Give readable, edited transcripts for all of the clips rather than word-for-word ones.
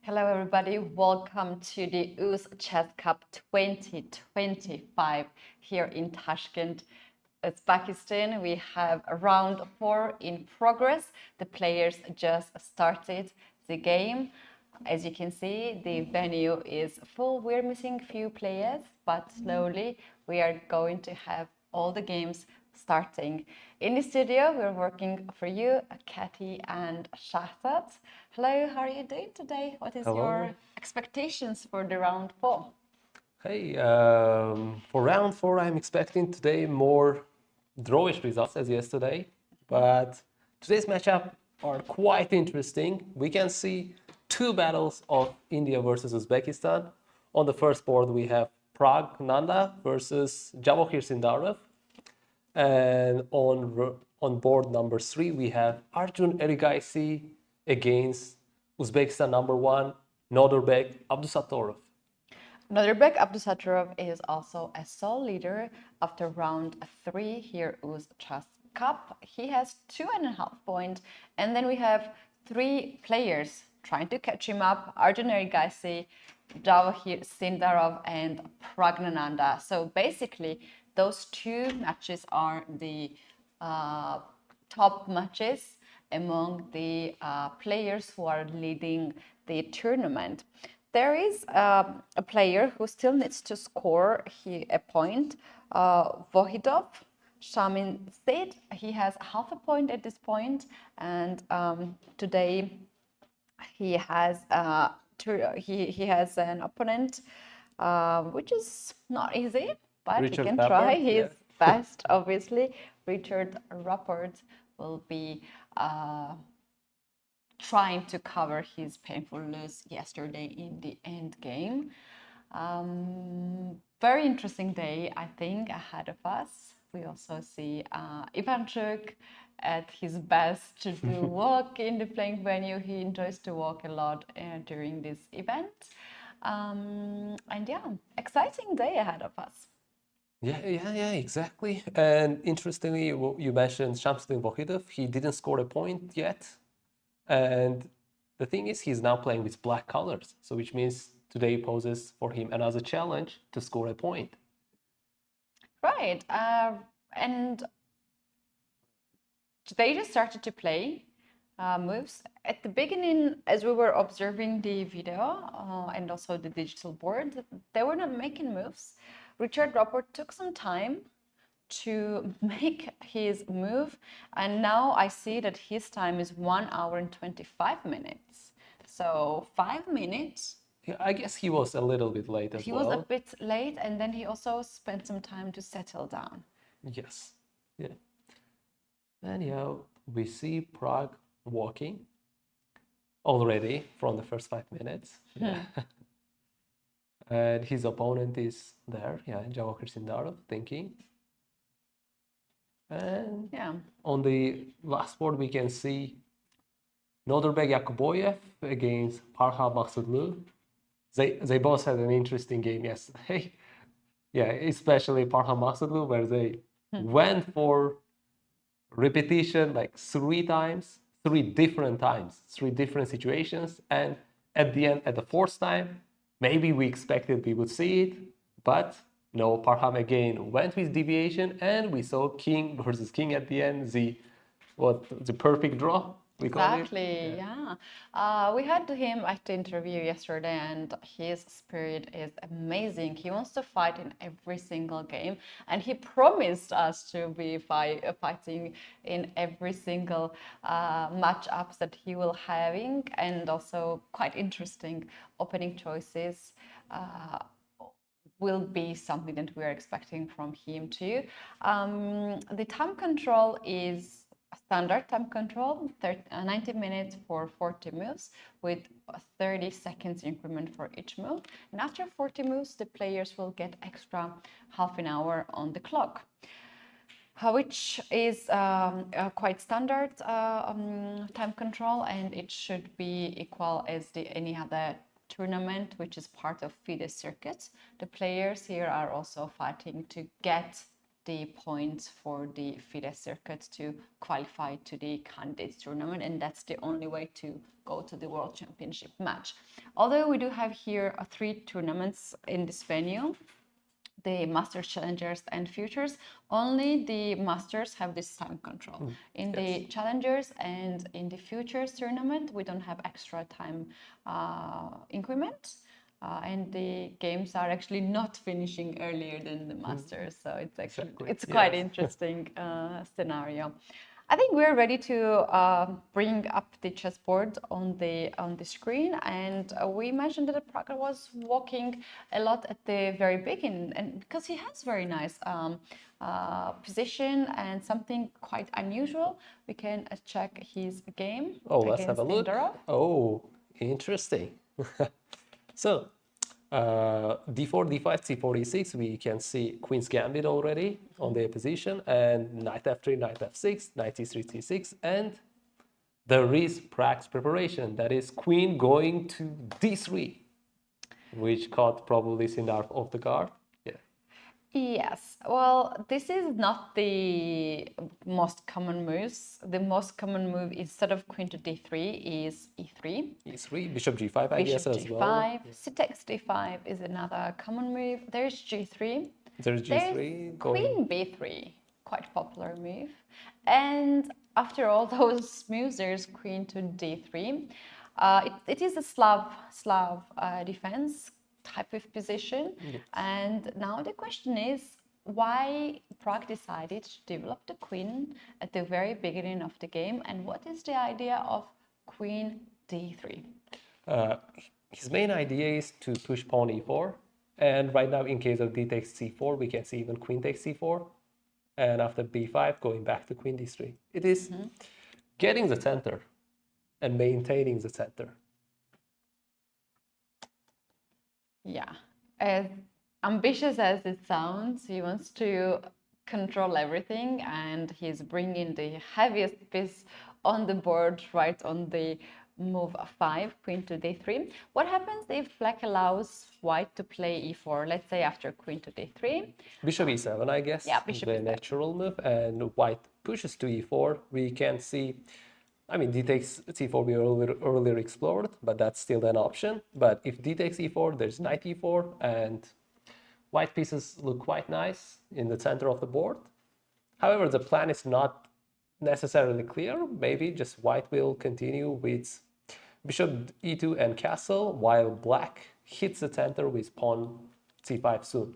Hello, everybody. Welcome to the UzChess Cup 2025 here in Tashkent, Uzbekistan. We have round 4 in progress. The players just started the game. As you can see, the venue is full. We're missing a few players, but slowly we are going to have all the games starting. In the studio, we're working for you, Katy and Shahzad. Hello, how are you doing today? What is your expectations for the round 4? Hey, for round 4, I'm expecting today more drawish results as yesterday, but today's matchup are quite interesting. We can see two battles of India versus Uzbekistan. On the first board, we have Praggnanandhaa versus Vachier-Sindarov. And on board number 3, we have Arjun Erigaisi against Uzbekistan number 1, Nodirbek Abdusattorov. Nodirbek Abdusattorov is also a sole leader after round 3 here UzChess Cup. He has 2.5 points, and then we have 3 players trying to catch him up: Arjun Erigaisi, Sindarov, and Praggnanandhaa. So basically, those 2 matches are the top matches among the players who are leading the tournament. There is a player who still needs to score a point, Vakhidov, Shamin said. He has half a point at this point, and today he has he has an opponent, which is not easy, but Richard he can Rapport, try his best. Obviously, Richard Rapport will be trying to cover his painful loss yesterday in the end game. Very interesting day, I think, ahead of us. We also see Ivanchuk at his best to do walk in the playing venue. He enjoys to walk a lot during this event. And yeah, exciting day ahead of us. Yeah, exactly. And interestingly, you mentioned Shamsuddin Vakhidov. He didn't score a point yet. And the thing is, he's now playing with black colors. So which means today poses for him another challenge to score a point. Right. And they just started to play moves. At the beginning, as we were observing the video and also the digital board, they were not making moves. Richard Rapport took some time to make his move, and now I see that his time is 1 hour and 25 minutes. So 5 minutes. Yeah, I guess he was a little bit late as He well. was a bit late, and then he also spent some time to settle down. Yes. Yeah. Anyhow, we see Prague walking already from the first 5 minutes. Yeah. And his opponent is there, Vachier-Sindarov, thinking. And yeah, on the last board, we can see Nodirbek Yakubboev against Maghsoodloo. They both had an interesting game yesterday. Yeah, especially Maghsoodloo, where they went for repetition like 3 times, 3 different times, 3 different situations. And at the end, at the 4th time, maybe we expected we would see it, but no, Parham again went with deviation, and we saw king versus king at the end, the perfect draw, we call it. Exactly, yeah. We had him at the interview yesterday, and his spirit is amazing. He wants to fight in every single game, and he promised us to be fighting in every single matchups that he will having, and also quite interesting opening choices. Will be something that we are expecting from him too. The time control is a standard time control, 90 minutes for 40 moves with 30 seconds increment for each move. And after 40 moves, the players will get extra half an hour on the clock, which is quite standard time control, and it should be equal as any other tournament, which is part of FIDE circuit. The players here are also fighting to get the points for the FIDE circuit to qualify to the candidates tournament, and that's the only way to go to the World Championship match. Although we do have here 3 tournaments in this venue, the Masters, Challengers and Futures, only the Masters have this time control. In the Challengers and in the Futures tournament, we don't have extra time increment. And the games are actually not finishing earlier than the Masters, so it's actually it's quite interesting scenario. I think we're ready to bring up the chessboard on the screen, and we mentioned that Pragg was walking a lot at the very beginning, and because he has very nice position and something quite unusual, we can check his game. Oh, let's have a look. Sindarov. Oh, interesting. So, d4, d5, c4, e6, we can see Queen's Gambit already on their position, and knight f3, knight f6, knight c3, c6, and there is Pragg's preparation, that is Queen going to d3, which caught probably Sindarov off the guard. Yes, well, this is not the most common moves. The most common move instead of queen to d3 is e3. e3, bishop g5, I guess, as well. Bishop g5, c takes d5 is another common move. There's g3. There's g3. Queen b3, quite popular move. And after all those moves, there's queen to d3. It is a Slav defense type of position, and now the question is why Pragg decided to develop the queen at the very beginning of the game, and what is the idea of queen d3? His main idea is to push pawn e4, and right now in case of d takes c4 we can see even queen takes c4, and after b5 going back to queen d3. It is getting the center and maintaining the center. Yeah, as ambitious as it sounds, he wants to control everything, and he's bringing the heaviest piece on the board right on the move 5, queen to d3. What happens if black allows white to play e4, let's say after queen to d3? Bishop e7, I guess, yeah, bishop the e7. natural move, and white pushes to e4. We can see, I mean, d takes c4 we earlier explored, but that's still an option. But if d takes e4, there's knight e4, and white pieces look quite nice in the center of the board. However, the plan is not necessarily clear. Maybe just white will continue with bishop e2 and castle, while black hits the center with pawn c5 soon.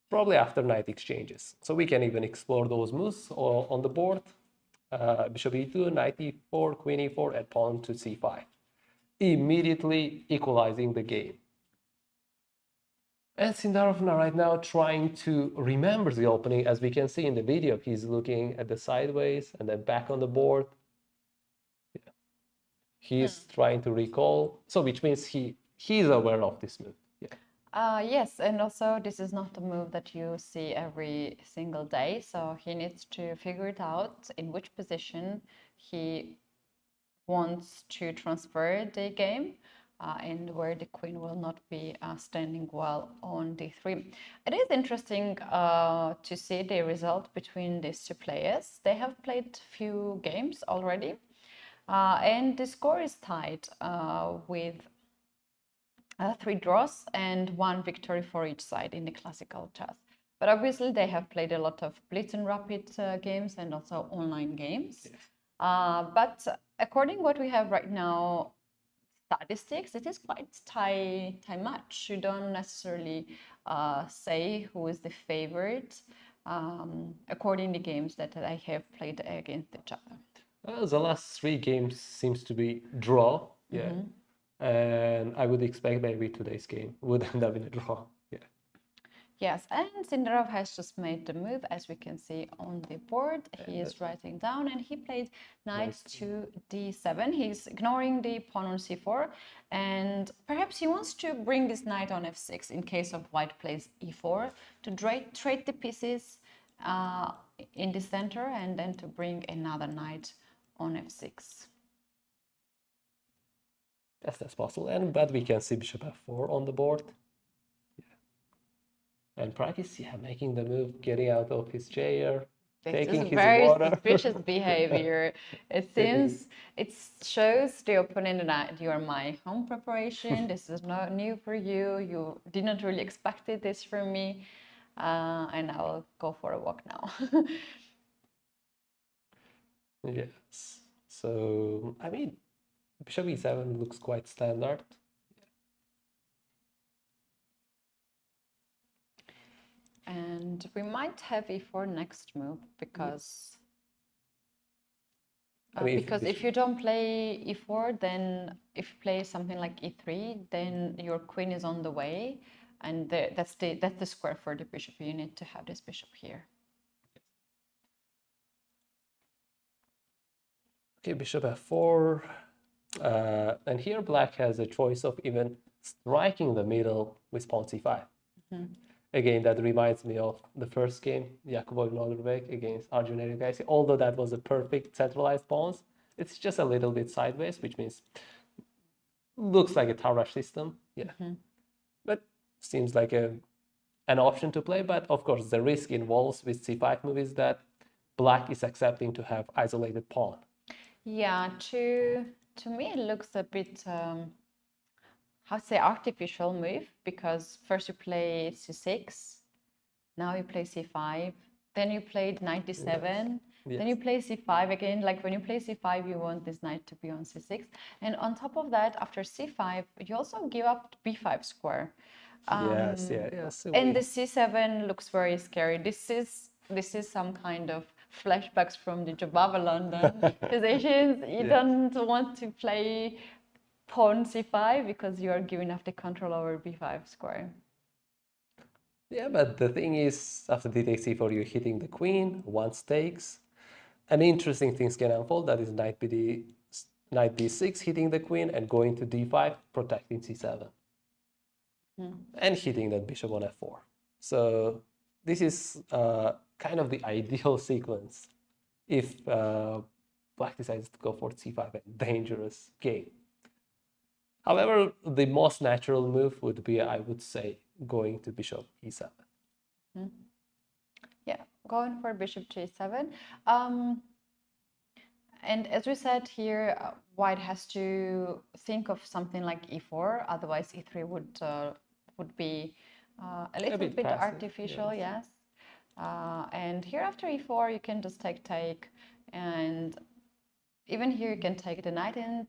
Probably after knight exchanges. So we can even explore those moves on the board. Bishop e2, knight e4, queen e4, and pawn to c5, immediately equalizing the game. And Sindarov right now trying to remember the opening. As we can see in the video, he's looking at the sideways and then back on the board. Yeah. He's trying to recall, so which means he's aware of this move. Yes, and also this is not a move that you see every single day, so he needs to figure it out in which position he wants to transfer the game, and where the queen will not be standing well on d3. It is interesting to see the result between these two players. They have played few games already, and the score is tied with 3 draws and 1 victory for each side in the classical chess. But obviously they have played a lot of blitz and rapid games and also online games. Yes. But according what we have right now, statistics, it is quite tie match. You don't necessarily say who is the favorite according to the games that I have played against each other. The last 3 games seems to be draw. Yeah. And I would expect maybe today's game would end up in a draw. Yeah. Yes, and Sindarov has just made the move, as we can see on the board. He is writing down, and he played knight to d7. He's ignoring the pawn on c4, and perhaps he wants to bring this knight on f6 in case of white plays e4 to trade the pieces in the center, and then to bring another knight on f6. Yes, that's possible, but we can see bishop f4 on the board. And Pragg is making the move, getting out of his chair, This taking is his very water. suspicious behavior. It seems it shows the opponent that you are my home preparation. This is not new for you. You didn't really expect this from me, and I will go for a walk now. Yes. So, I mean, bishop e7 looks quite standard. And we might have e4 next move because I mean, because if you don't play e4, then if you play something like e3, then your queen is on the way, and that's the square for the bishop. You need to have this bishop here. Okay, bishop f4. And here black has a choice of even striking the middle with pawn c5. Again, that reminds me of the first game, Yakubboev Nodirbek against Arjun Erigaisi. Although that was a perfect centralized pawns, it's just a little bit sideways, which means looks like a Tarrasch system. Yeah, but seems like an option to play. But of course, the risk involves with c5 move is that black is accepting to have isolated pawn. Yeah, to me it looks a bit how to say artificial move, because first you play c6, now you play c5, then you played knight d7, Yes. then you play c5 again. Like when you play c5, you want this knight to be on c6, and on top of that, after c5, you also give up b5 square. Yes. And the c7 looks very scary. This is some kind of flashbacks from the Jabava London positions. You don't want to play pawn c5 because you are giving up the control over b5 square. Yeah, but the thing is, after d takes c4, you're hitting the queen, one stakes. And interesting things can unfold. That is knight b6 hitting the queen and going to d5, protecting c7. And hitting that bishop on f4. So this is kind of the ideal sequence if black decides to go for c5, a dangerous game. However, the most natural move would be, I would say, going to bishop e7. Yeah, going for bishop to e7. And as we said here, white has to think of something like e4, otherwise e3 would be a little bit passive, artificial, yes. And here after e4, you can just take, and even here you can take the knight and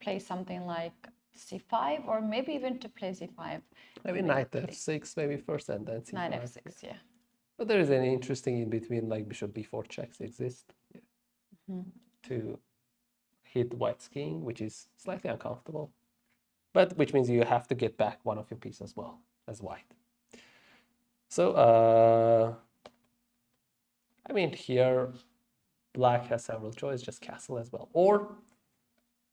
play something like c5, or maybe even to play c5. Maybe knight f6 maybe first and then c5. Knight f6, yeah. But there is an interesting in between, like bishop b4 checks exist to hit white's king, which is slightly uncomfortable, but which means you have to get back one of your pieces as well as white. So I mean, here black has several choices, just castle as well, or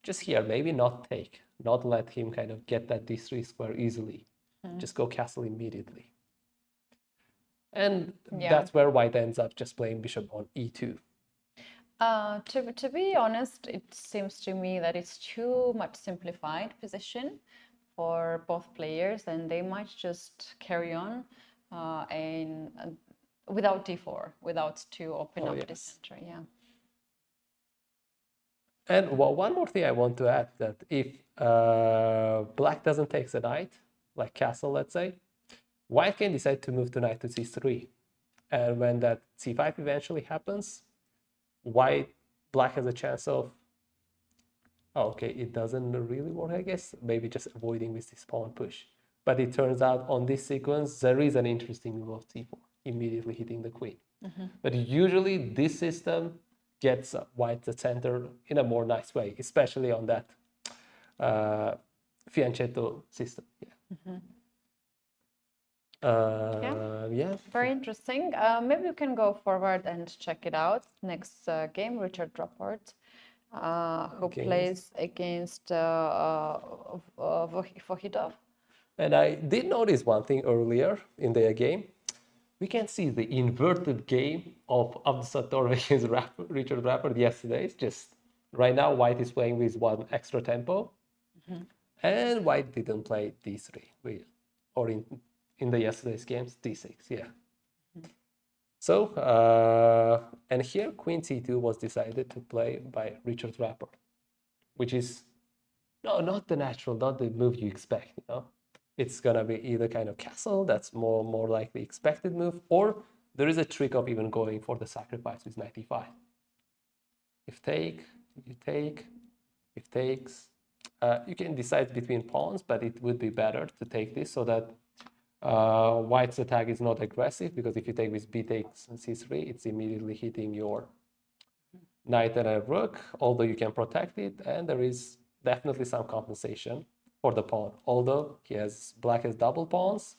just here maybe not take, not let him kind of get that d3 square easily, just go castle immediately. And that's where white ends up just playing bishop on e2. To be honest, it seems to me that it's too much simplified position for both players, and they might just carry on without d4, without to open up the center. Yeah. And one more thing I want to add, that if black doesn't take the knight, like castle, let's say, white can decide to move the knight to c3. And when that c5 eventually happens, black has a chance of, okay, it doesn't really work, I guess, maybe just avoiding with this pawn push. But it turns out on this sequence, there is an interesting move of c4, immediately hitting the queen. But usually this system gets white the center in a more nice way, especially on that fianchetto system. Yeah. Very interesting. Maybe you can go forward and check it out. Next game, Richard Rapport, who plays against Vakhidov. And I did notice one thing earlier in their game. We can see the inverted game of Abdusattorov against Richard Rapport yesterday. It's just right now white is playing with one extra tempo, and white didn't play d3, or in in the yesterday's games, d6, yeah. So, and here queen c2 was decided to play by Richard Rapport, which is, no, not the natural, not the move you expect, you know. It's gonna be either kind of castle, that's more like the expected move, or there is a trick of even going for the sacrifice with knight e5. If take, you take, if takes, you can decide between pawns, but it would be better to take this so that white's attack is not aggressive, because if you take with b takes c3, it's immediately hitting your knight and a rook, although you can protect it, and there is definitely some compensation for the pawn. Although black has double pawns,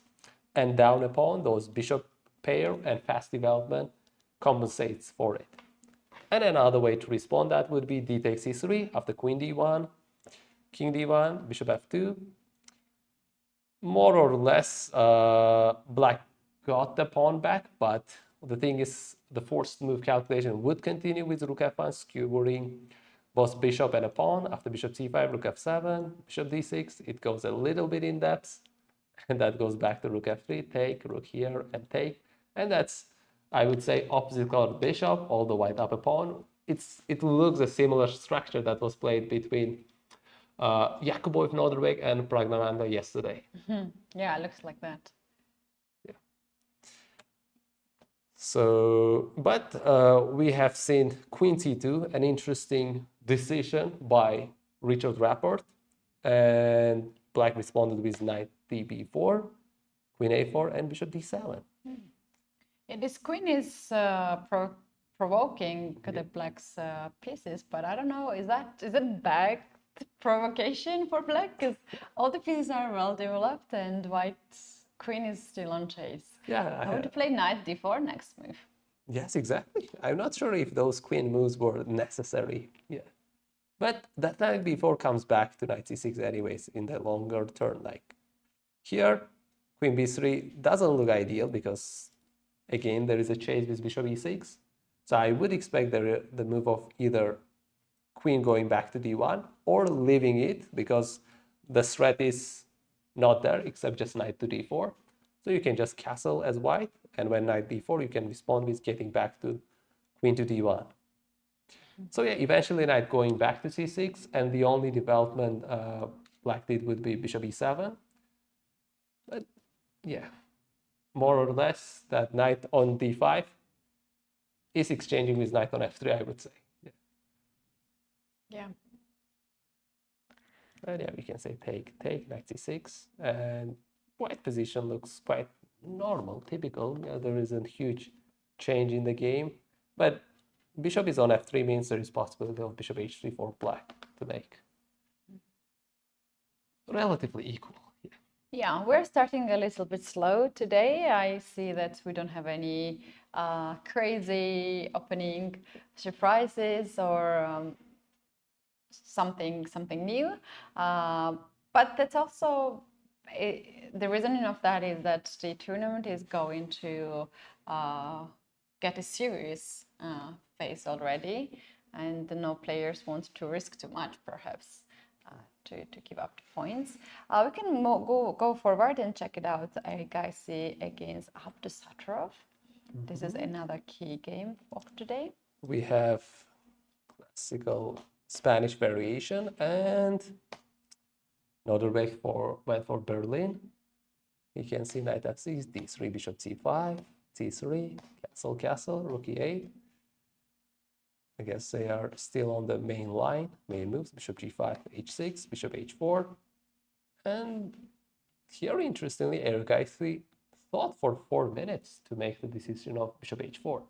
and down a pawn, those bishop pair and fast development compensates for it. And another way to respond that would be d takes c3 after queen d1, king d1, bishop f2. More or less, black got the pawn back, but the thing is, the forced move calculation would continue with rook f1, skewering both bishop and a pawn. After bishop c5, rook f7, bishop d6, it goes a little bit in depth, and that goes back to rook f3, take, rook here, and take. And that's, I would say, opposite colored bishop, all the white up a pawn. It looks a similar structure that was played between Yakubboev, Nodirbek, and Praggnanandhaa yesterday. Yeah, it looks like that. Yeah. So, but we have seen queen c2, an interesting decision by Richard Rapport, and black responded with knight db4, queen a4, and bishop d7. Yeah, this queen is provoking the black's pieces, but I don't know, is it bad provocation for black? Because all the pieces are well developed and white's queen is still on chase. Yeah, I want to play knight d4 next move. Yes, exactly. I'm not sure if those queen moves were necessary. Yeah, but that knight b4 comes back to knight c6 anyways in the longer turn. Like here, queen b3 doesn't look ideal because, again, there is a chase with bishop e6. So I would expect the move of either queen going back to d1 or leaving it, because the threat is not there except just knight to d4. So you can just castle as white, and when knight b4, you can respond with getting back to queen to d1. So yeah, eventually knight going back to c6, and the only development black did would be bishop e7. But yeah, more or less that knight on d5 is exchanging with knight on f3, I would say. Yeah. But yeah, we can say take, knight c6, and white position looks quite normal, typical. Yeah, there isn't huge change in the game, but bishop is on f3 means there is possibility of bishop h3 for black to make. Relatively equal. Yeah, we're starting a little bit slow today. I see that we don't have any crazy opening surprises or something new. But that's also the reasoning of that is that the tournament is going to get a serious phase already, and no players want to risk too much, perhaps. To give up the points. We can go forward and check it out. Erigaisi against Abdusattorov. This is another key game of today. We have classical Spanish variation, and Nodirbek went for Berlin. You can see knight f6, d3, bishop c5, c3, castle, rook e8. I guess they are still on the main line, main moves, bishop g5, h6, bishop h4. And here, interestingly, Erigaisi thought for 4 minutes to make the decision of bishop h4.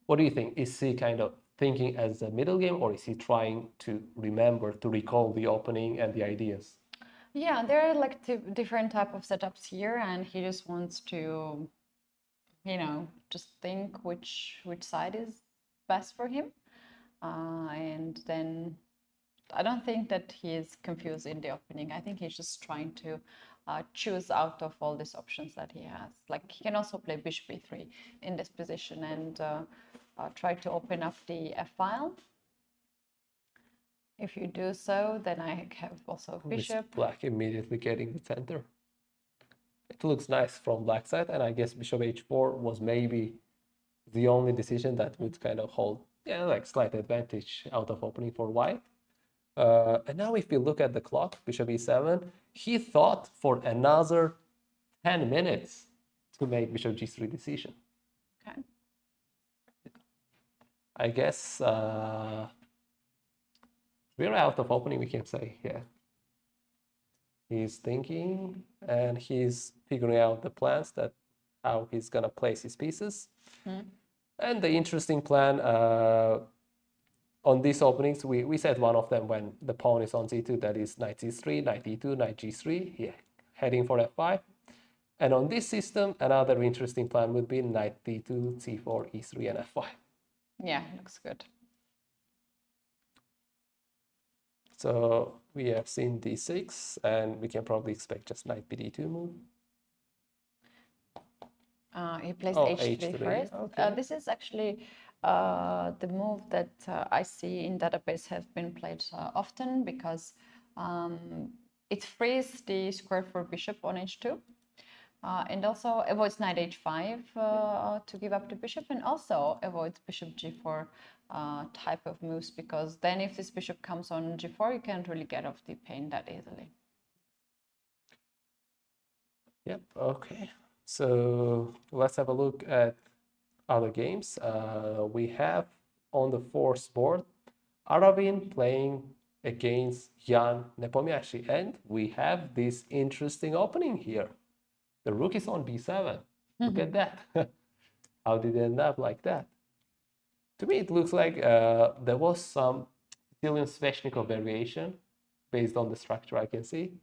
What do you think? Is he kind of thinking as a middle game, or is he trying to recall the opening and the ideas? Yeah, there are like different type of setups here, and he just wants to, just think which side is best for him. And then I don't think that he is confused in the opening. I think he's just trying to choose out of all these options that he has. Like, he can also play bishop e3 in this position and try to open up the f-file. If you do so, then I have also bishop. With black immediately getting the center. it looks nice from black side, and I guess bishop h4 was maybe the only decision that would kind of hold, yeah, like slight advantage out of opening for white. And now if we look at the clock, bishop e7, he thought for another 10 minutes to make bishop g3 decision. Okay. I guess we're out of opening, we can say, yeah. He's thinking and he's figuring out the plans that how he's gonna place his pieces. And the interesting plan on these openings, we said one of them when the pawn is on c2, that is knight c3, knight e2, knight g3, yeah, heading for f5. And on this system, another interesting plan would be knight d2, c4, e3, and f5. Yeah, looks good. So we have seen d6, and we can probably expect just knight bd2 move. He plays Oh, h3 h3, first. okay. This is actually the move that I see in database has been played often because it frees the square for bishop on h2 and also avoids knight h5 to give up the bishop, and also avoids bishop g4 type of moves, because then if this bishop comes on g4, you can't really get off the pain that easily. Yep, okay. So let's have a look at other games. We have on the fourth board Aravindh playing against Jan Nepomniachtchi, and we have this interesting opening here. The rook is on b7. Look at that. How did it end up like that? To me, it looks like there was some Sicilian Sveshnikov variation based on the structure I can see.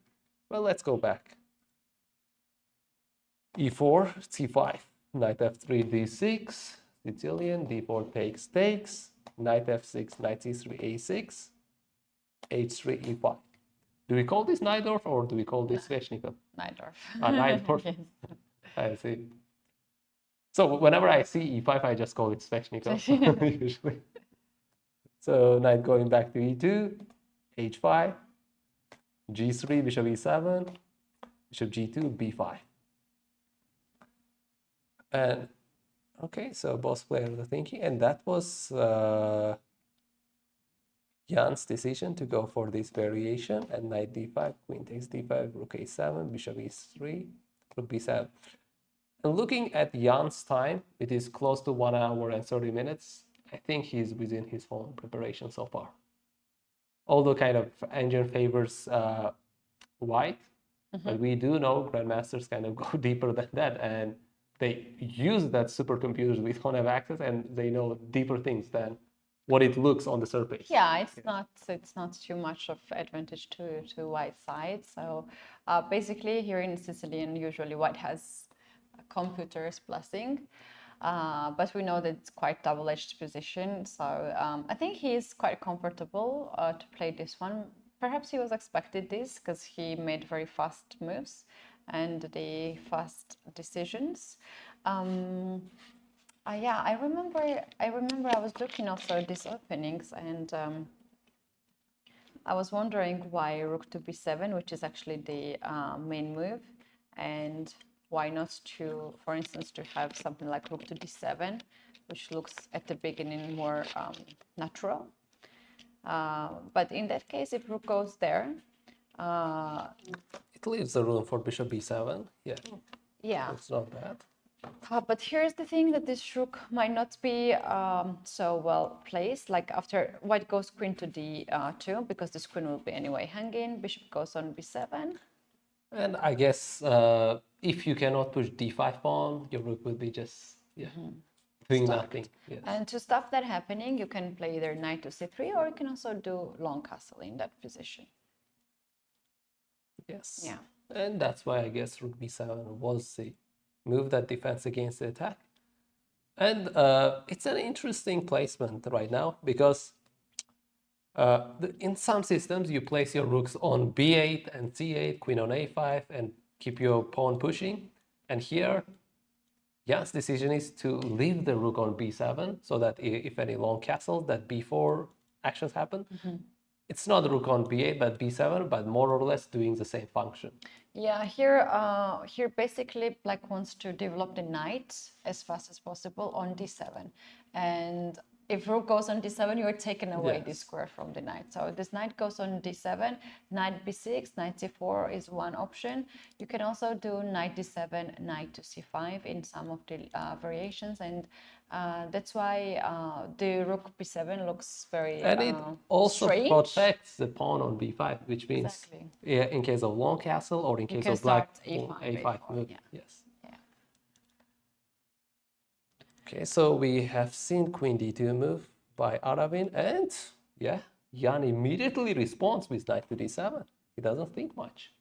Well, let's go back. e4, c5, knight f3, d6, Sicilian, d4 takes, knight f6, knight c3, a6, h3, e5. Do we call this Najdorf or do we call this Sveshnikov? Najdorf. Najdorf. Yes. I see. So whenever I see e5, I just call it Sveshnikov usually. So knight going back to e2, h5, g3, bishop e7, bishop g2, b5. And okay, so both players are thinking, and that was Jan's decision to go for this variation, and knight d5, queen takes d5, rook a7, bishop e3, rook b7. And looking at Jan's time, it is close to 1 hour and 30 minutes. I think he's within his own preparation so far. Although kind of engine favors white, but we do know grandmasters kind of go deeper than that, and they use that supercomputers we don't have access, and they know deeper things than what it looks on the surface. Yeah, it's not too much of advantage to white side. So basically here in Sicilian, usually white has a computer's blessing, but we know that it's quite double-edged position. So I think he's quite comfortable to play this one. Perhaps he was expected this because he made very fast moves and the fast decisions. Yeah, I remember I was looking also at these openings, and I was wondering why rook to b7, which is actually the main move, and why not to, for instance, to have something like rook to d7, which looks at the beginning more natural. But in that case, if rook goes there, it leaves the room for bishop b7. Yeah, it's not bad. But here's the thing, that this rook might not be so well placed. Like after white goes queen to d2, because this queen will be anyway hanging, bishop goes on b7. And I guess if you cannot push d5 pawn, your rook will be just doing nothing. Yes. And to stop that happening, you can play either knight to c3, or you can also do long castle in that position. Yes. Yeah. And that's why I guess rook b7 was the move that defends against the attack. And it's an interesting placement right now, because in some systems you place your rooks on b8 and c8, queen on a5, and keep your pawn pushing. And here, Jan's decision is to leave the rook on b7, so that if any long castles, that b4 actions happen. It's not rook on b8 but b7, but more or less doing the same function. Yeah, here basically Black wants to develop the knight as fast as possible on d7, and if rook goes on d7, you are taking away this Yes. square from the knight. So this knight goes on d7, knight b6, knight c4 is one option. You can also do knight d7, knight to c5 in some of the variations, and that's why the rook b7 looks very And it also strange. protects the pawn on b5, which means Exactly. yeah, in case of long castle or in case can of black start a5, a5 a4, move. yeah. Yes. Yeah. Okay, so we have seen queen d2 move by Aravindh, and yeah, Jan immediately responds with knight to d7. He doesn't think much.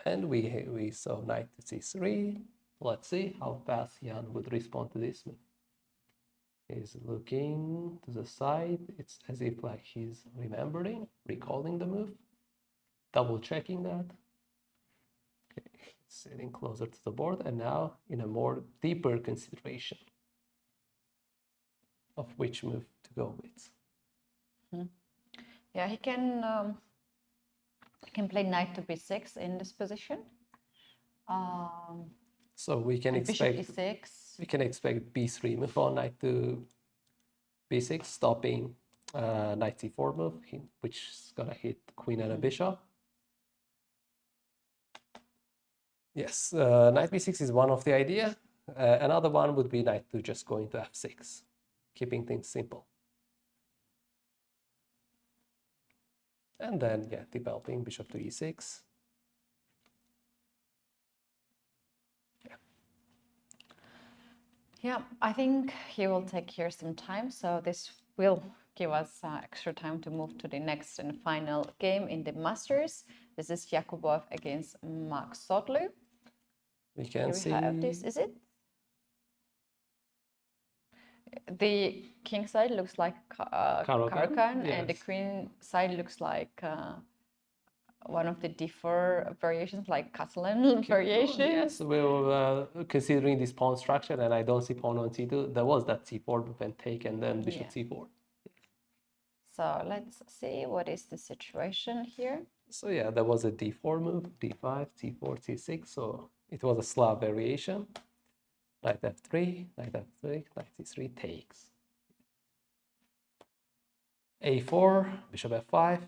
And we saw knight to c3. Let's see how fast Jan would respond to this move. He's looking to the side. It's as if like he's remembering, recalling the move, double checking that. Okay, sitting closer to the board, and now in a more deeper consideration of which move to go with. Yeah, he can play knight to b6 in this position. So we can Bishop expect e6. b3 move on knight to b6, stopping knight c4 move, which is gonna hit queen and a bishop. Yes, knight b6 is one of the idea. Another one would be knight to just go into f6, keeping things simple. And then, yeah, developing bishop to e6. Yeah, I think he will take here some time, so this will give us extra time to move to the next and final game in the Masters. This is Yakubboev against Maghsoodloo. We can Here see we have this. Is it? The king side looks like Caro-Kann, yes. and the queen side looks like one of the differ variations, like Catalan variations. Yes, well, considering this pawn structure, and I don't see pawn on c2, there was that c4 move and take, and then bishop c4. So let's see what is the situation here. So yeah, there was a d4 move, d5, c4, c6, so it was a Slav variation. Knight f3, knight f3, knight c3 takes. a4, bishop f5,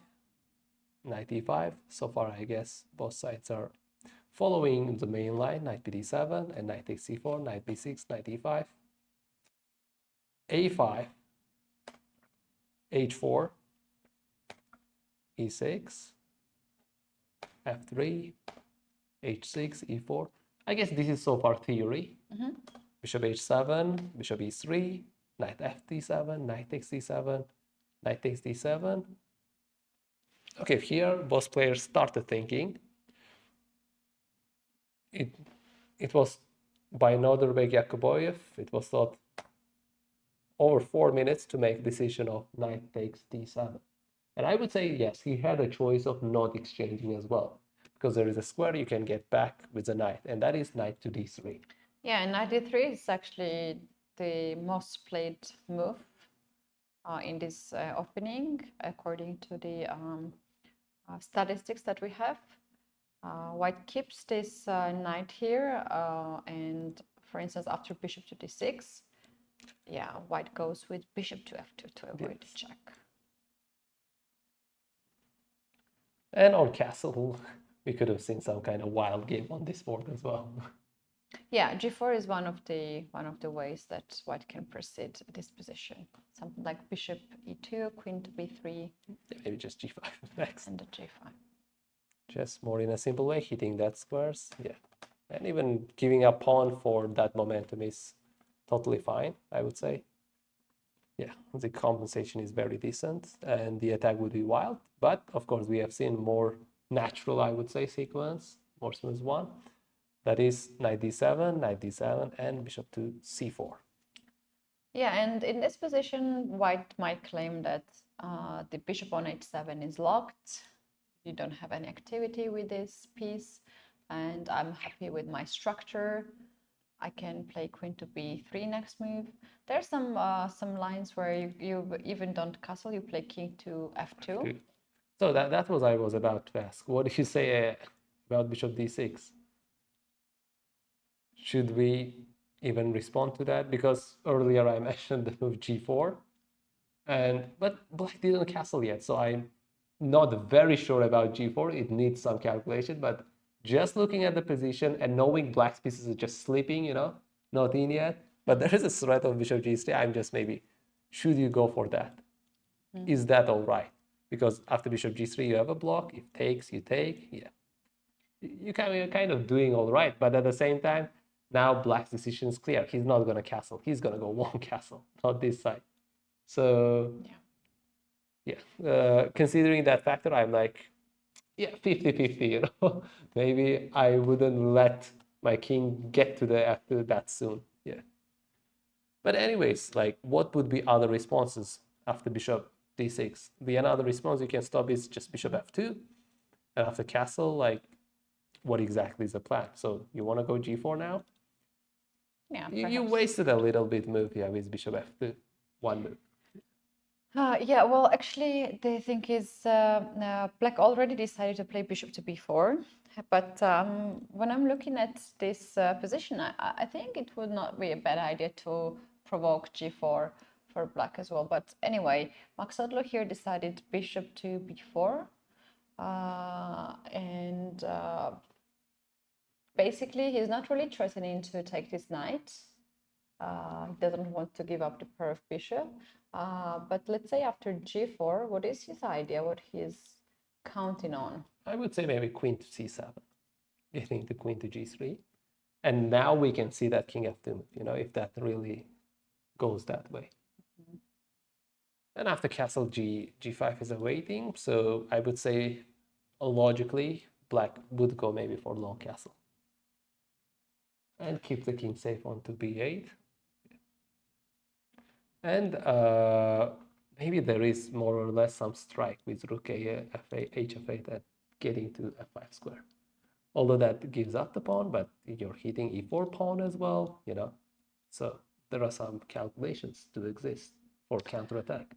knight e5. So far, I guess both sides are following the main line, knight bd7, and knight takes c4, knight b6, knight e5, a5, h4, e6, f3, h6, e4. I guess this is so far theory. Bishop h7, bishop e3, knight fd7, knight takes d7, knight takes d7. Okay, here both players started thinking. It was by Nodirbek Yakubboev. It was thought over 4 minutes to make decision of knight takes d7. And I would say yes, he had a choice of not exchanging as well, because there is a square you can get back with the knight, and that is knight to d3. Yeah, and knight d3 is actually the most played move in this opening, according to the statistics that we have. White keeps this knight here, and for instance, after bishop to d6, yeah, white goes with bishop to f2 to avoid the check. And on castle, we could have seen some kind of wild game on this board as well. Yeah, g4 is one of the ways that white can proceed this position. Something like bishop e2, queen to b3. Yeah, maybe just g5 next. And the g5. Just more in a simple way, hitting that squares. Yeah, and even giving a pawn for that momentum is totally fine, I would say. Yeah, the compensation is very decent, and the attack would be wild. But of course, we have seen more natural, I would say, sequence, more smooth one. That is knight d7, and bishop to c4. Yeah, and in this position, white might claim that the bishop on h7 is locked. You don't have any activity with this piece, and I'm happy with my structure. I can play queen to b3 next move. There's some lines where you even don't castle, you play king to f2. Okay. So that was I was about to ask. What do you say about bishop d6? Should we even respond to that? Because earlier I mentioned the move g4, but black didn't castle yet, so I'm not very sure about g4. It needs some calculation, but just looking at the position and knowing black's pieces are just sleeping, not in yet. But there is a threat of bishop g3. I'm just maybe, should you go for that? Is that all right? Because after bishop g3, you have a block. If takes, you take. Yeah, you're kind of doing all right. But at the same time, now black's decision is clear. He's not going to castle. He's going to go long castle, not this side. So yeah, considering that factor, I'm like, yeah, 50-50, Maybe I wouldn't let my king get to that soon. Yeah. But anyways, like, what would be other responses after bishop d6? The another response you can stop is just bishop f2. And after castle, like, what exactly is the plan? So you want to go g4 now? Yeah, You wasted a little bit move here with bishop f2. One move. Yeah, well, actually, the thing is, black already decided to play bishop to b4. But when I'm looking at this position, I think it would not be a bad idea to provoke g4 for black as well. But anyway, Maghsoodloo here decided bishop to b4. And basically, he's not really threatening to take this knight. He doesn't want to give up the pair of bishop. But let's say after g4, what is his idea? What he's counting on? I would say maybe queen to c7. Getting the queen to g3. And now we can see that king f2, if that really goes that way. And after castle g5 is awaiting. So I would say logically, black would go maybe for long castle. And keep the king safe onto b8. And maybe there is more or less some strike with rook a, f8, h8 and getting to f5 square. Although that gives up the pawn, but you're hitting e4 pawn as well, So there are some calculations to exist for counterattack.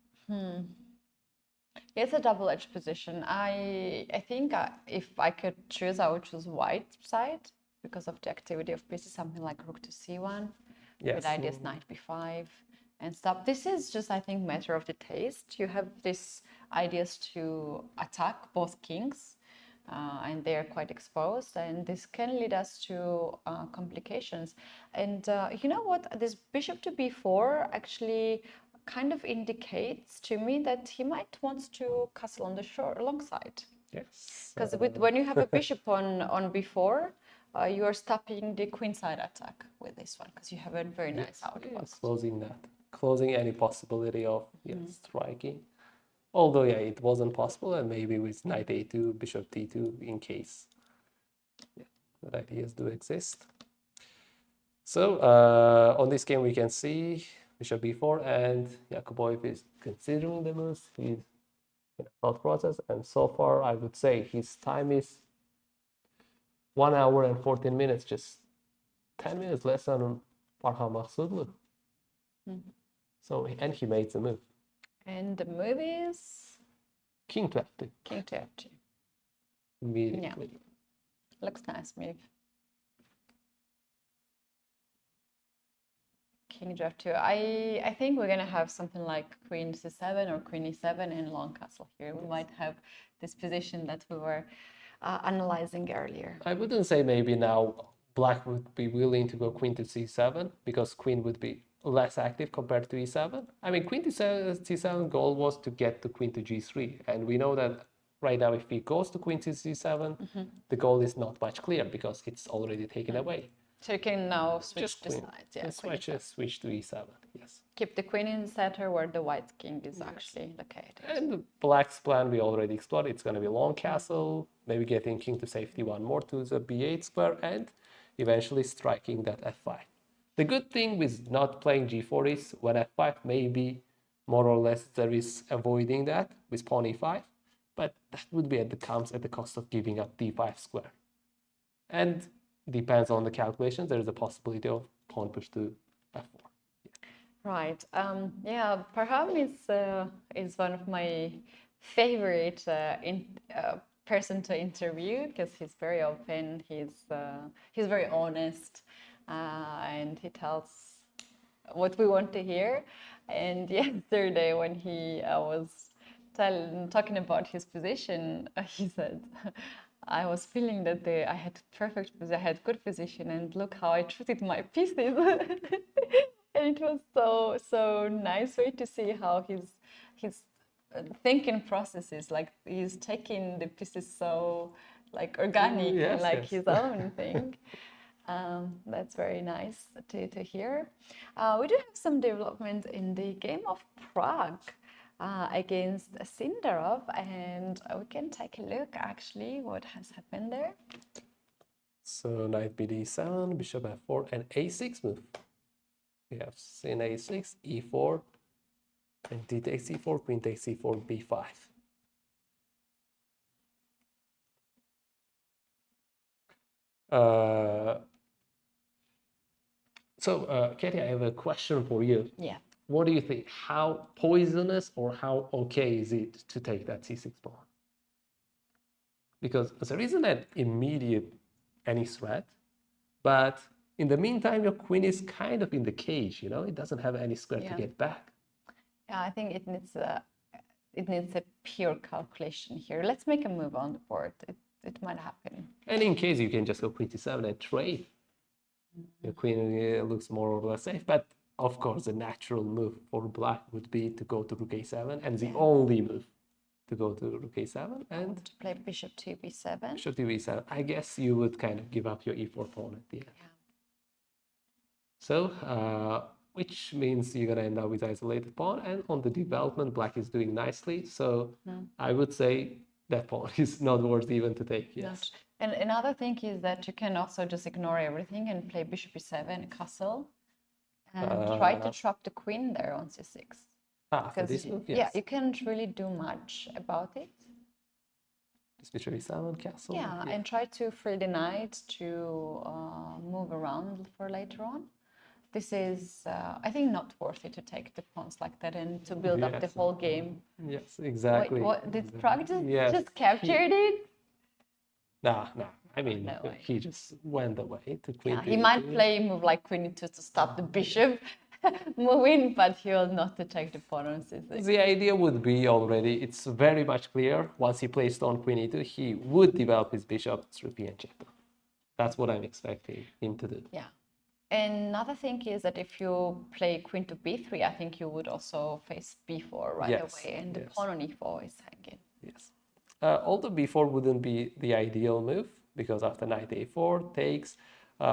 It's a double-edged position. I think if I could choose, I would choose white side because of the activity of pieces, something like rook to c1, with ideas knight b5 and stuff. This is just, I think, matter of the taste. You have these ideas to attack both kings, and they are quite exposed, and this can lead us to complications. And you know what? This bishop to b4 actually kind of indicates to me that he might want to castle on the long side. Yes. Because when you have a bishop on b4, you are stopping the queenside attack with this one because you have a very nice outpost. Closing any possibility of striking. Although, yeah, it wasn't possible, and maybe with knight a2, bishop d2 in case. Yeah, that ideas do exist. So on this game, we can see bishop b4, and Yakubboev is considering the moves. He's in a thought process, and so far, I would say his time is 1 hour and 14 minutes, just 10 minutes less than Farhad Maghsoodloo. So, and he made the move. And the move is king to f2. King to f2. Immediately. Yeah. Looks nice move. King to f2. I think we're gonna have something like queen c7 or queen e7 and long castle here. We might have this position that we were analyzing earlier. I wouldn't say maybe now black would be willing to go queen to c7 because queen would be less active compared to e7. I mean, queen to c7 goal was to get the queen to g3, and we know that right now if he goes to queen to c7, the goal is not much clear because it's already taken away. So you can now switch the sides. Yeah, switch to e7. Yes. Keep the queen in the center where the white king is actually located. And black's plan we already explored. It's going to be long castle, maybe getting king to safety one more to the b8 square, and eventually striking that f5. The good thing with not playing g4 is when f5, maybe more or less there is avoiding that with pawn e5, but that would be comes at the cost of giving up d5 square. And depends on the calculations, there is a possibility of pawn push to f4. Right. Yeah, Parham is one of my favorite person to interview because he's very open. He's very honest, and he tells what we want to hear. And yesterday, when he was talking about his position, he said, "I was feeling that I had I had good position, and look how I treated my pieces." And it was so nice way to see how his thinking processes, like he's taking the pieces so like organic and like his own thing. That's very nice to hear. We do have some development in the game of Prague against Sindarov, and we can take a look actually what has happened there. So knight bd7, bishop f4, and a6 move. We have seen a6, e4, and d takes e4, queen takes e4, b5. Katie, I have a question for you. Yeah. What do you think? How poisonous or how okay is it to take that c6 pawn? Because there isn't an immediate any threat, but in the meantime, your queen is kind of in the cage, you know? It doesn't have any square to get back. Yeah, I think it needs a pure calculation here. Let's make a move on the board. It might happen. And in case you can just go queen c7 and trade. Your queen looks more or less safe, but of course the natural move for black would be to go to rook a7, and the only move to go to rook a7 and to play bishop to b7. Bishop to b7. I guess you would kind of give up your e4 pawn at the end. Yeah. So, which means you're gonna end up with isolated pawn, and on the development, black is doing nicely. So I would say that pawn is not worth even to take. Yes. And another thing is that you can also just ignore everything and play bishop e7, castle, and try to trap the queen there on c6. For this move, yes. Yeah, you can't really do much about it. Just bishop e7, castle. Yeah, and try to free the knight to move around for later on. This is, I think, not worth it to take the pawns like that and to build up the whole game. Yes, exactly. What did Prague just captured it? No. I mean, he just went away to queen. Yeah, he might play a move like queen e2 to stop the bishop moving, but he will not to take the pawn on c6. The idea would be already, it's very much clear, once he plays on queen e2, he would develop his bishop through fianchetto. That's what I'm expecting him to do. Yeah. Another thing is that if you play queen to b3, I think you would also face b4 right away, and the pawn on e4 is hanging. Yes. Although b4 wouldn't be the ideal move, because after knight a4 takes,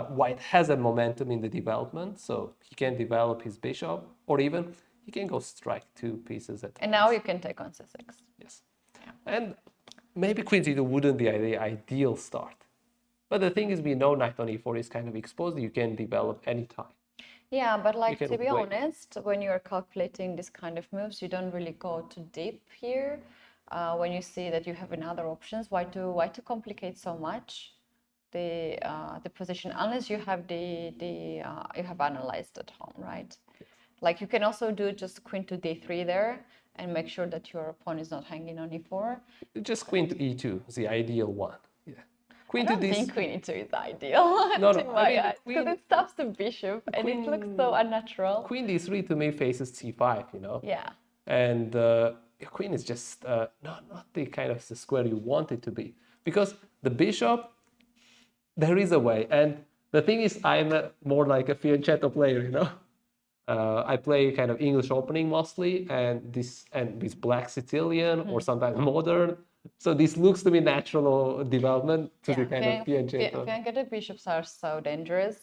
white has a momentum in the development, so he can develop his bishop, or even he can go strike two pieces at once. And now you can take on c6. Yes. Yeah. And maybe queen c2 wouldn't be the ideal start. But the thing is, we know knight on e4 is kind of exposed. You can develop anytime. Yeah, but like, to be honest, when you're calculating this kind of moves, you don't really go too deep here. When you see that you have another options, why to complicate so much the position, unless you have you have analyzed at home, right? Yes. Like, you can also do just queen to d3 there and make sure that your pawn is not hanging on e4. Just queen to e2 is the ideal one. Yeah. I don't think queen e2 is ideal. No, because it stops the bishop and it looks so unnatural. Queen d3 to me faces c5, you know. Yeah. And your queen is just not the kind of the square you want it to be, because the bishop, there is a way. And the thing is, I'm more like a fianchetto player, you know. I play kind of English opening mostly, and this black Sicilian or sometimes modern. So this looks to be natural development to the kind of fianchetto. Fianchetto bishops are so dangerous.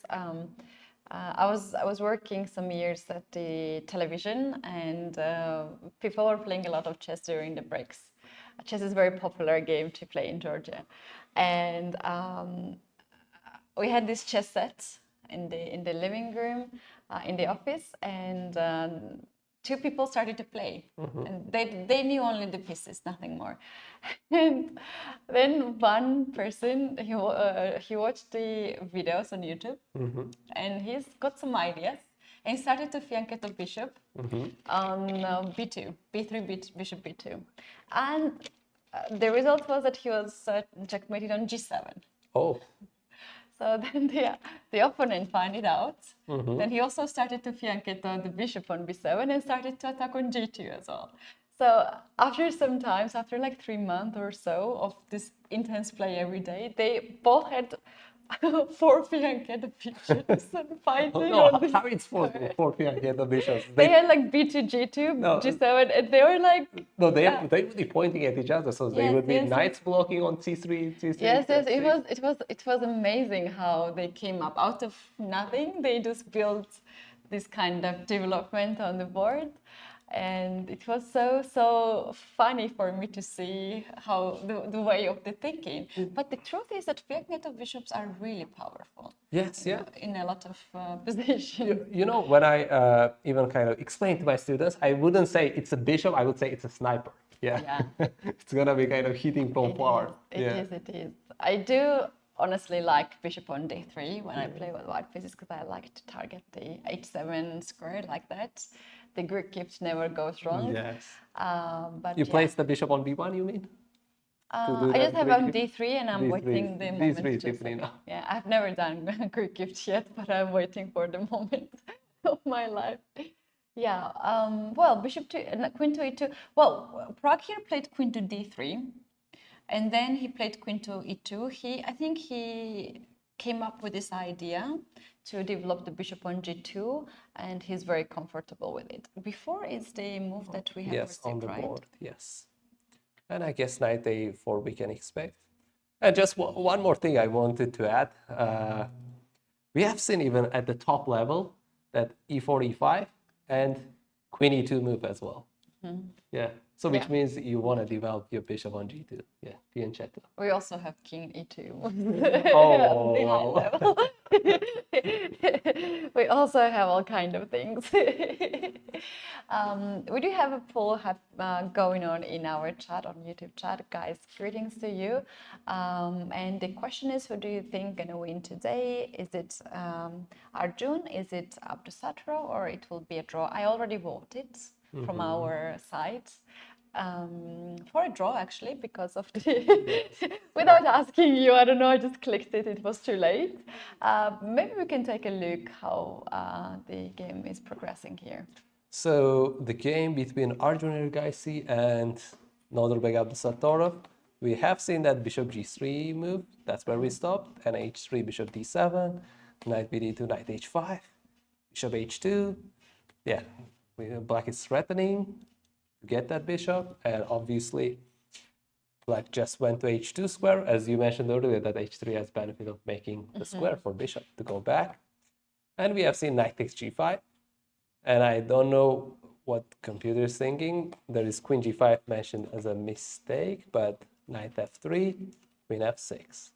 I was working some years at the television, and people were playing a lot of chess during the breaks. Chess is a very popular game to play in Georgia, and we had this chess set in the living room in the office, and two people started to play, and they knew only the pieces, nothing more. And then one person, he watched the videos on YouTube, and he's got some ideas, and started to fianchetto the bishop on b2, b3, bishop b2. And the result was that he was checkmated on g7. Oh. So then the opponent found it out. Then he also started to fianchetto the bishop on b7 and started to attack on g2 as well. So after some times, after like 3 months or so of this intense play every day, they both had 4 fianchetto bishops and fighting. No, how it's four fianchetto bishops? They had like b2, g2, g7, and they were like... No, they would be pointing at each other, so they would be knights blocking on c3, c6. Yes, it was amazing how they came up out of nothing. They just built this kind of development on the board. And it was so funny for me to see how the way of the thinking. But the truth is that fianchetto bishops are really powerful. Yes, yeah. In a lot of positions. You know, when I even kind of explain to my students, I wouldn't say it's a bishop, I would say it's a sniper. Yeah. It's gonna be kind of hitting from far. It is. I do honestly like bishop on d3 when I play with white pieces, because I like to target the h7 square like that. The Greek gift never goes wrong. Yes. But you place the bishop on b1, you mean? I just have on d3 and I'm waiting the moment. d3 definitely now. Yeah, I've never done Greek gift yet, but I'm waiting for the moment of my life. Yeah. Well, bishop to queen to e2. Well, Praggnanandhaa played queen to d3, and then he played queen to e2. I think he came up with this idea to develop the bishop on g2, and he's very comfortable with it. Before is the move that we have received, on the right? board, yes. And I guess knight a4 we can expect. And just one more thing I wanted to add. We have seen even at the top level that e4, e5, and queen e2 move as well. Yeah. So which means you want to develop your bishop on g2. Yeah, fianchetto. We also have king e2. Oh. We also have all kind of things. We do have a poll going on in our chat, on YouTube chat. Guys, greetings to you. And the question is, who do you think gonna win today? Is it Arjun? Is it Abdusattorov? Or it will be a draw? I already voted from our site. For a draw, actually, because of the without asking you, I don't know, I just clicked it was too late. Maybe we can take a look how the game is progressing here. So the game between Arjun Erigaisi and Nodirbek Abdusattorov, we have seen that bishop g3 move, that's where we stopped, and h3, bishop d7, knight bd2, knight h5, bishop h2. Yeah, black is threatening to get that bishop, and obviously black just went to h2 square. As you mentioned earlier, that h3 has benefit of making the square for bishop to go back. And we have seen knight takes g5, and I don't know what computer is thinking. There is queen g5 mentioned as a mistake, but knight f3, queen f6.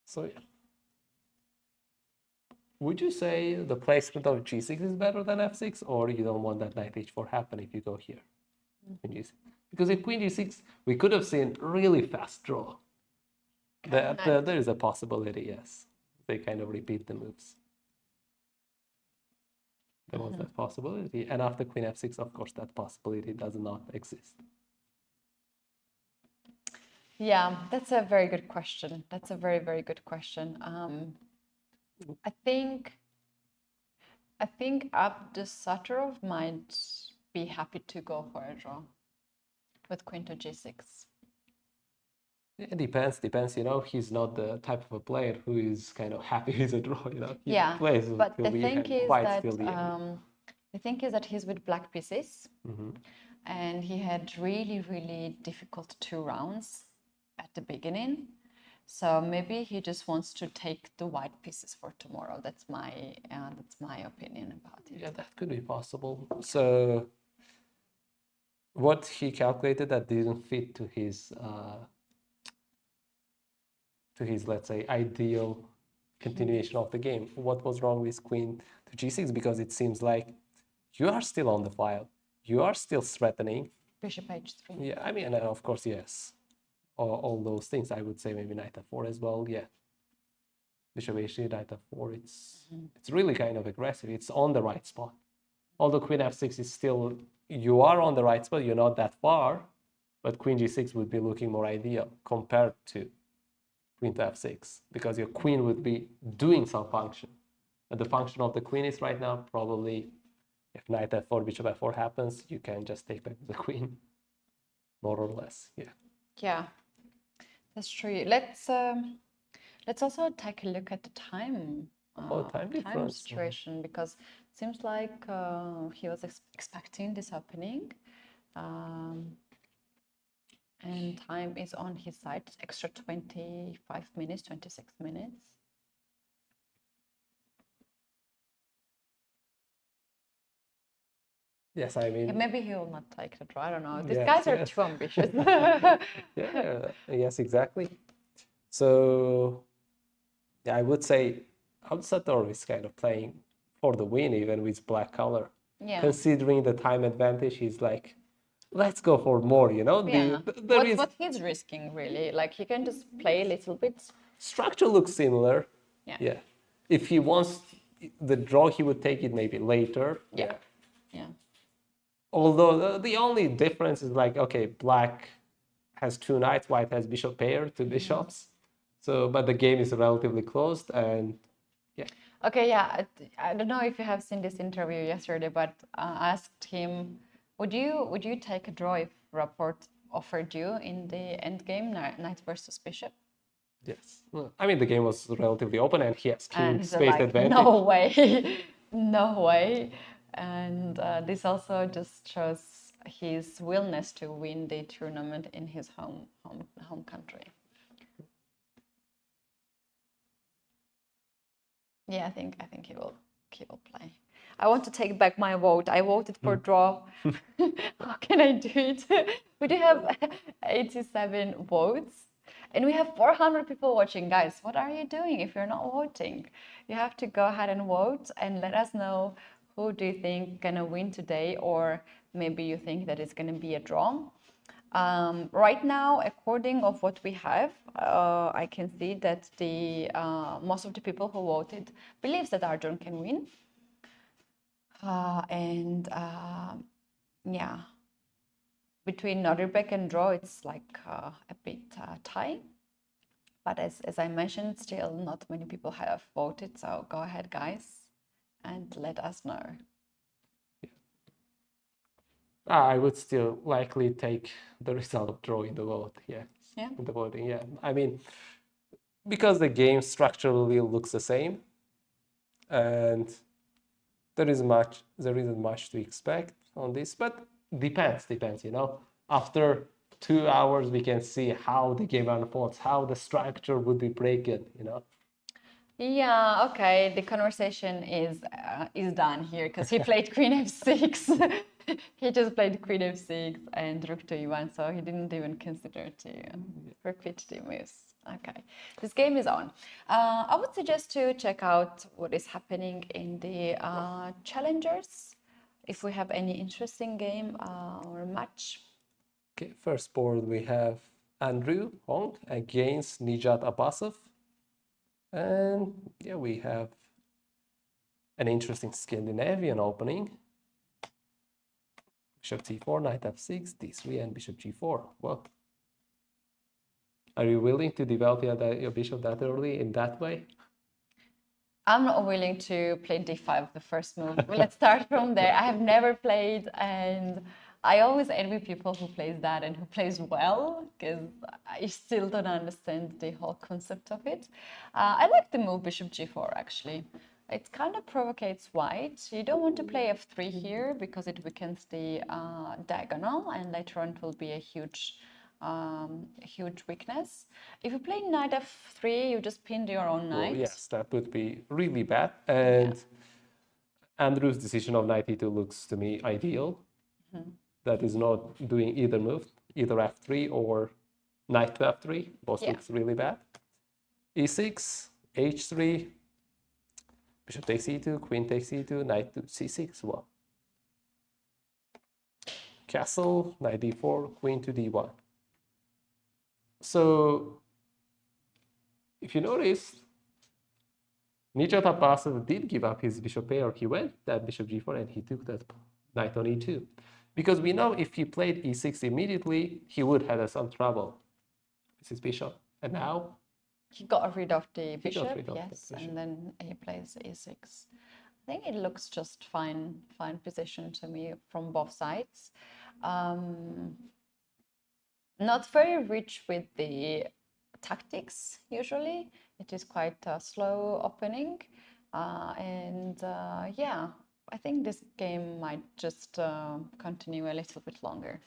So yeah. Would you say the placement of g6 is better than f6, or you don't want that knight h4 happen if you go here? Because if queen g6, we could have seen really fast draw. There is a possibility, yes. They kind of repeat the moves. There was that possibility. And after queen f6, of course, that possibility does not exist. Yeah, that's a very good question. That's a very, very good question. I think Abdusattorov might be happy to go for a draw with queen to g6. It depends, you know, he's not the type of a player who is kind of happy with a draw, you know. He plays but the thing is that he's with black pieces, and he had really, really difficult 2 rounds at the beginning. So maybe he just wants to take the white pieces for tomorrow. That's my opinion about it. Yeah, that could be possible. So what he calculated that didn't fit to his let's say ideal continuation of the game. What was wrong with queen to g6? Because it seems like you are still on the file. You are still threatening. Bishop h3. Yeah, I mean, of course, yes. All those things, I would say maybe knight f4 as well, yeah. Bishop h3, knight f4. It's really kind of aggressive. It's on the right spot. Although queen f6 is still, you are on the right spot, you're not that far, but queen g6 would be looking more ideal compared to queen to f6, because your queen would be doing some function. And the function of the queen is right now probably, if knight f4, bishop f4 happens, you can just take back the queen, more or less. Yeah. Yeah, that's true. Let's also take a look at the time. Time difference. Situation, because it seems like he was expecting this happening, and time is on his side. Extra 25 minutes, 26 minutes. Yes, I mean, Yeah, maybe he will not take the draw. I don't know. These Yes, guys are yes. too ambitious. yeah, yes, exactly. So, yeah, I would say Abdusattorov is kind of playing for the win, even with black color. Yeah. Considering the time advantage, he's like, let's go for more, you know? Yeah. There is What he's risking, really? Like, he can just play a little bit. structure looks similar. Yeah. Yeah. If he wants the draw, he would take it maybe later. Yeah. Yeah. Although the only difference is like, okay, black has two knights, white has bishop pair, two bishops. So, but the game is relatively closed, and yeah. Okay, yeah. I don't know if you have seen this interview yesterday, but I asked him, would you take a draw if Rapport offered you in the end game, knight versus bishop? Yes. Well, I mean, the game was relatively open, and he has And king he's space like, advantage. no way, no way. And this also just shows his willingness to win the tournament in his home country. Yeah, I think he will play. I want to take back my vote. I voted for draw. How can I do it? We do have 87 votes. And we have 400 people watching. Guys, what are you doing if you're not voting? You have to go ahead and vote and let us know who do you think gonna win today, or maybe you think that it's gonna be a draw. Right now, according of what we have, I can see that the most of the people who voted believes that Arjun can win. Yeah, between Nodirbek and draw, it's like a bit tie. But as I mentioned, still not many people have voted. So go ahead, guys, and let us know. I would still likely take the result of draw in the vote. Yeah. Yeah. In the voting. Yeah. I mean, because the game structurally looks the same, and there isn't much to expect on this, but depends, you know. After 2 hours, we can see how the game unfolds, how the structure would be broken, you know. Yeah, okay. The conversation is done here because he played Queen f6. He just played Queen f6 and Rook to e1, so he didn't even consider to repeat the moves. Okay, this game is on. I would suggest to check out what is happening in the challengers, if we have any interesting game or match. Okay, first board we have Andrew Hong against Nijat Abbasov. And yeah, we have an interesting Scandinavian opening. Bishop c4, knight f6, d3, and bishop g4. Well, are you willing to develop your bishop that early in that way? I'm not willing to play d5, the first move. Let's start from there. I have never played, and I always envy people who plays that and who plays well, because I still don't understand the whole concept of it. I like the move bishop g4, actually. It kind of provocates white. You don't want to play f3 here because it weakens the diagonal, and later on it will be a huge weakness. If you play knight f3, you just pinned your own knight. Well, yes, that would be really bad. And Andrew's decision of knight e2 looks to me ideal. That is not doing either move, either f3 or knight to f3. Both looks really bad. e6, h3, bishop takes e2, queen takes e2, knight to c6. Well, castle, knight d4, queen to d1. So if you notice, Nietzsche Tapasov did give up his bishop pair. He went that bishop g4 and he took that knight on e2. Because we know if he played e6 immediately, he would have some trouble with his bishop. And now he got rid of the bishop, rid of the yes, bishop. and then he plays e6. I think it looks just fine position to me from both sides. Not very rich with the tactics usually. It is quite a slow opening, yeah, I think this game might just continue a little bit longer.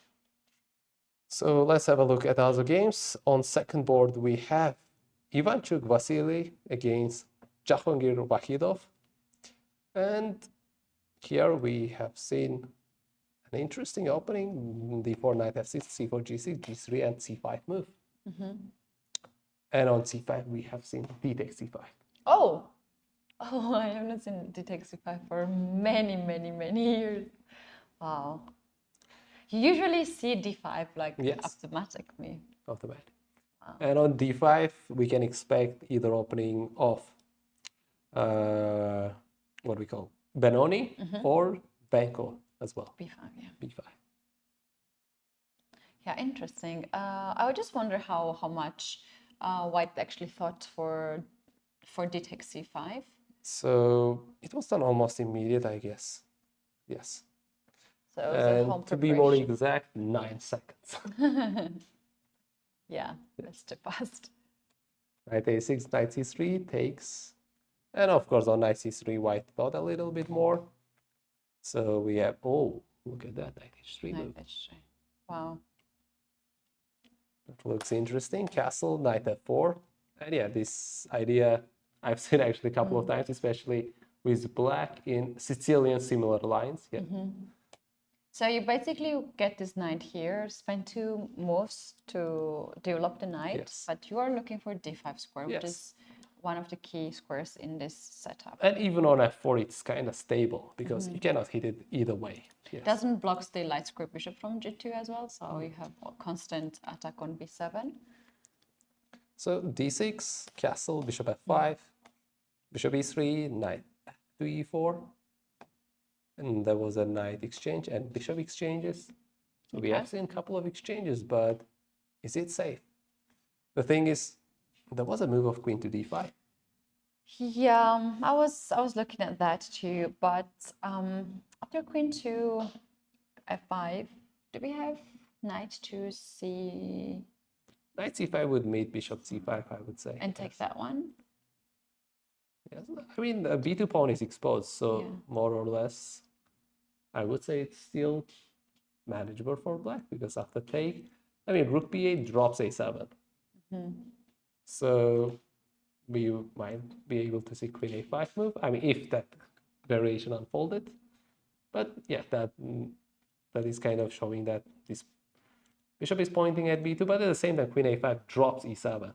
So let's have a look at other games. On second board, we have Ivanchuk Vasily against Jahangir Vakhidov. And here we have seen an interesting opening, d4, knight f6, c4, g6, g3, and c5 move. And on c5, we have seen d takes c5. Oh, I have not seen d takes c5 for many years. Wow. You usually see d5 like automatically. Automatic. Wow. And on d5, we can expect either opening of what we call Benoni or Benko as well. b5, yeah. b5. Yeah, interesting. I would just wonder how much White actually thought for d takes c5. So it was done almost immediate, I guess. Yes. So it was a home to be more exact, 9 seconds. Yeah, that's too fast. Knight a6, knight c3 takes. And of course, on knight c3, White thought a little bit more. So we have, oh, look at that, knight h3 move. Knight h3. Wow. That looks interesting. Castle, knight f4. And yeah, this idea I've seen actually a couple of times, especially with black in Sicilian similar lines. Yeah. So you basically get this knight here, spend 2 moves to develop the knight, but you are looking for d5 square, which is one of the key squares in this setup. And even on f4, it's kind of stable because you cannot hit it either way. It doesn't block the light square bishop from g2 as well, so you have a constant attack on b7. So d6, castle, bishop f5, bishop e3, knight to e4. And there was a knight exchange and bishop exchanges. So we have seen a couple of exchanges, but is it safe? The thing is, there was a move of queen to d5. Yeah, I was looking at that too, but after queen to f5, do we have knight to c? Knight c5 would meet bishop c5, I would say. And take that one? Yes, I mean, the b2 pawn is exposed, so more or less, I would say it's still manageable for black because after take, I mean, rook b8 drops a7. So we might be able to see queen a5 move. I mean, if that variation unfolded. But yeah, that is kind of showing that this bishop is pointing at b2, but at the same time, queen a5 drops e7.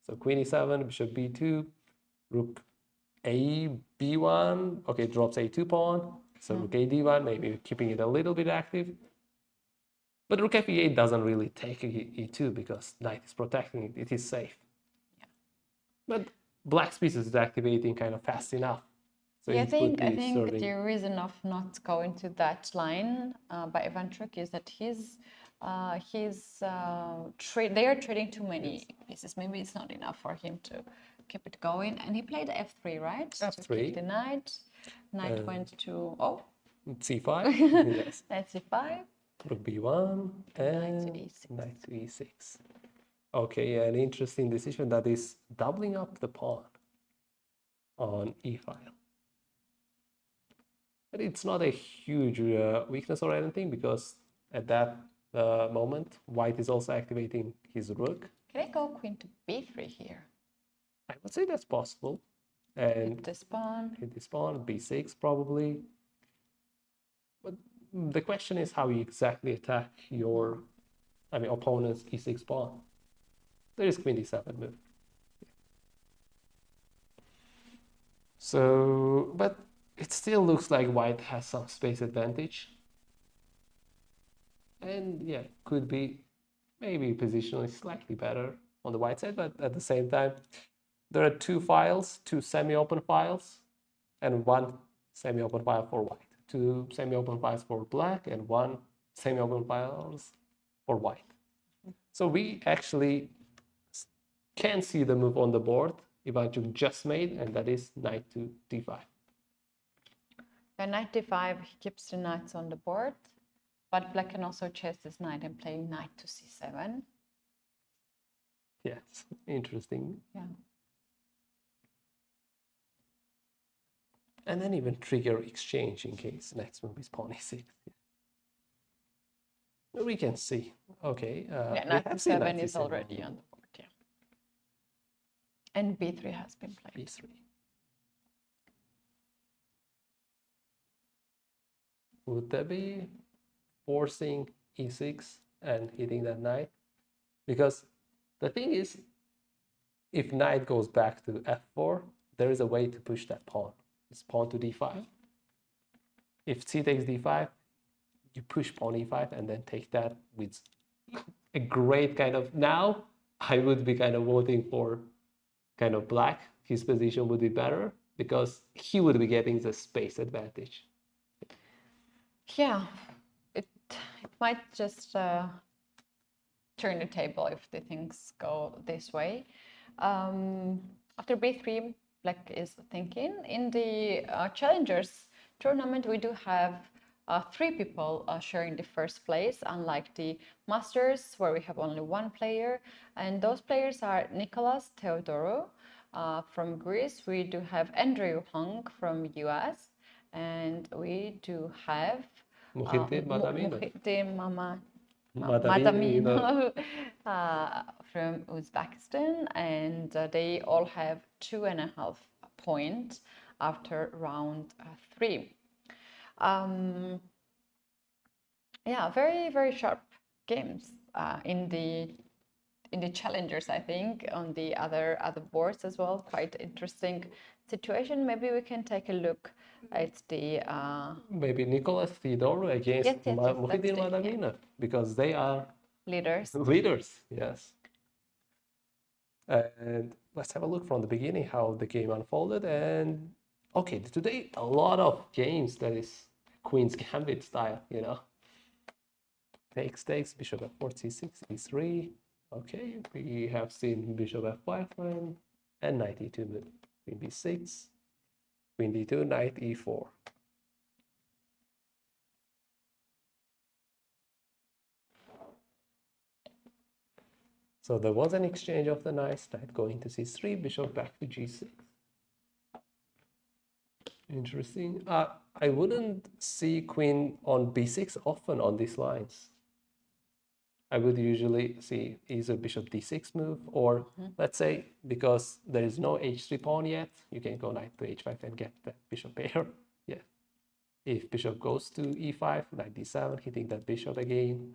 So queen e7, bishop b2, rook a b1, okay, drops a2 pawn. So rook a d1, maybe keeping it a little bit active. But rook f8 doesn't really take e2 because knight is protecting it. It is safe. Yeah. But black's piece is activating kind of fast enough. So yeah, I think the reason of not going to that line by Ivanchuk is that they are trading too many pieces. Maybe it's not enough for him to keep it going. And he played f3, right? f3. To keep the knight. Knight went to c5. Yes. Knight c5. Rook b1 and knight to e6. Okay, an interesting decision that is doubling up the pawn on e file. But it's not a huge weakness or anything because at that moment, White is also activating his rook. Can I go queen to b3 here? I would say that's possible. And hit this pawn. Hit this pawn, b6 probably. But the question is how you exactly attack your, opponent's e6 pawn. There is queen d7 move. So, but it still looks like White has some space advantage. And yeah, could be maybe positionally slightly better on the White side, but at the same time, there are two files, two semi-open files, and one semi-open file for white. Two semi-open files for black and one semi-open files for white. So we actually can see the move on the board Ivanchuk just made, and that is knight to d5. At knight d5, he keeps the knights on the board, but black can also chase this knight and play knight to c7. Yes, interesting. Yeah. And then even trigger exchange in case next move is pawn e6. We can see. Okay. Yeah, knight c7 is already on the board. Yeah. And b3 has been played. b3. Would that be forcing e6 and hitting that knight? Because the thing is, if knight goes back to f4, there is a way to push that pawn. It's pawn to d5. If c takes d5, you push pawn e5 and then take that with a great kind of... Now, I would be kind of voting for kind of black. His position would be better because he would be getting the space advantage. Yeah, it might just turn the table if the things go this way. After b3, black is thinking. In the challengers tournament, we do have 3 people sharing the first place, unlike the masters where we have only 1 player, and those players are Nicholas Theodorou from Greece. We do have Andrew Hung from US, and we do have Mukhittin Madamino from Uzbekistan, and they all have 2.5 points after round 3. Yeah, very, very sharp games in the challengers, I think. On the other boards as well, quite interesting situation. Maybe we can take a look at the maybe Nicholas Theodorou against Mukhittin Madamino, because they are leaders. Yes. And let's have a look from the beginning how the game unfolded. And okay, today a lot of games that is Queen's Gambit style, you know. Takes, bishop f4, c6, e3. Okay, we have seen bishop f5 and knight e2 move. Queen b6, queen d2, knight e4. So there was an exchange of the knights, knight going to c3, bishop back to g6. Interesting. I wouldn't see queen on b6 often on these lines. I would usually see either bishop d6 move, or let's say, because there is no h3 pawn yet, you can go knight to h5 and get that bishop pair. Yeah. If bishop goes to e5, knight d7, hitting that bishop again.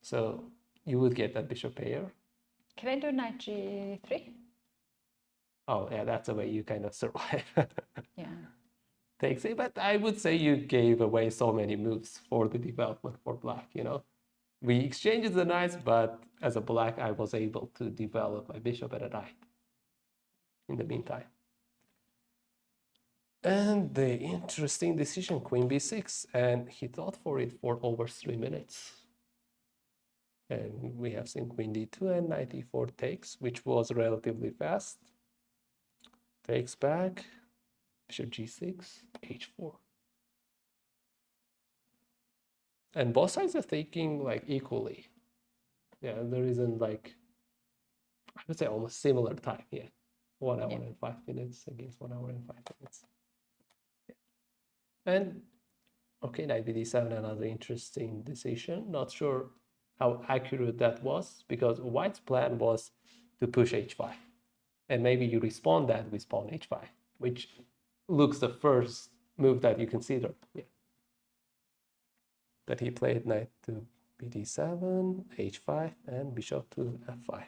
So you would get that bishop pair. Can I do knight g3? Oh, yeah, that's the way you kind of survive. Yeah. Takes it, but I would say you gave away so many moves for the development for black, you know. We exchanged the knights, but as a black, I was able to develop my bishop and a knight in the meantime. And the interesting decision, queen b6, and he thought for it for over 3 minutes. And we have seen queen d2 and knight e4 takes, which was relatively fast. Takes back, bishop g6, h4. And both sides are taking like equally. Yeah, there isn't like, I would say almost similar time. Yeah, 1 hour and 5 minutes against 1 hour and 5 minutes. Yeah. And okay, knight bd7, another interesting decision. Not sure how accurate that was, because white's plan was to push h5. And maybe you respond that with pawn h5, which looks the first move that you consider. Yeah. That he played knight to bd7, h5, and bishop to f5.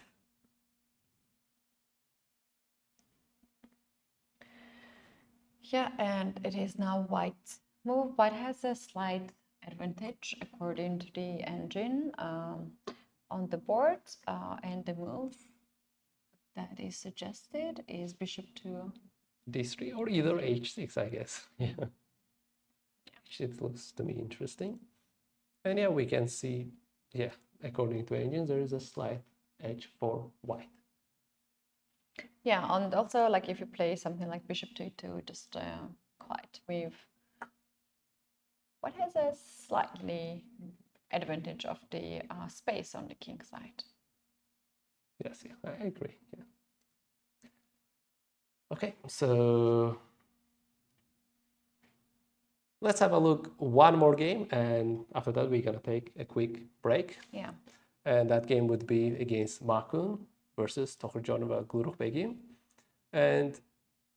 Yeah, and it is now white's move. White has a slight advantage according to the engine on the board, and the move that is suggested is bishop to D3 or either H6, I guess. Yeah. It looks to me interesting. And yeah, we can see, yeah, according to engines, there is a slight edge for white. yeah, and also like if you play something like bishop to e2, just quite with what has a slightly advantage of the space on the king side. Yes, yeah, I agree. Yeah. Okay, so let's have a look one more game, and after that we're gonna take a quick break. Yeah. And that game would be against Makun versus Tokhorjanova Glurukhbegim. And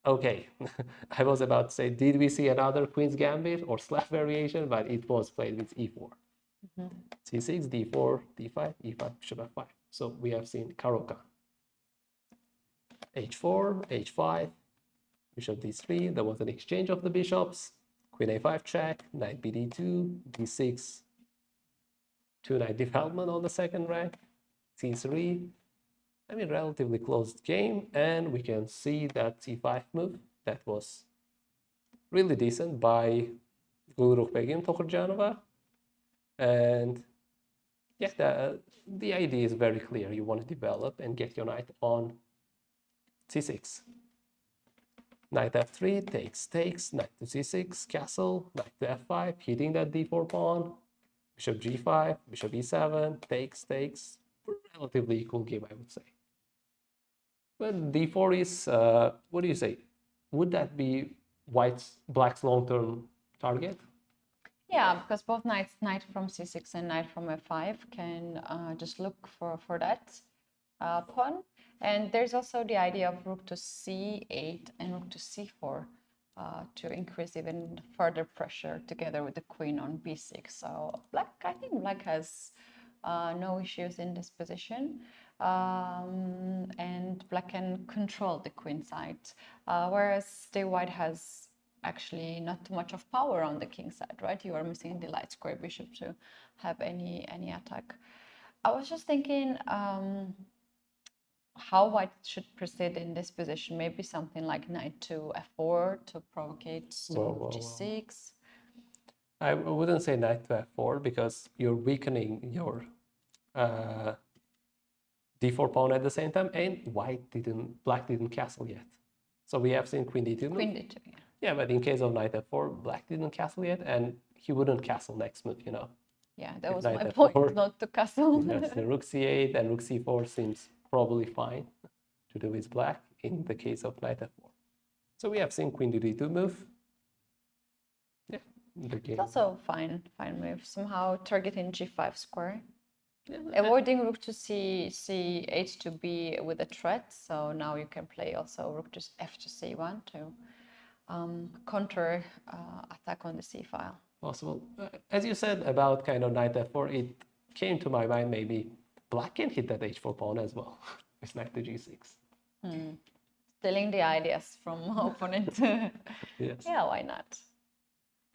okay, I was about to say, did we see another Queen's Gambit or Slav variation? But it was played with e4. c6, d4, d5, e5, bishop f5. So we have seen Karokan. h4, h5, bishop d3. There was an exchange of the bishops. Queen a5 check, knight bd2, d6. Two knight development on the second rank. c3. I mean, relatively closed game. And we can see that c5 move that was really decent by Glurukhbegim Tokhorjanova. And yeah, the idea is very clear. You want to develop and get your knight on c6. Knight f3, takes, knight to c6, castle, knight to f5, hitting that d4 pawn, bishop g5, bishop e7, takes. Relatively equal game, I would say. But d4 is, what do you say? Would that be black's long-term target? Yeah, because both knight from c6 and knight from f5 can just look for that pawn. And there's also the idea of rook to c8 and rook to c4 to increase even further pressure together with the queen on b6. So I think black has no issues in this position. And black can control the queen side, whereas the white has actually not too much of power on the king side, right? You are missing the light square bishop to have any attack. I was just thinking how white should proceed in this position. Maybe something like knight to f4 to provocate g6. I wouldn't say knight to f4 because you're weakening your d4 pawn at the same time, and black didn't castle yet. So we have seen queen d2 move. Queen d2, yeah. Yeah, but in case of knight f4, black didn't castle yet, and he wouldn't castle next move, you know. Yeah, that was my point, not to castle. Yes, the rook c8 and rook c4 seems probably fine to do with black in the case of knight f4. So we have seen queen to d2 move. Yeah, the game. It's also fine move. Somehow targeting g5 square. Yeah, avoiding rook to c8 to be with a threat. So now you can play also rook to f to c1 to counter attack on the c file. Possible. As you said about kind of knight f4, it came to my mind maybe black can hit that h4 pawn as well with knight to g6. Stealing the ideas from opponent. Yes. Yeah, why not?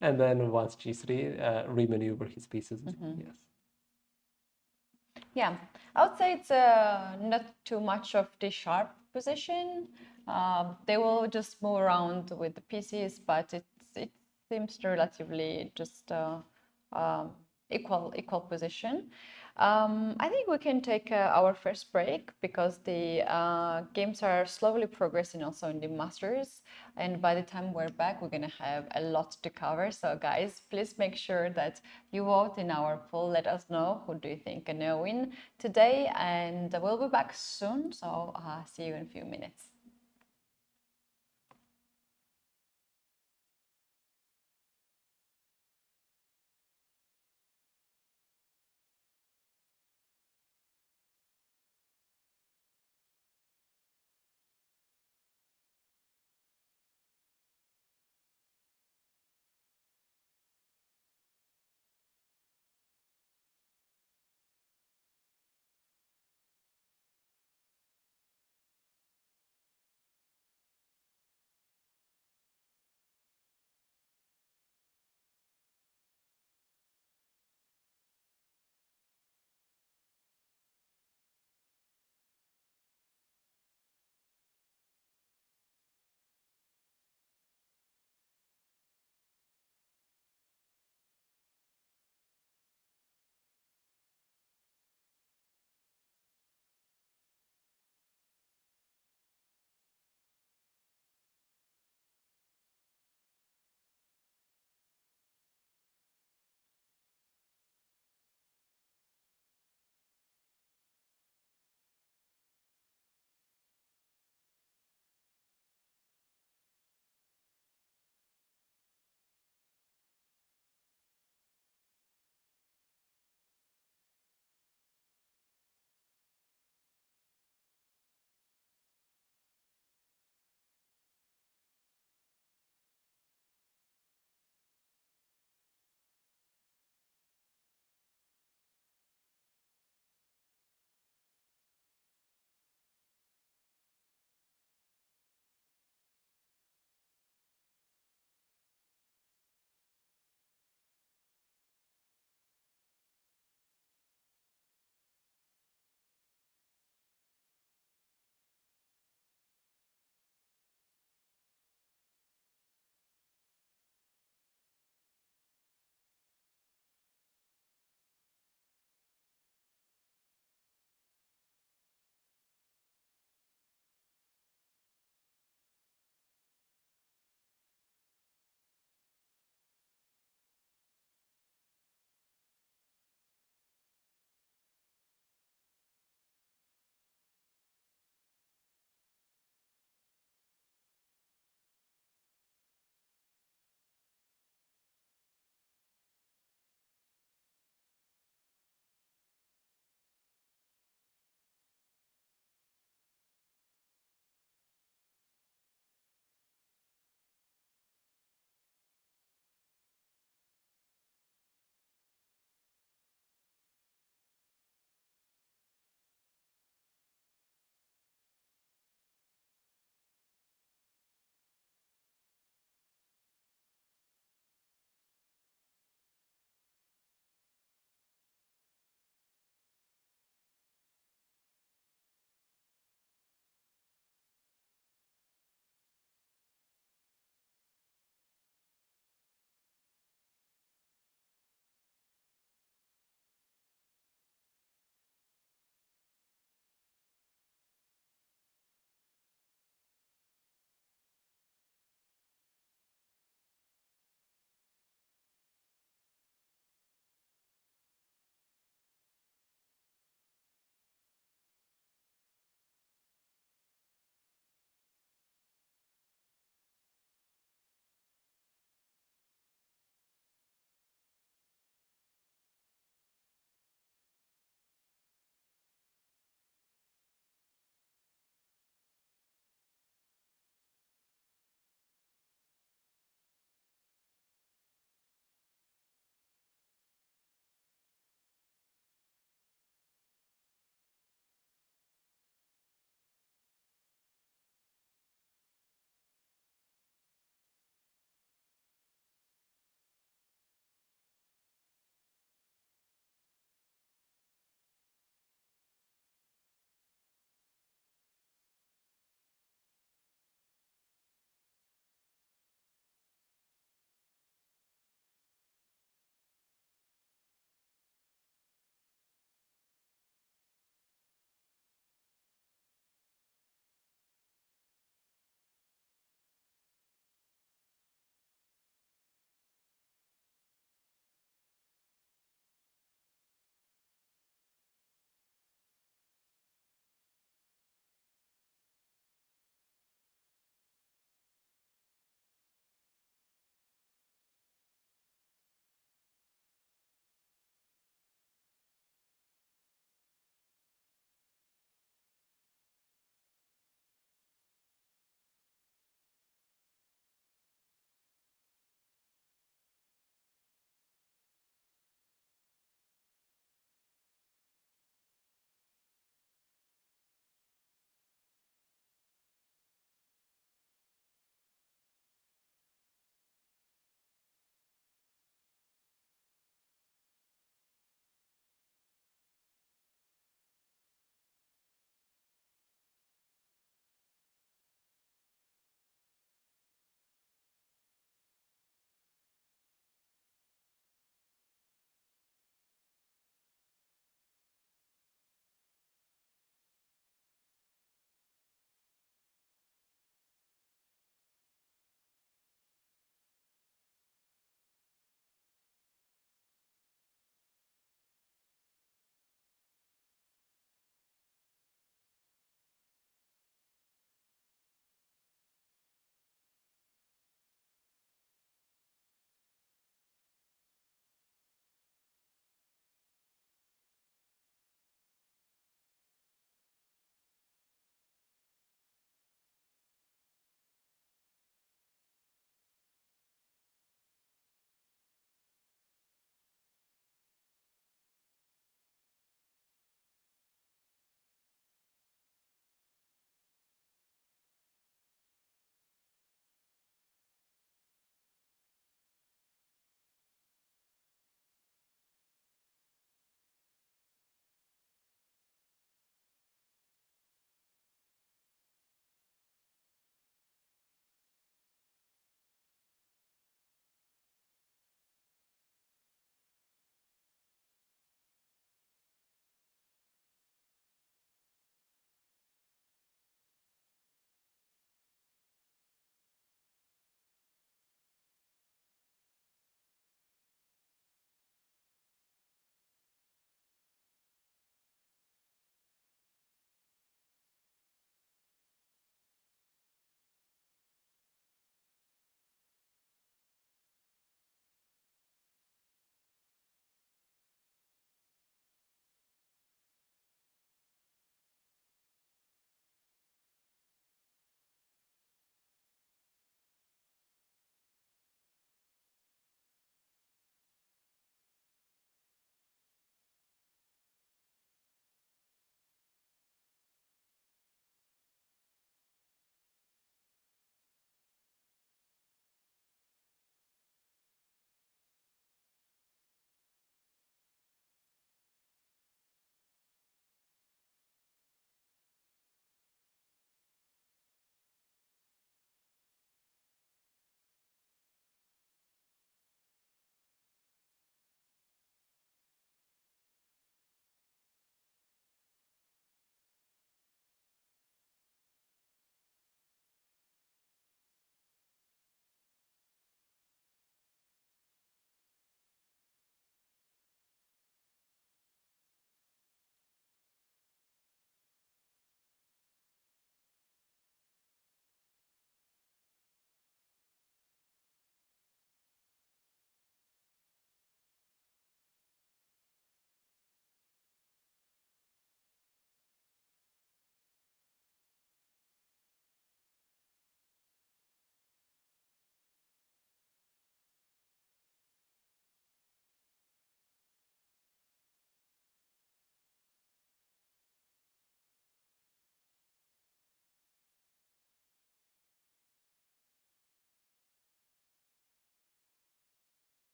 And then once g3, remaneuver his pieces. Yes. Yeah, I would say it's not too much of the sharp position. They will just move around with the pieces, but it seems relatively just equal position. I think we can take our first break because the games are slowly progressing also in the Masters, and by the time we're back we're gonna have a lot to cover. So guys, please make sure that you vote in our poll. Let us know who do you think can win today, and we'll be back soon. So see you in a few minutes.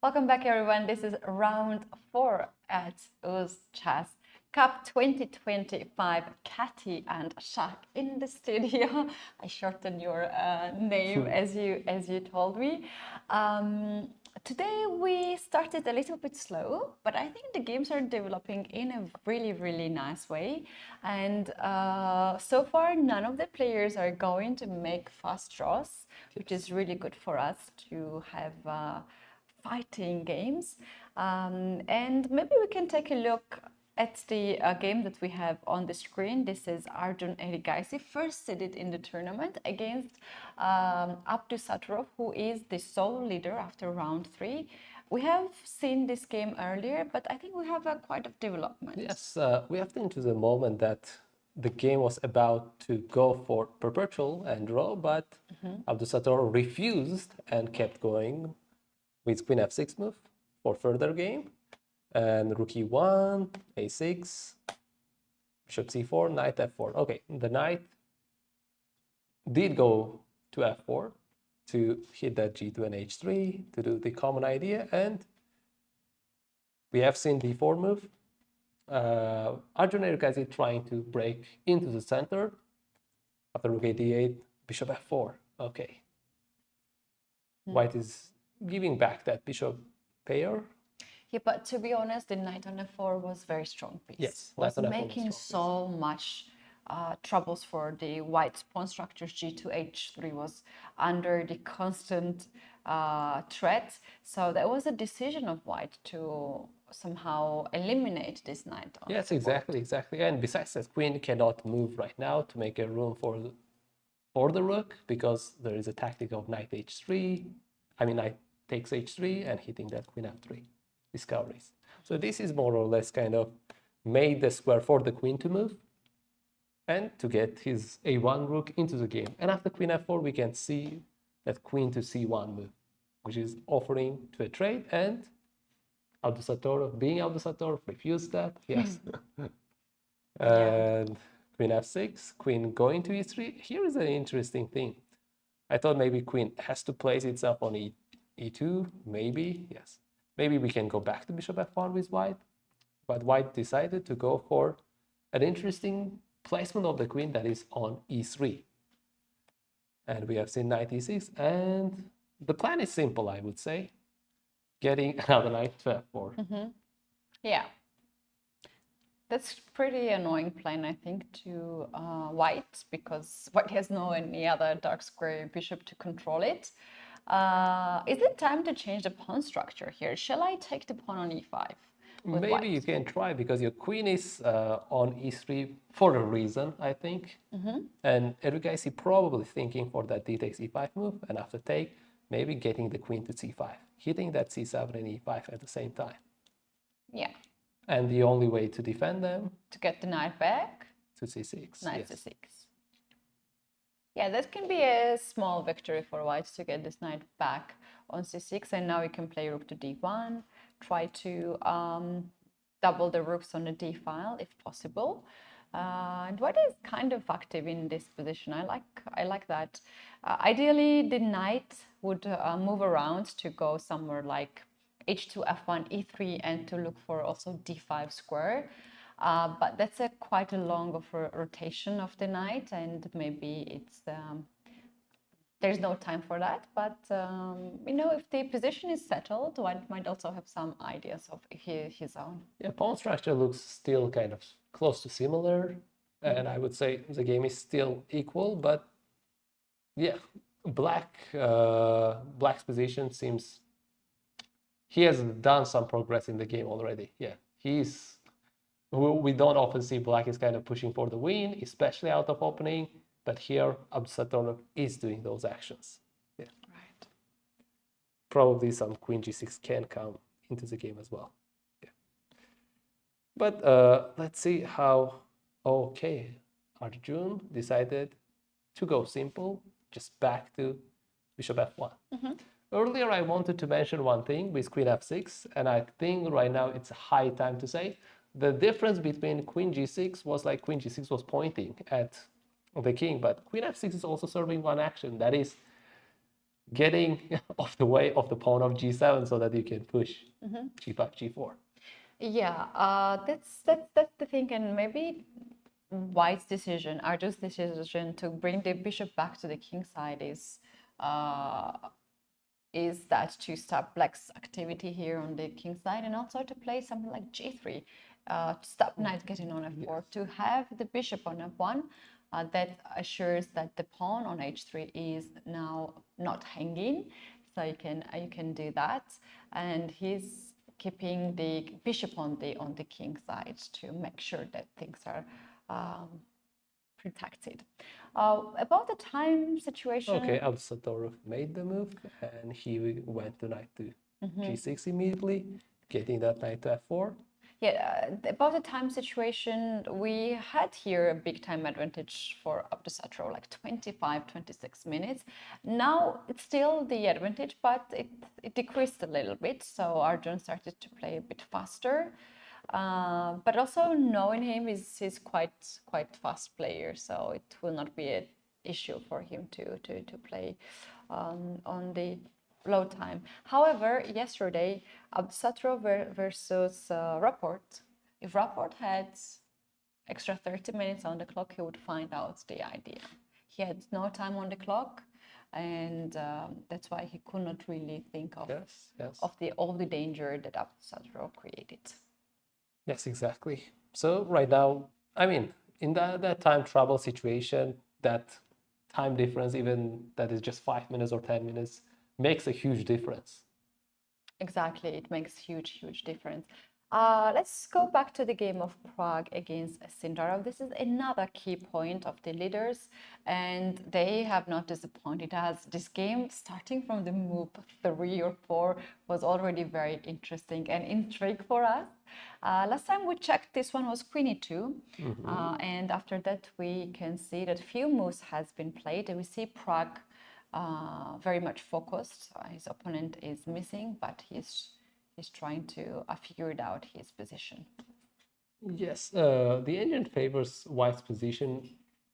Welcome back, everyone. This is round 4 at UzChess Cup 2025. Katy and Shak in the studio. I shortened your name as you told me. Today we started a little bit slow, but I think the games are developing in a really nice way. And so far, none of the players are going to make fast draws, which is really good for us to have fighting games. And maybe we can take a look at the game that we have on the screen. This is Arjun Erigaisi, first seeded in the tournament against Abdusattorov, who is the sole leader after round 3. We have seen this game earlier, but I think we have quite a development. Yes, we have into the moment that the game was about to go for perpetual and draw, but Abdusattorov refused and kept going with queen f6 move for further game. And rook e1, a6, bishop c4, knight f4. Okay, the knight did go to f4 to hit that g2 and h3 to do the common idea. And we have seen d4 move. Arjun Erigaisi trying to break into the center. After rook a8, bishop f4. Okay. White is giving back that bishop pair. Yeah, but to be honest, the knight on f4 was very strong piece. Yes, was making so much troubles for the white pawn structures. G2, h3 was under the constant threat. So there was a decision of white to somehow eliminate this knight. Yes, exactly. And besides that, queen cannot move right now to make a room for the rook, because there is a tactic of knight h3. I mean, knight takes h3 and hitting that queen f3 discoveries. So this is more or less kind of made the square for the queen to move and to get his a1 rook into the game. And after queen f4, we can see that queen to c1 move, which is offering to a trade, and Abdusattorov, being Abdusattorov, refused that. Yes. And queen f6, queen going to e3. Here is an interesting thing. I thought maybe queen has to place itself on e2, maybe, yes. Maybe we can go back to bishop f1 with white, but white decided to go for an interesting placement of the queen that is on e3. And we have seen knight e6, and the plan is simple, I would say. Getting another knight to f4. Yeah. That's pretty annoying plan, I think, to white, because white has no any other dark square bishop to control it. Is it time to change the pawn structure here? Shall I take the pawn on e5? Maybe white? You can try, because your queen is on e3 for a reason, I think. And Erigaisi probably thinking for that d takes e5 move, and after take, maybe getting the queen to c5, hitting that c7 and e5 at the same time. Yeah. And the only way to defend them? To get the knight back? To c6. Knight to 6. Yeah, that can be a small victory for white to get this knight back on c6, and now you can play rook to d1, try to double the rooks on the d file if possible. And white is kind of active in this position. I like that. Ideally, the knight would move around to go somewhere like h2, f1, e3, and to look for also d5 square. But that's quite a long of a rotation of the knight, and maybe it's there's no time for that. But if the position is settled, one might also have some ideas of his own. Yeah, pawn structure looks still kind of close to similar, and I would say the game is still equal. But yeah, black's position seems he has done some progress in the game already. Yeah, we don't often see black is kind of pushing for the win, especially out of opening. But here, Abdusattorov is doing those actions. Yeah. Right. Probably some queen g6 can come into the game as well. Yeah. But let's see how. Okay, Arjun decided to go simple, just back to bishop f1. Earlier, I wanted to mention one thing with queen f6, and I think right now it's a high time to say the difference between queen g6 was like queen g6 was pointing at the king, but queen f6 is also serving one action, that is getting off the way of the pawn of g7 so that you can push g5, g4. Yeah, that's the thing, and maybe White's decision, Arjun's decision to bring the bishop back to the king side is that to stop Black's activity here on the king side, and also to play something like g3, to stop knight getting on f4, to have the bishop on f1. That assures that the pawn on h3 is now not hanging, so you can do that, and he's keeping the bishop on the king side to make sure that things are protected. About the time situation. Okay, Abdusattorov made the move, and he went to knight to g6 immediately, getting that knight to f4. Yeah, about the time situation, we had here a big time advantage for Abdusattorov, like 25, 26 minutes. Now it's still the advantage, but it decreased a little bit. So Arjun started to play a bit faster. But also knowing him, he's quite fast player, so it will not be an issue for him to play on the low time. However, yesterday, Abdusattorov versus Rapport. If Rapport had extra 30 minutes on the clock, he would find out the idea. He had no time on the clock, and that's why he could not really think of all the danger that Abdusattorov created. Yes, exactly. So right now, I mean, in that time trouble situation, that time difference, even that is just 5 minutes or 10 minutes, makes a huge difference. Exactly, it makes huge difference. Let's go back to the game of Prague against Sindarov. This is another key point of the leaders, and they have not disappointed us. This game, starting from the move 3 or 4, was already very interesting and intrigue for us. Last time we checked, this one was queen e2, and after that we can see that few moves has been played, and we see Prague very much focused. His opponent is missing, but he's trying to figure it out his position. Yes, the engine favors White's position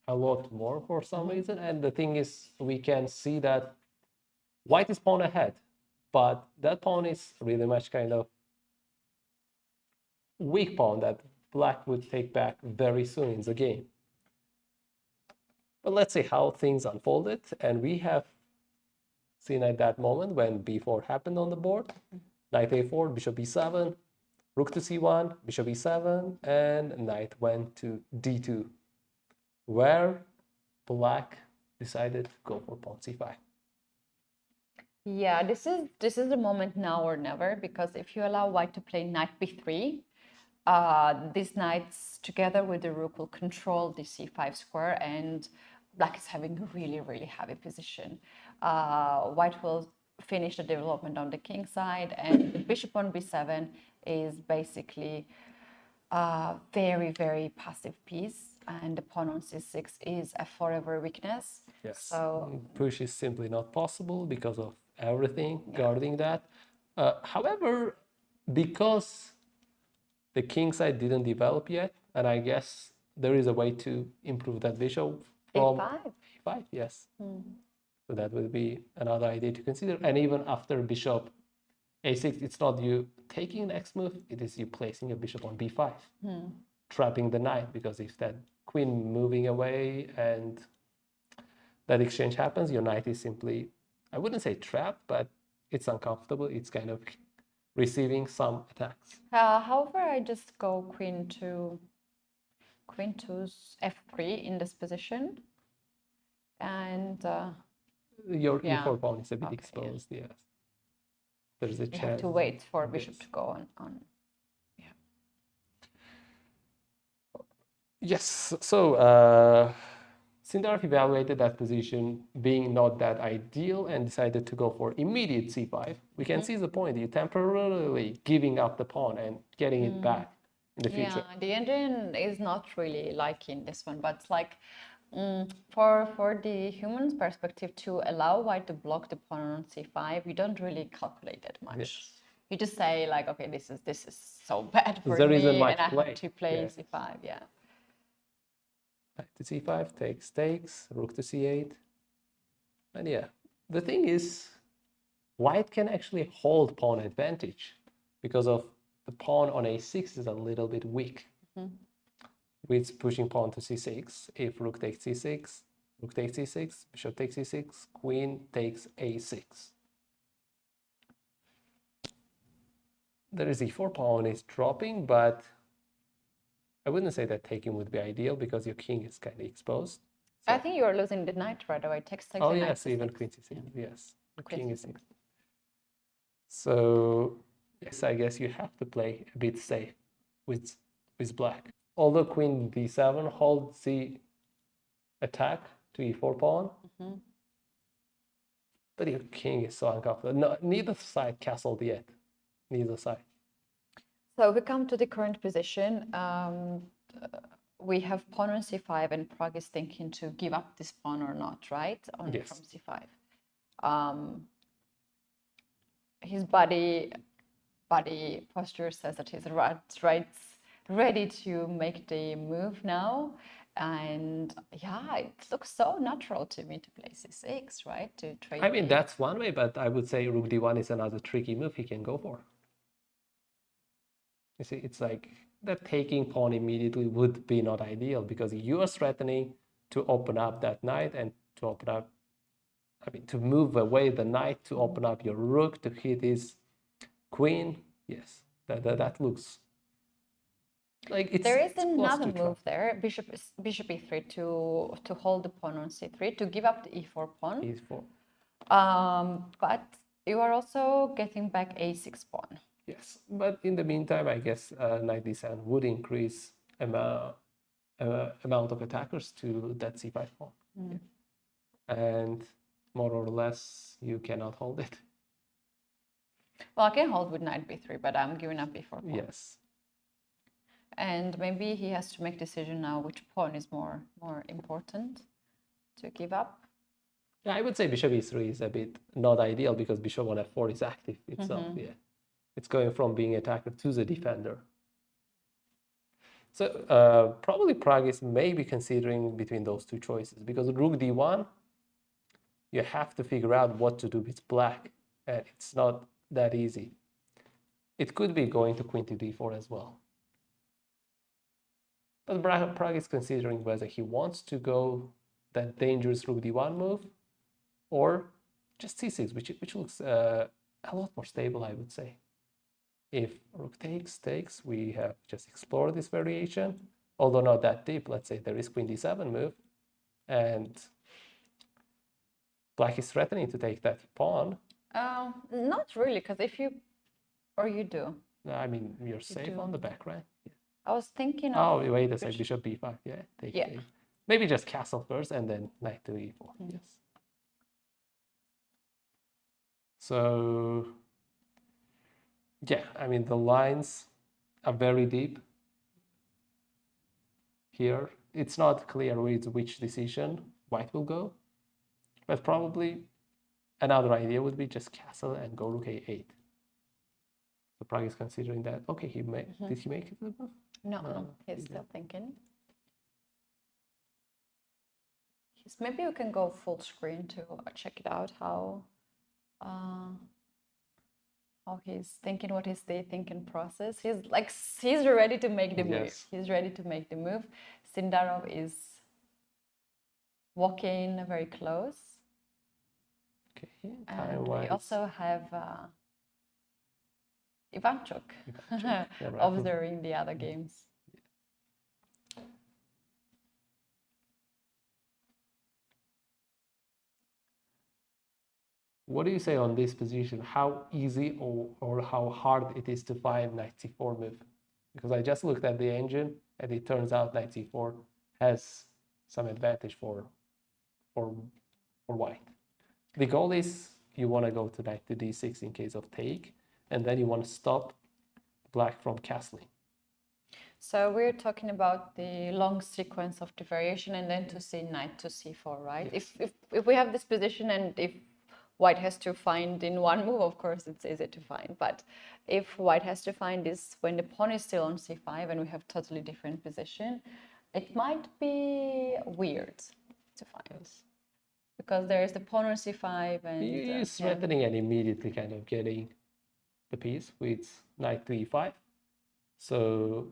a lot more for some reason, and the thing is, we can see that White is pawn ahead, but that pawn is really much kind of weak pawn that Black would take back very soon in the game. But let's see how things unfolded, and we have seen at that moment when b4 happened on the board, knight a4, bishop b7, rook to c1, bishop e7, and knight went to d2, where Black decided to go for pawn c5. Yeah, this is the moment now or never, because if you allow White to play knight b3, these knights together with the rook will control the c5 square, and Black is having a really heavy position. White will finish the development on the king side, and the bishop on b7 is basically a very passive piece, and the pawn on c6 is a forever weakness. Yes, so push is simply not possible because of everything guarding that. However, because the king side didn't develop yet, and I guess there is a way to improve that bishop from a5, yes. So that will be another idea to consider. And even after bishop a6, it's not you taking the next move, it is you placing a bishop on b5, trapping the knight, because if that queen moving away and that exchange happens, your knight is simply, I wouldn't say trapped, but it's uncomfortable. It's kind of receiving some attacks. However, I just go queen to f3 in this position, and your e4 pawn is a bit exposed. Yes, there's a chance. You have to wait for bishop to go on. Yes, so Sindarov evaluated that position being not that ideal and decided to go for immediate c5. We can see the point, you're temporarily giving up the pawn and getting it back in the future. Yeah, the engine is not really liking this one, but it's like for the human's perspective, to allow White to block the pawn on c5, you don't really calculate that much. Yes. You just say like, okay, this is so bad for There me, isn't much and I play. have to play Yes. c5. Yeah. Knight to c5, takes, rook to c8. And yeah, the thing is, white can actually hold pawn advantage because of the pawn on a6 is a little bit weak. With pushing pawn to c6. If rook takes c6, rook takes c6, bishop takes c6, queen takes a6. There is e4 pawn is dropping, but I wouldn't say that taking would be ideal because your king is kind of exposed. I think you're losing the knight right away. Takes Oh the yes, knight even to queen c6. Yes, the Queen king is. c6. So yes, I guess you have to play a bit safe with black. Although queen d7 holds the attack to e4 pawn, but your king is so uncomfortable. No, neither side castled yet. Neither side. So we come to the current position. We have pawn on c5, and Prague is thinking to give up this pawn or not, right? On Yes. from c5. His body posture says that he's ready to make the move now. And yeah, it looks so natural to me to play c6, right? To trade. I mean, that's one way, but I would say rook d1 is another tricky move he can go for. You see, it's like that taking pawn immediately would be not ideal because you are threatening to open up that knight and to open up, I mean, to move away the knight, to open up your rook, to hit his queen. Yes, that looks like it's. There is it's another move there, bishop e3 to hold the pawn on c3 to give up the e4 pawn. E4. But you are also getting back a6 pawn. Yes, but in the meantime, I guess knight d7 would increase amount of attackers to that c5 pawn. Yeah. And more or less, you cannot hold it. Well, I can hold with knight b3, but I'm giving up e4 pawn. Yes. And maybe he has to make decision now which pawn is more important to give up. Yeah, I would say bishop e3 is a bit not ideal because bishop on f4 is active itself. Yeah, it's going from being attacker to the defender. So probably Prague is maybe considering between those two choices because rook d1, you have to figure out what to do with black, and it's not that easy. It could be going to queen to d4 as well. But Prague is considering whether he wants to go that dangerous rook d1 move or just c6, which looks a lot more stable, I would say. If rook takes, we have just explored this variation, although not that deep. Let's say there is queen d7 move, and black is threatening to take that pawn. Not really, because if you, or you do. I mean, you're safe on the back, right? Yeah. I was thinking of... Oh, wait a second, bishop b5, yeah. Yeah. Maybe just castle first and then knight to e4, yes. So... yeah, I mean, the lines are very deep here. It's not clear with which decision white will go, but probably another idea would be just castle and go rook a8. So Prague is considering that. Okay, did he make it? No, he's still thinking. Maybe you can go full screen to check it out how he's thinking, what is the thinking process. He's ready to make the move. He's ready to make the move. Sindarov is walking very close. Okay. And we also have Ivanchuk observing the other games. What do you say on this position? How easy or how hard it is to find knight c4 move? Because I just looked at the engine and it turns out knight c4 has some advantage for white. The goal is you want to go to knight to d6 in case of take, and then you want to stop black from castling. So we're talking about the long sequence of the variation and then to see knight to c4, right? Yes. If we have this position and if white has to find in one move, of course it's easy to find, but if white has to find this when the pawn is still on c5 and we have totally different position, it might be weird to find. Because there is the pawn on c5 and He's threatening and immediately kind of getting the piece with knight to e5. So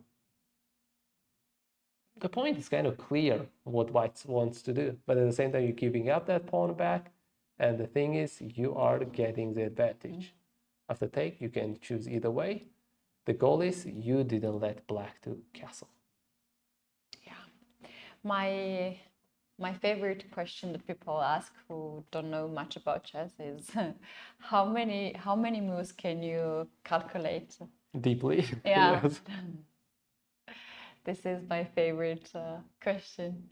the point is kind of clear what white wants to do, but at the same time you're giving up that pawn back, and the thing is you are getting the advantage. After take, you can choose either way. The goal is you didn't let black to castle. Yeah. My favorite question that people ask who don't know much about chess is how many moves can you calculate? Deeply. Yeah. Yes. This is my favorite question.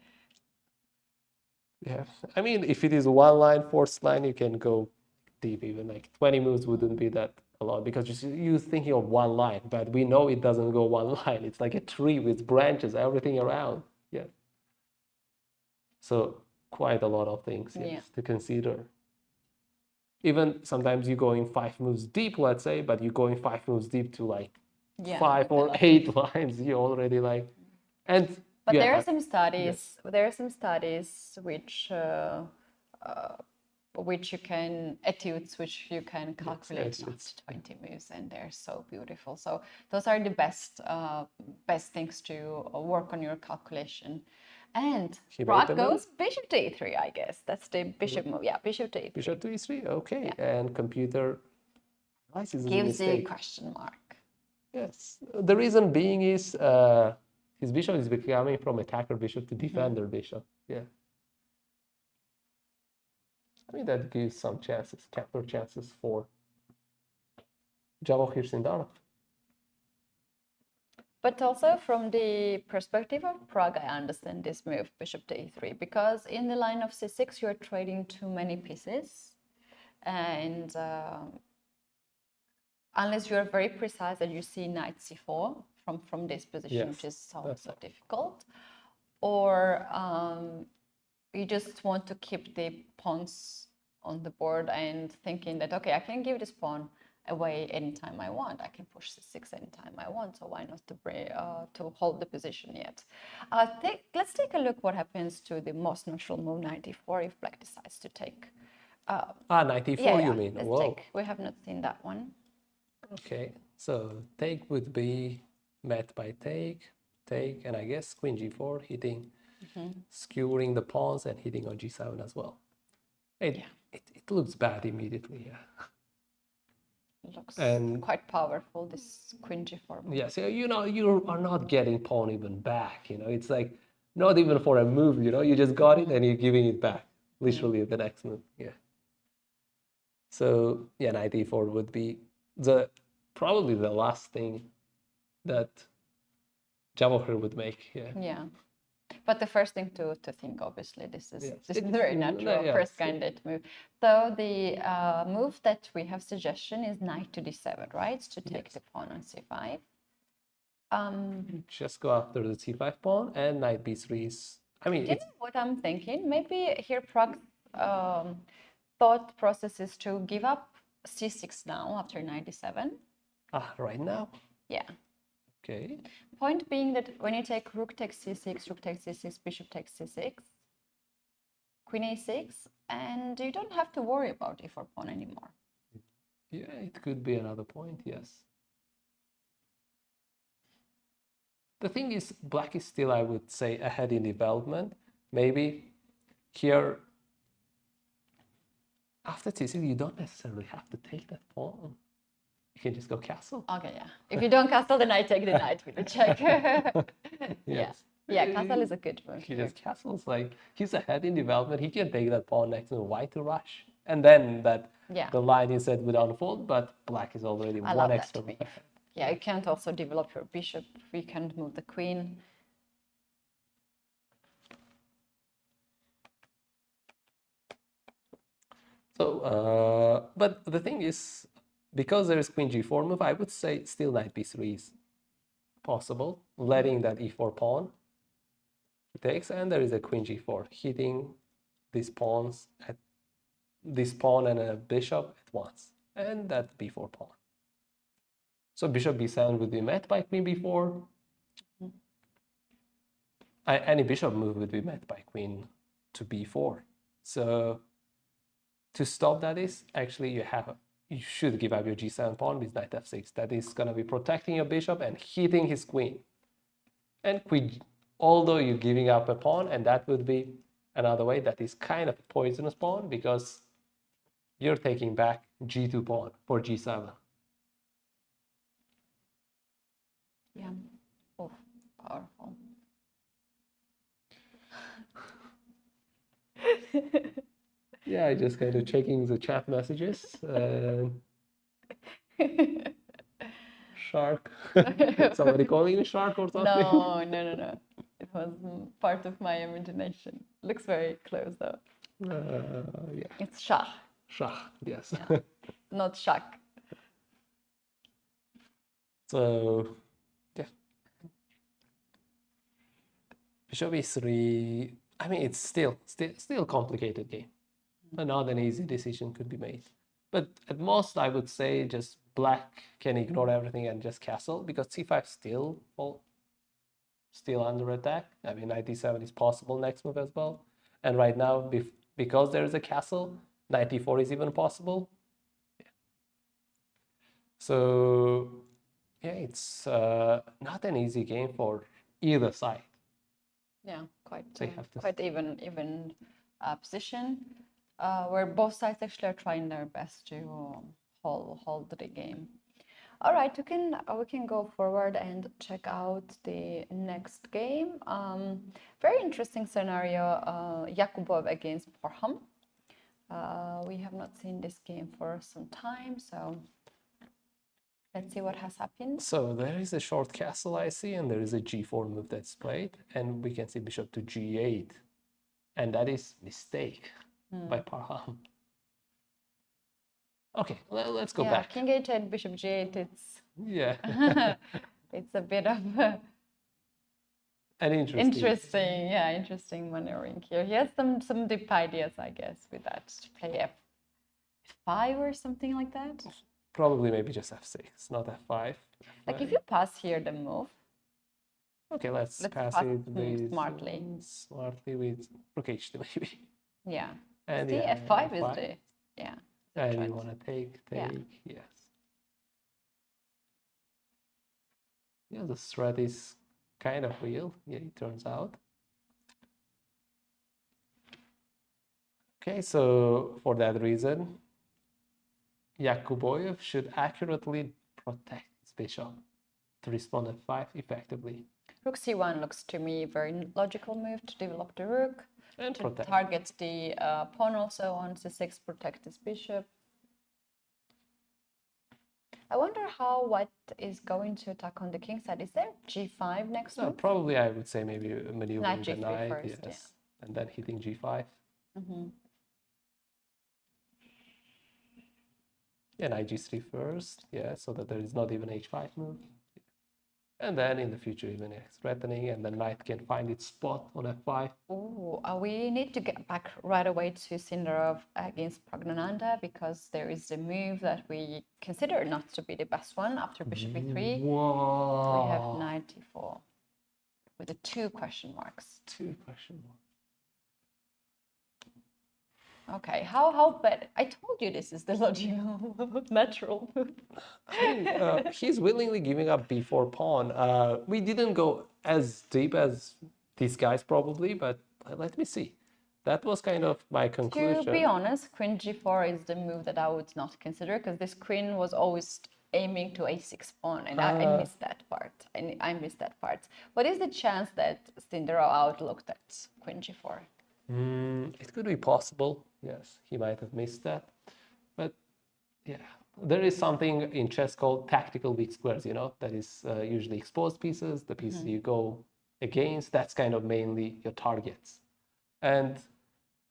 Yeah, I mean, if it is one line, fourth line, you can go deep. Even like 20 moves wouldn't be that a lot, because you're thinking of one line, but we know it doesn't go one line. It's like a tree with branches, everything around. Yeah. So quite a lot of things, yes, to consider. Even sometimes you're going 5 moves deep, let's say, but you're going 5 moves deep to like 5 or 8 lines. You're already like, and but there are some studies. Yes. There are some studies which you can etudes which you can calculate up to 20 moves, and they're so beautiful. So those are the best things to work on your calculation. And Pragg goes bishop to e3, I guess. That's the bishop move. Yeah, bishop to e3. Bishop to e3, okay. Yeah. And computer gives a question mark. Yes. The reason being is his bishop is becoming from attacker bishop to defender bishop. Yeah. I mean, that gives some chances, counter chances for Javokhir Sindarov. But also from the perspective of Pragg, I understand this move, bishop to e3, because in the line of c6, you're trading too many pieces. And unless you're very precise and you see knight c4 from this position, which is so difficult, or you just want to keep the pawns on the board and thinking that, okay, I can give this pawn away anytime I want. I can push c6 anytime I want, so why not to hold the position yet? Let's take a look what happens to the most natural move, knight e4, if black decides to take. Knight e4, you mean? Let's take. We have not seen that one. Okay, so take would be met by take, and I guess queen g4, hitting, skewering the pawns and hitting on g7 as well. It looks bad immediately, yeah. It looks quite powerful, this queen g4 move. Yeah, so you are not getting pawn even back, it's like not even for a move, you just got it and you're giving it back, literally the next move, yeah. So yeah, knight e4 would be probably the last thing that Javokhir would make, yeah. Yeah. But the first thing to think, obviously, this is very natural, first candidate move. So the move that we have suggestion is knight to d7, right? To take the pawn on c5. Just go after the c5 pawn, and knight b3 is, I mean, it's what I'm thinking. Maybe here Pragg's thought process is to give up c6 now after knight d7. Right now? Yeah. Okay. Point being that when you take rook takes c6, rook takes c6, bishop takes c6, queen a6, and you don't have to worry about e4 pawn anymore. Yeah, it could be another point, yes. The thing is, black is still, I would say, ahead in development. Maybe here, after c6, you don't necessarily have to take that pawn. You can just go castle. Okay, yeah. If you don't castle, then I take the knight with the check. Yes. Yeah, castle is a good move. He just castles, like, he's ahead in development. He can take that pawn next to white to rush. And then the line is said would unfold, but black is already one extra move. Yeah, you can't also develop your bishop. We can't move the queen. So, but the thing is, because there is queen g4 move, I would say still knight b3 is possible, letting that e4 pawn takes, and there is a queen g4 hitting these pawns at this pawn and a bishop at once, and that b4 pawn. So bishop b7 would be met by queen b4. Any bishop move would be met by queen to b4. So to stop that is actually you should give up your g7 pawn with knight f6. That is going to be protecting your bishop and hitting his queen. And although you're giving up a pawn, and that would be another way that is kind of a poisonous pawn because you're taking back g2 pawn for g7. Yeah. Oh, powerful. Yeah, I just kind of checking the chat messages. Shark. Somebody calling me shark or something? No. It was part of my imagination. Looks very close though. Yeah. It's Shah, Shah, yes. yeah. Not Shak. So, yeah. Bishop e3. I mean, it's still a complicated game. Not an easy decision could be made. But at most, I would say just black can ignore everything and just castle because c5 still under attack. I mean, knight d7 is possible next move as well. And right now, because there is a castle, knight e4 is even possible. Yeah. So, yeah, it's not an easy game for either side. Yeah, quite even position, where both sides actually are trying their best to hold the game. All right, we can go forward and check out the next game. Very interesting scenario, Yakubboev against Parham. We have not seen this game for some time, so let's see what has happened. So there is a short castle I see, and there is a g4 move that's played, and we can see bishop to g8, and that is mistake by Parham. Okay, let's go back. King h8, bishop g8. It's it's a bit of an interesting maneuvering here. He has some deep ideas, I guess, with that, to play f5 or something like that. Probably maybe just f6, not f5. Like if you pass here the move. Okay, let's pass it with smartly with rook h2 maybe. Yeah. And the f5 is the and you want to take, yes. Yeah, the threat is kind of real. Yeah, it turns out. Okay, so for that reason, Yakubboev should accurately protect his bishop to respond at f5 effectively. Rook c1 looks to me a very logical move to develop the rook. And to target the pawn also on c6, protect his bishop. I wonder how white is going to attack on the king side. Is there g5 next move? Probably I would say maybe maneuvering the knight, first, yes, and then hitting g5. Yeah, knight g3 first, yeah, so that there is not even h5 move. And then in the future, even threatening, and the knight can find its spot on f5. Oh, we need to get back right away to Sindarov against Praggnanandhaa, because there is a move that we consider not to be the best one after bishop e3. Whoa. We have knight e4 with the 2 question marks. 2 question marks. Okay, how bad? I told you this is the logical, natural move. I mean, he's willingly giving up b4 pawn. We didn't go as deep as these guys probably, but let me see. That was kind of my conclusion. To be honest, queen g4 is the move that I would not consider, because this queen was always aiming to a6 pawn, and I missed that part. I missed that part. What is the chance that Sindarov outlooked at queen g4? It could be possible. Yes, he might have missed that. But yeah, there is something in chess called tactical weak squares, you know, that is usually exposed pieces, the pieces you go against, that's kind of mainly your targets. And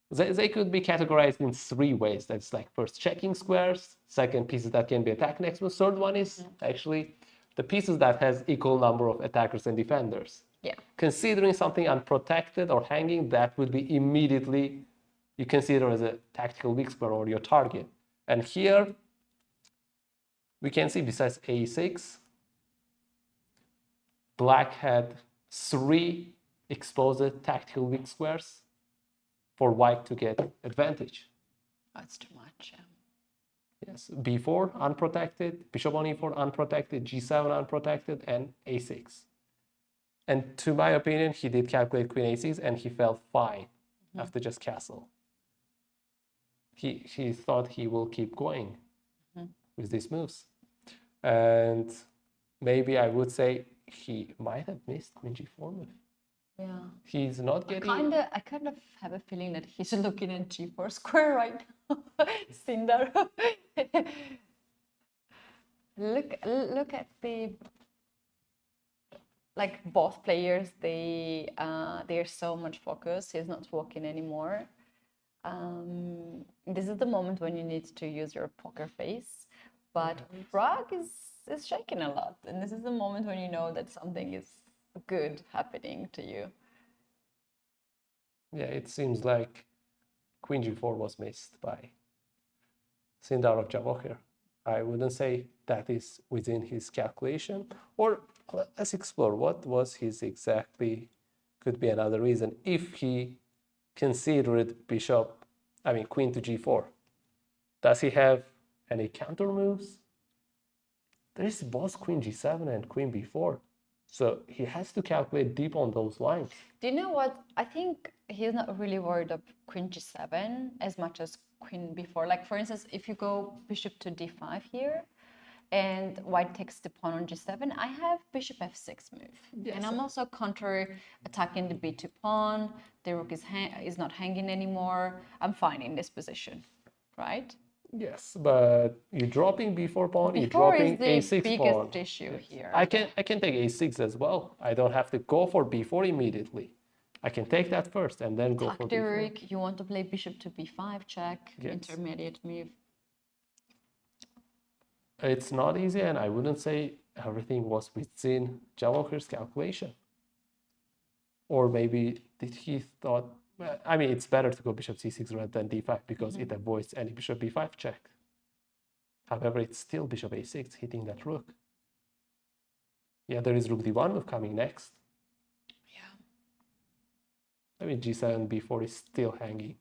they could be categorized in 3 ways. That's like first checking squares, second pieces that can be attacked next one, third one is actually the pieces that has equal number of attackers and defenders. Yeah. Considering something unprotected or hanging, that would be immediately you consider as a tactical weak square or your target. And here we can see besides a6, black had 3 exposed tactical weak squares. for white to get advantage. That's too much. Yeah. Yes, b4 unprotected, bishop on e4 unprotected, g7 unprotected, and a6. And to my opinion, he did calculate queen a6 and he felt fine after just castle. He thought he will keep going with these moves. And maybe I would say he might have missed queen g4 move. Yeah. He's not getting... I kind of have a feeling that he's looking at g4 square right now. Sindarov. Look at the... Like both players, they're so much focused. He's not walking anymore. This is the moment when you need to use your poker face, but Pragg is shaking a lot, and this is the moment when you know that something is good happening to you. Yeah, it seems like queen g4 was missed by Sindarov Javokhir. I wouldn't say that is within his calculation, or let's explore what was his exactly, could be another reason. If he considered queen to g4, does he have any counter moves? There is both queen g7 and queen b4, so he has to calculate deep on those lines. Do you know what? I think he's not really worried of queen g7 as much as queen b4. Like for instance, if you go bishop to d5 here, and white takes the pawn on g7, I have bishop f6 move. Yes. And I'm also counter-attacking the b2 pawn. The rook is not hanging anymore. I'm fine in this position, right? Yes, but you're dropping b4 pawn, you're dropping a6 pawn. Biggest issue here. I can take a6 as well. I don't have to go for b4 immediately. I can take that first and then go for b4. Rook, you want to play bishop to b5 check, yes. Intermediate move. It's not easy, and I wouldn't say everything was within Javokhir's calculation. Or maybe did he thought, I mean, it's better to go bishop c6 rather than d5 because it avoids any bishop b5 check. However, it's still bishop a6 hitting that rook. Yeah, there is rook d1 move coming next. Yeah. I mean, g7, b4 is still hanging.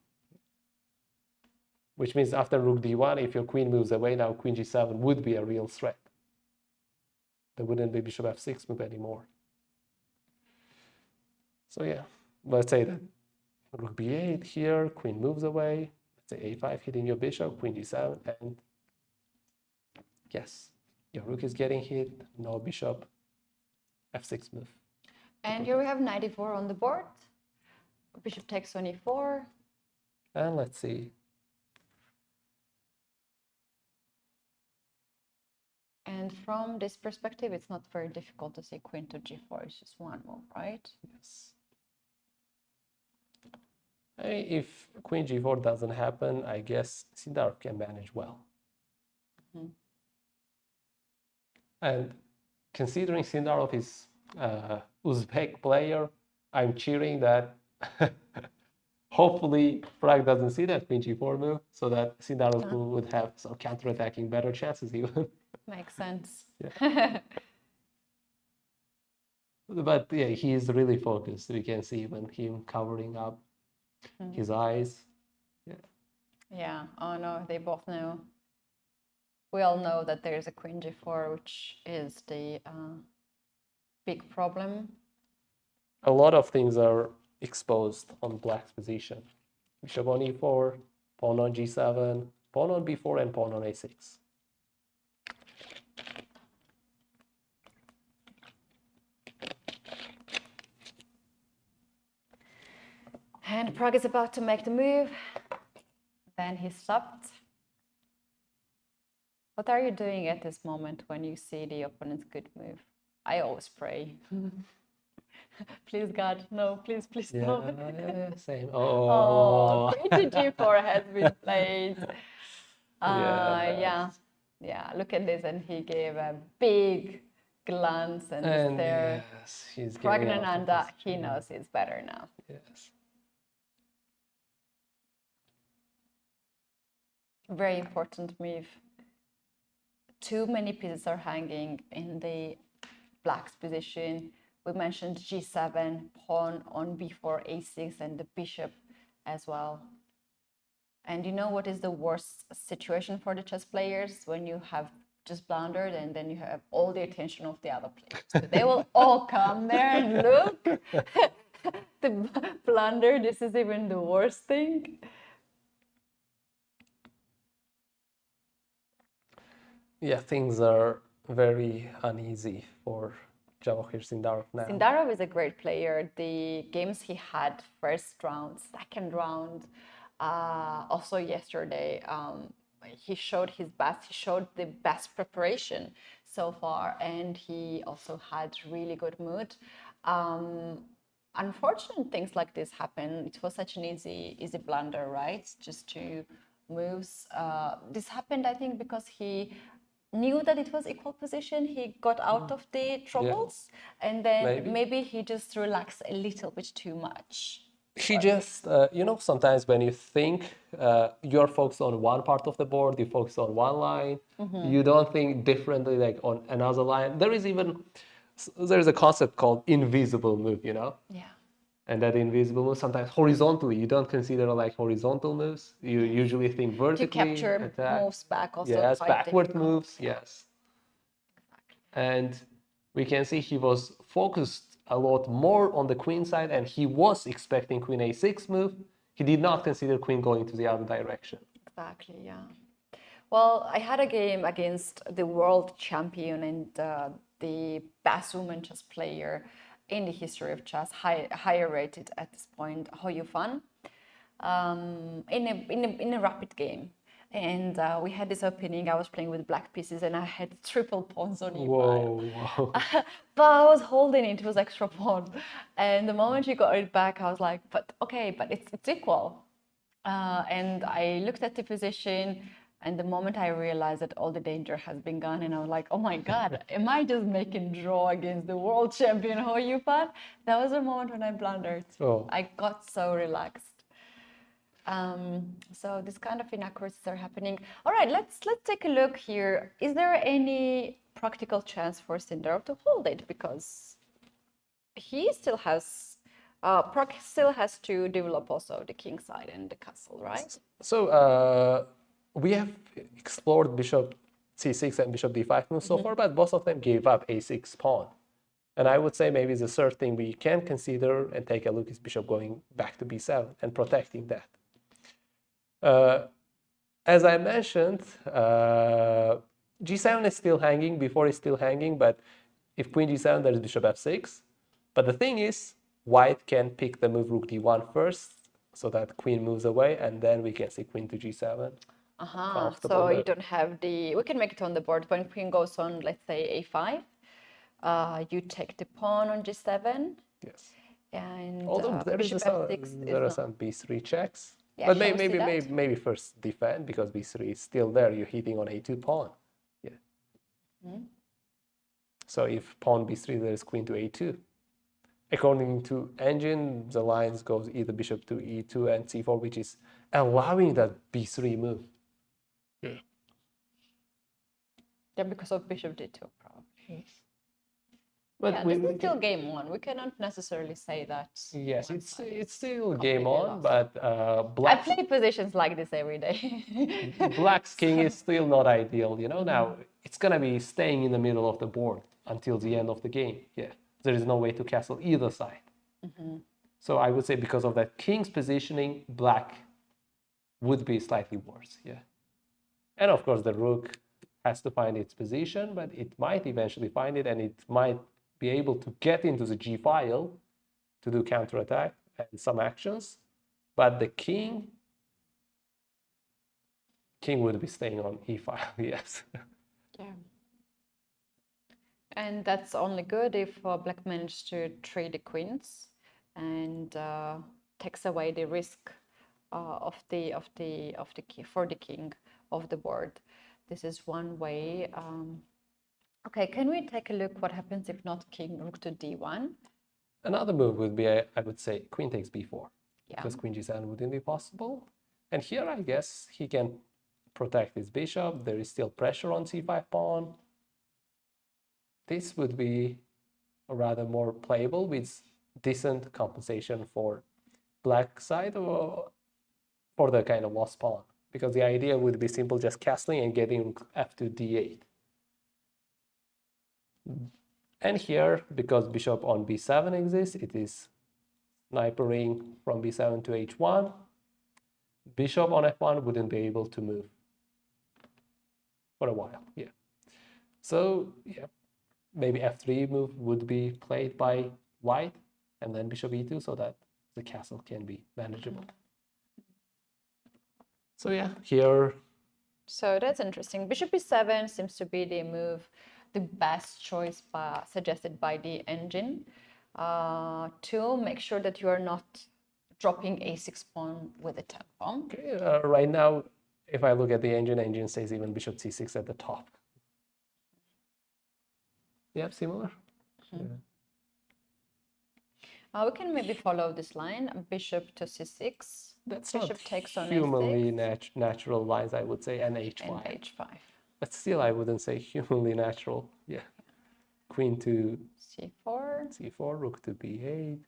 Which means after rook d1, if your queen moves away, now queen g7 would be a real threat. There wouldn't be bishop f6 move anymore. So yeah, let's say that rook b8 here, queen moves away. Let's say a5 hitting your bishop, queen g7, and yes, your rook is getting hit, no bishop f6 move. And here we have knight e4 on the board. Bishop takes on e4. And let's see. And from this perspective, it's not very difficult to say queen to g4. It's just one move, right? Yes. If queen g4 doesn't happen, I guess Sindarov can manage well. And considering Sindarov is Uzbek player, I'm cheering that hopefully Pragg doesn't see that queen g4 move, so that Sindarov would have some counter-attacking better chances even. Makes sense. Yeah. But yeah, he is really focused. We can see even him covering up his eyes. Yeah. Yeah. Oh no, they both know. We all know that there is a queen g4, which is the big problem. A lot of things are exposed on black's position. Bishop on e4, pawn on g7, pawn on b4, and pawn on a6. And Pragg is about to make the move. Then he stopped. What are you doing at this moment when you see the opponent's good move? I always pray. Please, God, no, please, no. Yeah, same. Oh, queen to g4 has been played. Yeah, look at this, and he gave a big glance and stare. Yes, he's Praggnanandhaa, he knows it's better now. Yes. Very important move. Too many pieces are hanging in the black's position. We mentioned g7, pawn on b4, a6, and the bishop as well. And you know what is the worst situation for the chess players? When you have just blundered and then you have all the attention of the other players. So they will all come there and look. The blunder, this is even the worst thing. Yeah, things are very uneasy for Jawahir Sindarov now. Sindarov is a great player. The games he had, first round, second round, also yesterday, he showed his best. He showed the best preparation so far, and he also had really good mood. Unfortunate things like this happen. It was such an easy blunder, right? Just two moves. This happened, I think, because he knew that it was equal position. He got out of the troubles, and then maybe he just relaxed a little bit too much. He just, sometimes when you think you're focused on one part of the board, you focus on one line, you don't think differently like on another line. There's a concept called invisible move, Yeah. And that invisible move, sometimes horizontally, you don't consider like horizontal moves. You usually think vertically. To capture attack. moves back also. Yes, quite backward difficult. moves, yes. Exactly. And we can see he was focused a lot more on the queen side, and he was expecting queen a6 move. He did not consider queen going to the other direction. Exactly, yeah. Well, I had a game against the world champion and the best woman chess player in the history of chess, higher rated at this point, Ho Yufan, in a rapid game. And we had this opening. I was playing with black pieces and I had triple pawns on e5. Whoa. But I was holding it was extra pawn. And the moment she got it back, I was like, but it's equal. And I looked at the position, and the moment I realized that all the danger has been gone, and I was like, oh my God, am I just making draw against the world champion Ho Yufan? That was the moment when I blundered. Oh. I got so relaxed. So this kind of inaccuracies are happening. All right, let's take a look here. Is there any practical chance for Sindarov to hold it? Because he still has still has to develop also the king side and the castle, right? So we have explored bishop c6 and bishop d5 moves so far, but both of them gave up a6 pawn. And I would say maybe the third thing we can consider and take a look is bishop going back to b7 and protecting that. As I mentioned, g7 is still hanging, b4 is still hanging, but if queen g7, there is bishop f6. But the thing is, white can pick the move rook d1 first, so that queen moves away, and then we can see queen to g7. So you don't have we can make it on the board. When queen goes on, let's say a5, you take the pawn on g7. Yes. And although there are some b3 checks. Yeah, but maybe first defend, because b3 is still there. You're hitting on a2 pawn. Yeah. So if pawn b3, there is queen to a2. According to engine, the lines goes either bishop to e2 and c4, which is allowing that b3 move. Yeah, because of bishop d2, probably. But yeah, this is still game on. We cannot necessarily say that. Yes, it's still game on, but black. I play positions like this every day. Black's king is still not ideal, Now it's gonna be staying in the middle of the board until the end of the game. Yeah, there is no way to castle either side. So I would say because of that king's positioning, black would be slightly worse. Yeah, and of course the rook has to find its position, but it might eventually find it, and it might be able to get into the g file to do counterattack and some actions, but the king would be staying on e file. Yes. Yeah. And that's only good if black managed to trade the queens and takes away the risk of the for the king of the board. This is one way. Okay, can we take a look what happens if not king rook to d1? Another move would be, I would say, queen takes b4. Yeah. Because queen g7 wouldn't be possible. And here, I guess, he can protect his bishop. There is still pressure on c5 pawn. This would be rather more playable with decent compensation for black side. Or for the kind of lost pawn, because the idea would be simple, just castling and getting f to d8. And here, because bishop on b7 exists, it is snipering from b7 to h1. Bishop on f1 wouldn't be able to move for a while. Yeah. So yeah, maybe f3 move would be played by white, and then bishop e2, so that the castle can be manageable. So yeah, here. So that's interesting. Bishop e7 seems to be the move, the best choice suggested by the engine, to make sure that you are not dropping a6 pawn with a 10 pawn. Okay, right now, if I look at the engine says even bishop c6 at the top. Yeah, similar. Mm-hmm. Yeah. We can maybe follow this line, bishop to c6. That's bishop not takes on humanly natural lines, I would say, and h5. And h5. But still, I wouldn't say humanly natural. Yeah. Queen to c4. c4, rook to b8,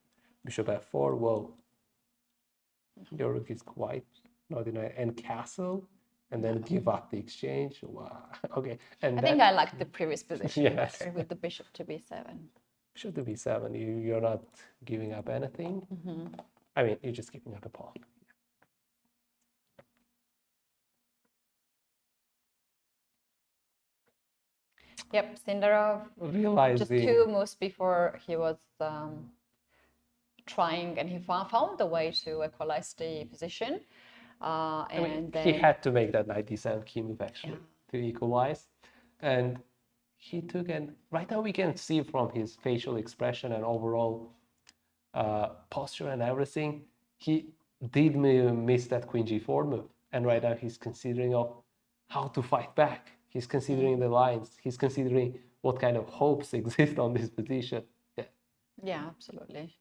bishop f4. Whoa. Your rook is quite not in a, and castle, and then give up the exchange. Wow. Okay. And I think I like the previous position yes. better with the bishop to b7. Bishop to b7, you're not giving up anything. Mm-hmm. I mean, you're just giving up a pawn. Yep, Sindarov. Realizing just 2 moves before he was trying, and he found the way to equalize the position. And then he had to make that knight d7 key move actually to equalize, and he took an. Right now we can see from his facial expression and overall posture and everything, he did miss that queen g4 move, and right now he's considering of how to fight back. He's considering the lines. He's considering what kind of hopes exist on this position. Yeah. Yeah, absolutely.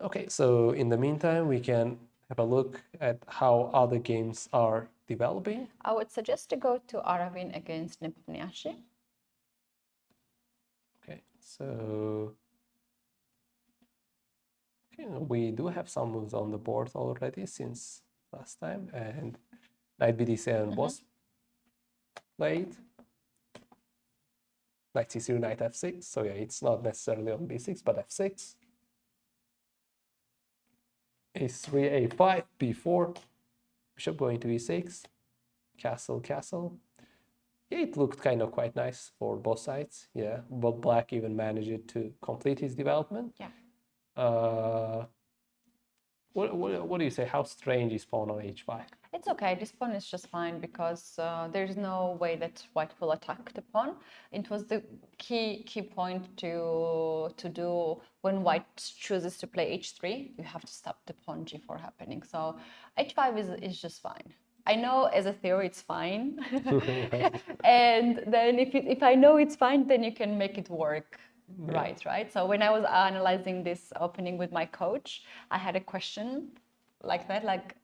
Okay, so in the meantime, we can have a look at how other games are developing. I would suggest to go to Aravindh against Nepomniachtchi. Okay, so we do have some moves on the board already since last time, and knight bd7 was played. Knight c3, knight f6. So yeah, it's not necessarily on b6, but f6. a3, a5, b4, bishop going to e6, castle, castle. Yeah, it looked kind of quite nice for both sides. Yeah, but black even managed to complete his development. Yeah. What do you say? How strange is pawn on h5? It's okay. This pawn is just fine because there's no way that white will attack the pawn. It was the key point to do when white chooses to play h3. You have to stop the pawn g4 happening. So h5 is just fine. I know as a theory it's fine, and then if I know it's fine, then you can make it work. Right. So when I was analyzing this opening with my coach, I had a question like that, like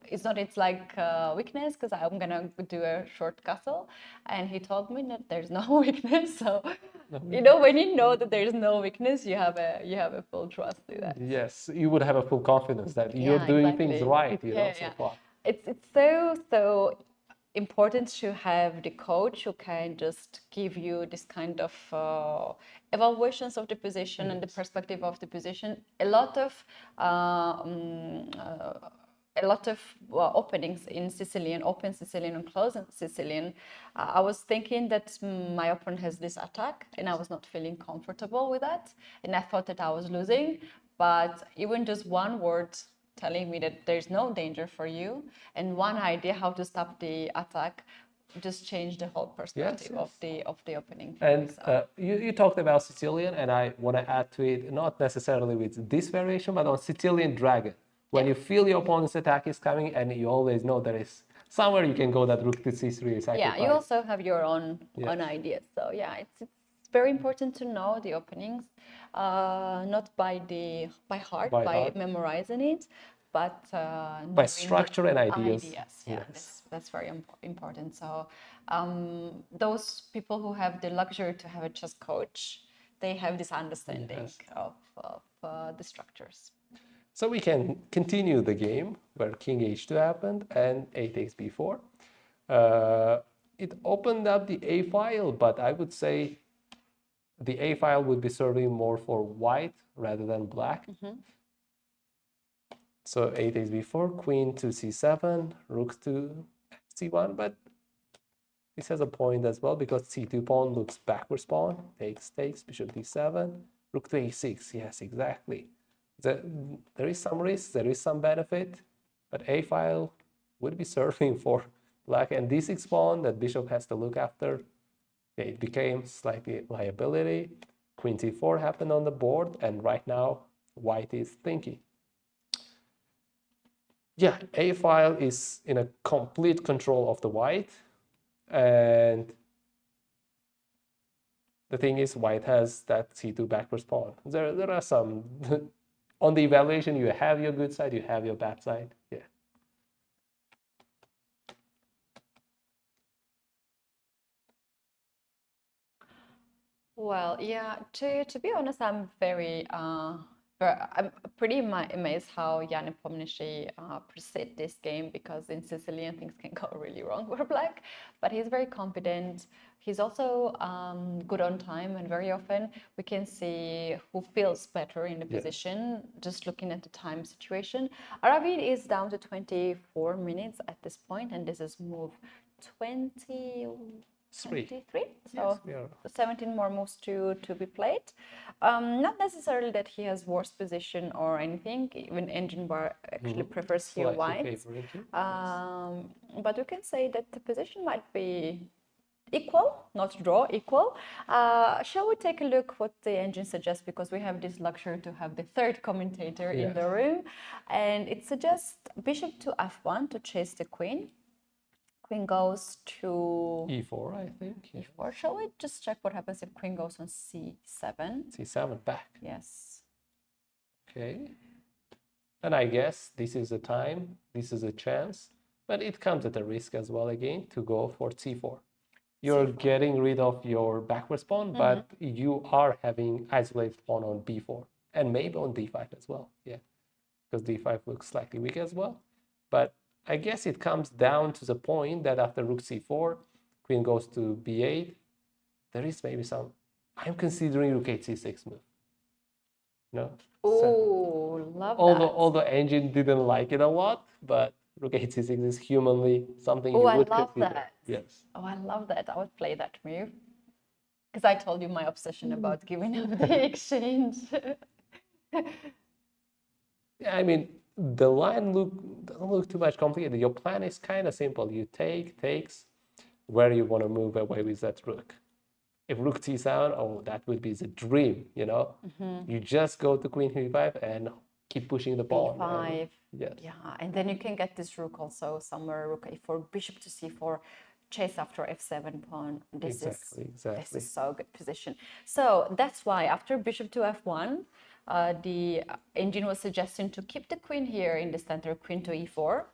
it's like weakness because I'm gonna do a short castle, and he told me that there's no weakness. So when you know that there's no weakness, you have a full trust in that. Yes, you would have a full confidence that you're doing things right. So far. It's so important to have the coach who can just give you this kind of evaluations of the position and the perspective of the position. A lot of openings in Sicilian, open Sicilian and closed Sicilian. I was thinking that my opponent has this attack, and I was not feeling comfortable with that, and I thought that I was losing. But even just one word telling me that there's no danger for you, and one idea how to stop the attack just changed the whole perspective of the opening. And you talked about Sicilian, and I want to add to it, not necessarily with this variation, but on Sicilian Dragon. When you feel your opponent's attack is coming, and you always know there is somewhere you can go that rook to c3 is sacrificed. You also have your own ideas. So it's very important to know the openings, not by heart, by memorizing it, but by structure and ideas. Yes. That's very important. So those people who have the luxury to have a chess coach, they have this understanding Yes. of the structures. So we can continue the game where king h2 happened and a takes b4. It opened up the a file, but I would say the a file would be serving more for white rather than black. So a takes b4, queen to c7, rook to c1, but this has a point as well because c2 pawn looks backwards pawn, takes, bishop d7, rook to a6, yes, exactly. There is some risk, there is some benefit, but a file would be serving for black, and d6 pawn that bishop has to look after. It became slightly liability. Queen c4 happened on the board, and right now white is thinking. Yeah, a file is in a complete control of the white, and the thing is white has that c2 backwards pawn. There are some on the evaluation you have your good side, you have your bad side. Yeah. Well, yeah, to be honest, I'm I'm pretty amazed how Jan Nepomniachtchi proceed this game, because in Sicilian things can go really wrong for black, but he's very confident. He's also good on time, and very often we can see who feels better in the position just looking at the time situation. Aravindh is down to 24 minutes at this point, and this is move 23, so Yes, 17 more moves to be played. Not necessarily that he has worse position or anything, even Engine Bar actually prefers here white. But we can say that the position might be equal, not draw, equal. Shall we take a look what the engine suggests, because we have this luxury to have the third commentator in the room, and it suggests bishop to f1 to chase the queen. Queen goes to e4, I think. Yeah. e4. Shall we just check what happens if queen goes on c7? c7 back. Yes. Okay. And I guess this is a time, this is a chance, but it comes at a risk as well again to go for c4. You're getting rid of your backwards pawn, but you are having isolated pawn on b4 and maybe on d5 as well. Yeah, because d5 looks slightly weak as well. But I guess it comes down to the point that after rook c4, queen goes to b8, there is maybe some, I'm considering rook h6 move. No? Oh, love that. Although Engine didn't like it a lot, but rook h6 is humanly something you would consider. I love that. Yes. Oh, I love that. I would play that move. Because I told you my obsession about giving up the exchange. Yeah, I mean, the line doesn't look too much complicated. Your plan is kind of simple. You takes, where you want to move away with that rook. If rook c7, oh, that would be the dream, you know? You just go to queen e5 and keep pushing the pawn. b5. Yes. Yeah, and then you can get this rook also somewhere, rook a4, bishop to c4, chase after f7 pawn. This is so good position. So that's why after bishop to f1, the engine was suggesting to keep the queen here in the center, queen to e4.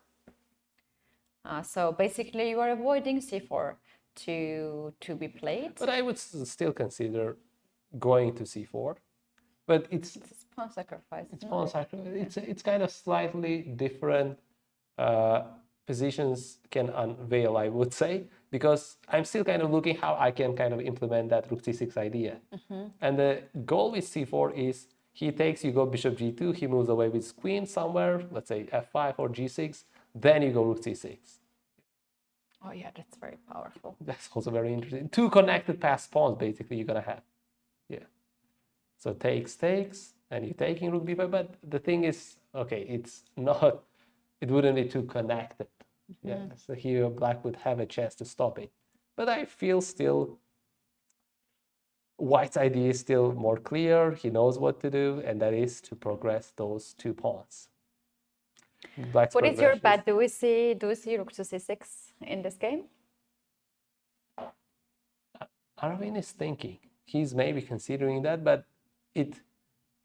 So basically you are avoiding c4 to be played. But I would still consider going to c4. But it's pawn sacrifice. It's pawn sacrifice. It's kind of slightly different positions can unveil, I would say, because I'm still kind of looking how I can kind of implement that rook c6 idea. And the goal with c4 is he takes, you go bishop g2, he moves away with his queen somewhere, let's say f5 or g6, then you go rook c6. Oh yeah, that's very powerful. That's also very interesting. Two connected passed pawns basically you're gonna have. Yeah. So takes, and you're taking rook b5, but the thing is, okay, it's not, it wouldn't be too connected. Yeah, so here black would have a chance to stop it. But I feel still white's idea is still more clear. He knows what to do, and that is to progress those two pawns. Black's what is your bet? Do we see rook to c6 in this game? Aravindh is thinking. He's maybe considering that, but it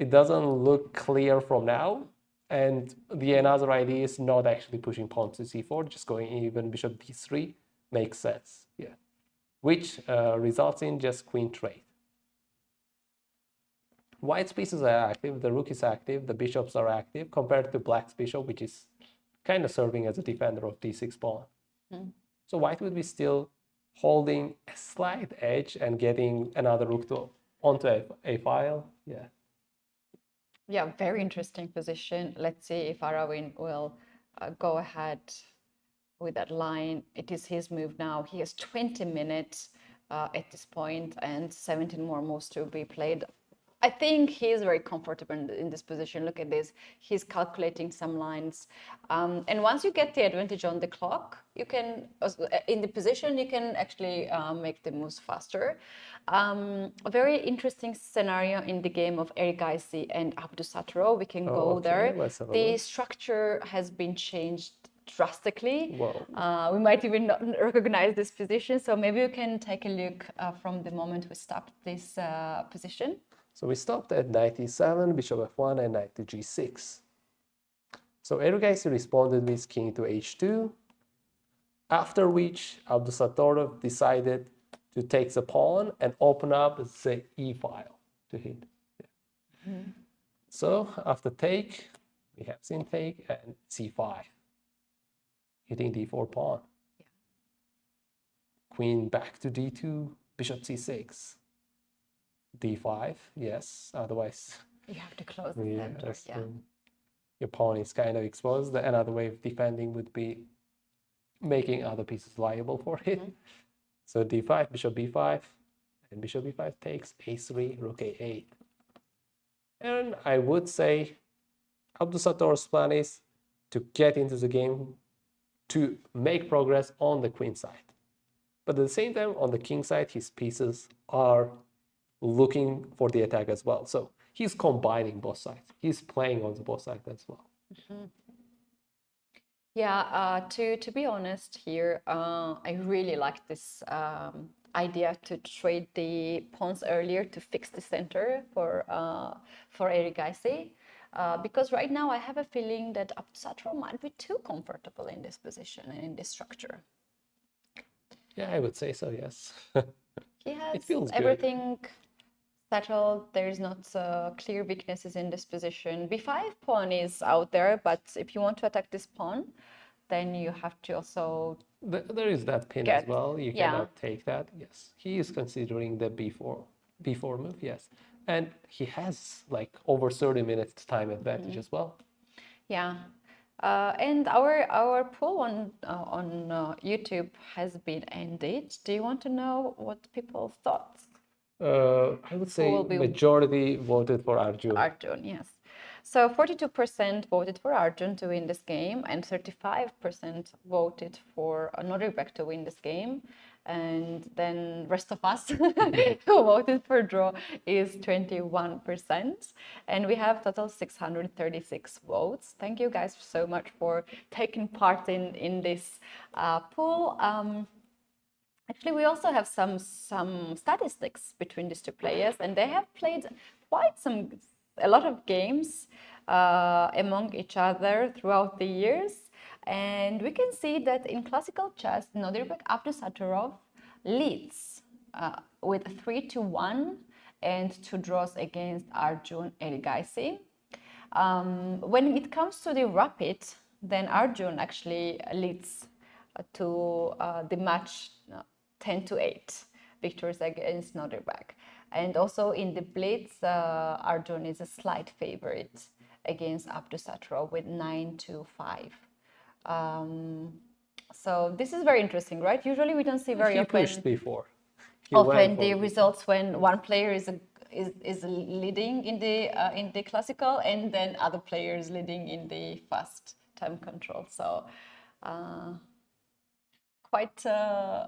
doesn't look clear from now. And the another idea is not actually pushing pawn to c4, just going even bishop d3 makes sense. Yeah, which results in just queen trade. White's pieces are active, the rook is active, the bishops are active, compared to black's bishop, which is kind of serving as a defender of d6 pawn. So white would be still holding a slight edge and getting another rook onto a file. Yeah. Yeah, very interesting position. Let's see if Aravindh will go ahead with that line. It is his move now. He has 20 minutes at this point and 17 more moves to be played. I think he is very comfortable in this position. Look at this. He's calculating some lines. And once you get the advantage on the clock, you can, in the position, you can actually make the moves faster. A very interesting scenario in the game of Erigaisi and Abdusattorov. We can go there. The structure has been changed drastically. We might even not recognize this position. So maybe you can take a look from the moment we stopped this position. So we stopped at knight e7, bishop f1, and knight to g6. So Erigaisi responded with king to h2, after which Abdusattorov decided to take the pawn and open up the e file to hit. So after take, we have seen take and c5, hitting d4 pawn. Queen back to d2, bishop c6. d5, yes, otherwise you have to close the center. Yeah. Your pawn is kind of exposed. Another way of defending would be making other pieces liable for it. So d5, bishop b5, and bishop b5 takes a3, rook a8. And I would say Abdusattorov's plan is to get into the game to make progress on the queen side. But at the same time, on the king side, his pieces are looking for the attack as well. So he's combining both sides. He's playing on the both sides as well. Yeah, to be honest here, I really like this idea to trade the pawns earlier to fix the center for Erigaisi. Because right now I have a feeling that Abdusattorov might be too comfortable in this position and in this structure. Yeah, I would say so, yes. He has it feels everything settled. There's not clear weaknesses in this position. b5 pawn is out there, but if you want to attack this pawn, then you have to also... There is that pin as well. You cannot take that. Yes, he is considering the b4 move, yes. And he has like over 30 minutes time advantage as well. Yeah. And our poll on YouTube has been ended. Do you want to know what people thought? I would say majority voted for Arjun. Arjun, yes. So 42% voted for Arjun to win this game, and 35% voted for Nodirbek to win this game. And then rest of us who voted for draw is 21%. And we have total 636 votes. Thank you guys so much for taking part in this poll. Actually, we also have some statistics between these two players, and they have played a lot of games among each other throughout the years. And we can see that in classical chess, Nodirbek Abdusattorov leads with 3-1 and 2 draws against Arjun Erigaisi. When it comes to the rapid, then Arjun actually leads to the match 10-8 victories against Nodirbek. And also in the blitz, Arjun is a slight favorite against Abdusattorov with 9-5. So this is very interesting, right? Usually we don't see very often. He pushed before. Often the results when one player is leading in the classical, and then other players leading in the fast time control. So quite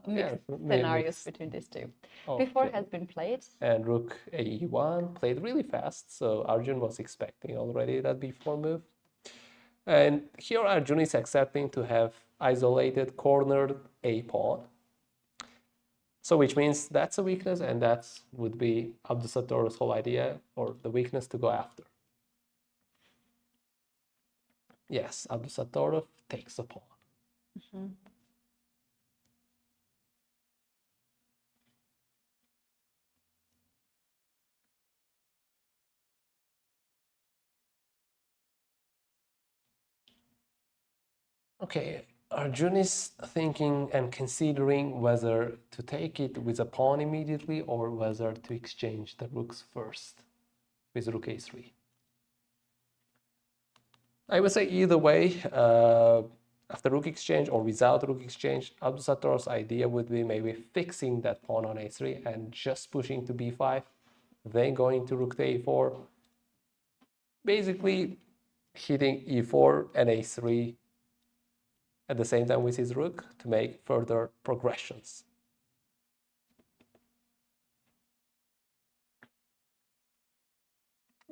mixed scenarios between these two. Okay. Before has been played. And rook e1 played really fast, so Arjun was expecting already that b4 move. And here Arjun is accepting to have isolated cornered a pawn. So which means that's a weakness, and that would be Abdusattorov's whole idea, or the weakness to go after. Yes, Abdusattorov takes a pawn. Okay, Arjun is thinking and considering whether to take it with a pawn immediately or whether to exchange the rooks first with rook a3. I would say either way, after rook exchange or without rook exchange, Abdusattorov's idea would be maybe fixing that pawn on a3 and just pushing to b5, then going to rook to a4, basically hitting e4 and a3 at the same time with his rook to make further progressions.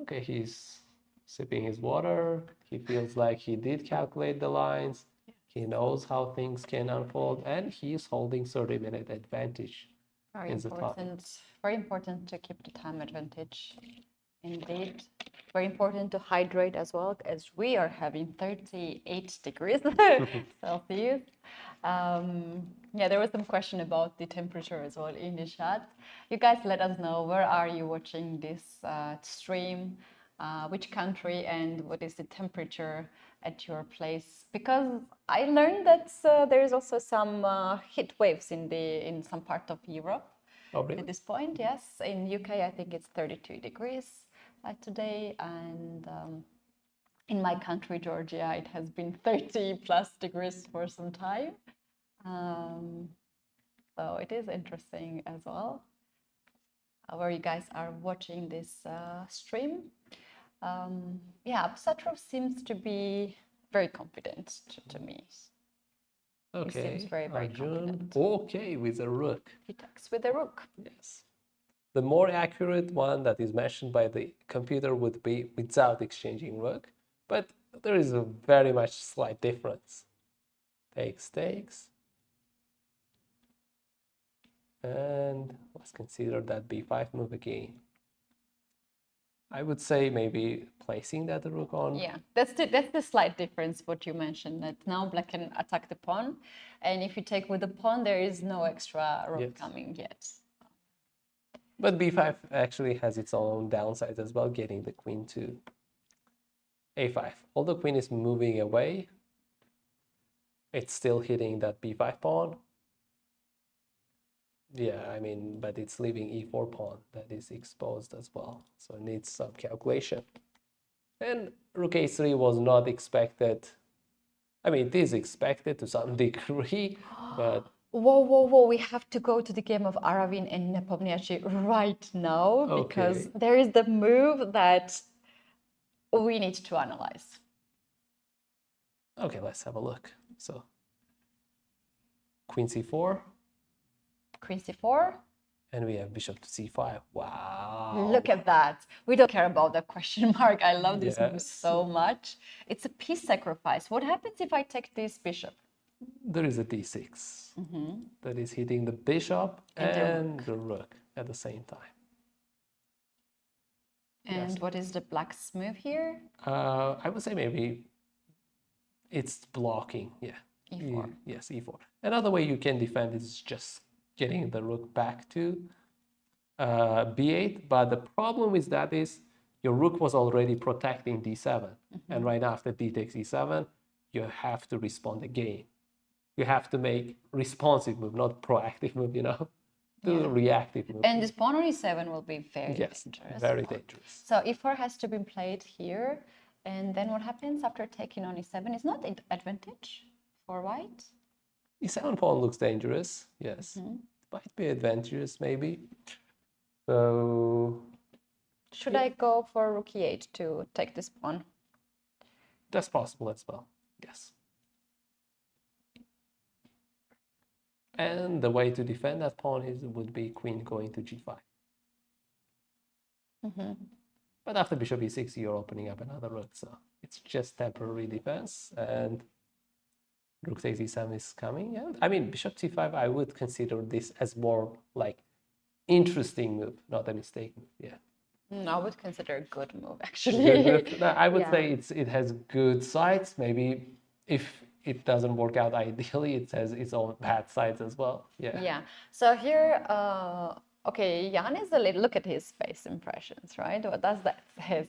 Okay, he's sipping his water. He feels like he did calculate the lines. He knows how things can unfold, and he's holding 30-minute advantage. Very important. Very important to keep the time advantage. Indeed. Very important to hydrate as well, as we are having 38 degrees Celsius. Yeah, there was some question about the temperature as well in the chat. You guys let us know, where are you watching this stream, which country, and what is the temperature at your place? Because I learned that there is also some heat waves in some part of Europe. Oh, really? At this point, yes. In UK, I think it's 32 degrees today, and in my country, Georgia, it has been 30 plus degrees for some time. So it is interesting as well where you guys are watching this stream. Yeah, Abdusattorov seems to be very confident to me. Okay, he seems very Arjun. confident. Okay, with a rook. He attacks with a rook. Yes. The more accurate one that is mentioned by the computer would be without exchanging rook, but there is a very much slight difference. Takes, takes. And let's consider that b5 move again. I would say maybe placing that rook on. Yeah, that's the slight difference what you mentioned, that now black can attack the pawn, and if you take with the pawn, there is no extra rook coming yet. But b5 actually has its own downsides as well, getting the queen to a5. Although queen is moving away, it's still hitting that b5 pawn. Yeah, I mean, but it's leaving e4 pawn that is exposed as well, so it needs some calculation. And rook a3 was not expected. I mean, it is expected to some degree, but... Whoa, we have to go to the game of Aravindh and Nepomniachtchi right now, because there is the move that we need to analyze. Okay, let's have a look. So, queen c4. Queen c4. And we have bishop to c5. Wow. Look at that. We don't care about the question mark. I love this move so much. It's a piece sacrifice. What happens if I take this bishop? There is a d6 that is hitting the bishop and the rook at the same time. And what is the black's move here? I would say maybe it's blocking. Yeah. e4. Yes, e4. Another way you can defend is just getting the rook back to b8. But the problem with that is your rook was already protecting d7. And right after d takes e7, you have to respond again. You have to make responsive move, not proactive move, you know, to reactive move. And this pawn on e7 will be very dangerous. Very dangerous. So e4 has to be played here. And then what happens after taking on e7? Is not an advantage for white? e7 pawn looks dangerous, yes. Might be advantageous, maybe. So... Should I go for rook e8 to take this pawn? That's possible as well, yes. And the way to defend that pawn would be queen going to g5. But after bishop e6, you're opening up another rook, so it's just temporary defense. And rook takes e7 is coming. Yeah, I mean, bishop c5, I would consider this as more like interesting move, not a mistake move. Yeah. I would consider a good move, actually. No, I would say it has good sides. Maybe if it doesn't work out ideally, it has its own bad sides as well. Yeah. So here, okay, Jan is a little, look at his face impressions, right? What does that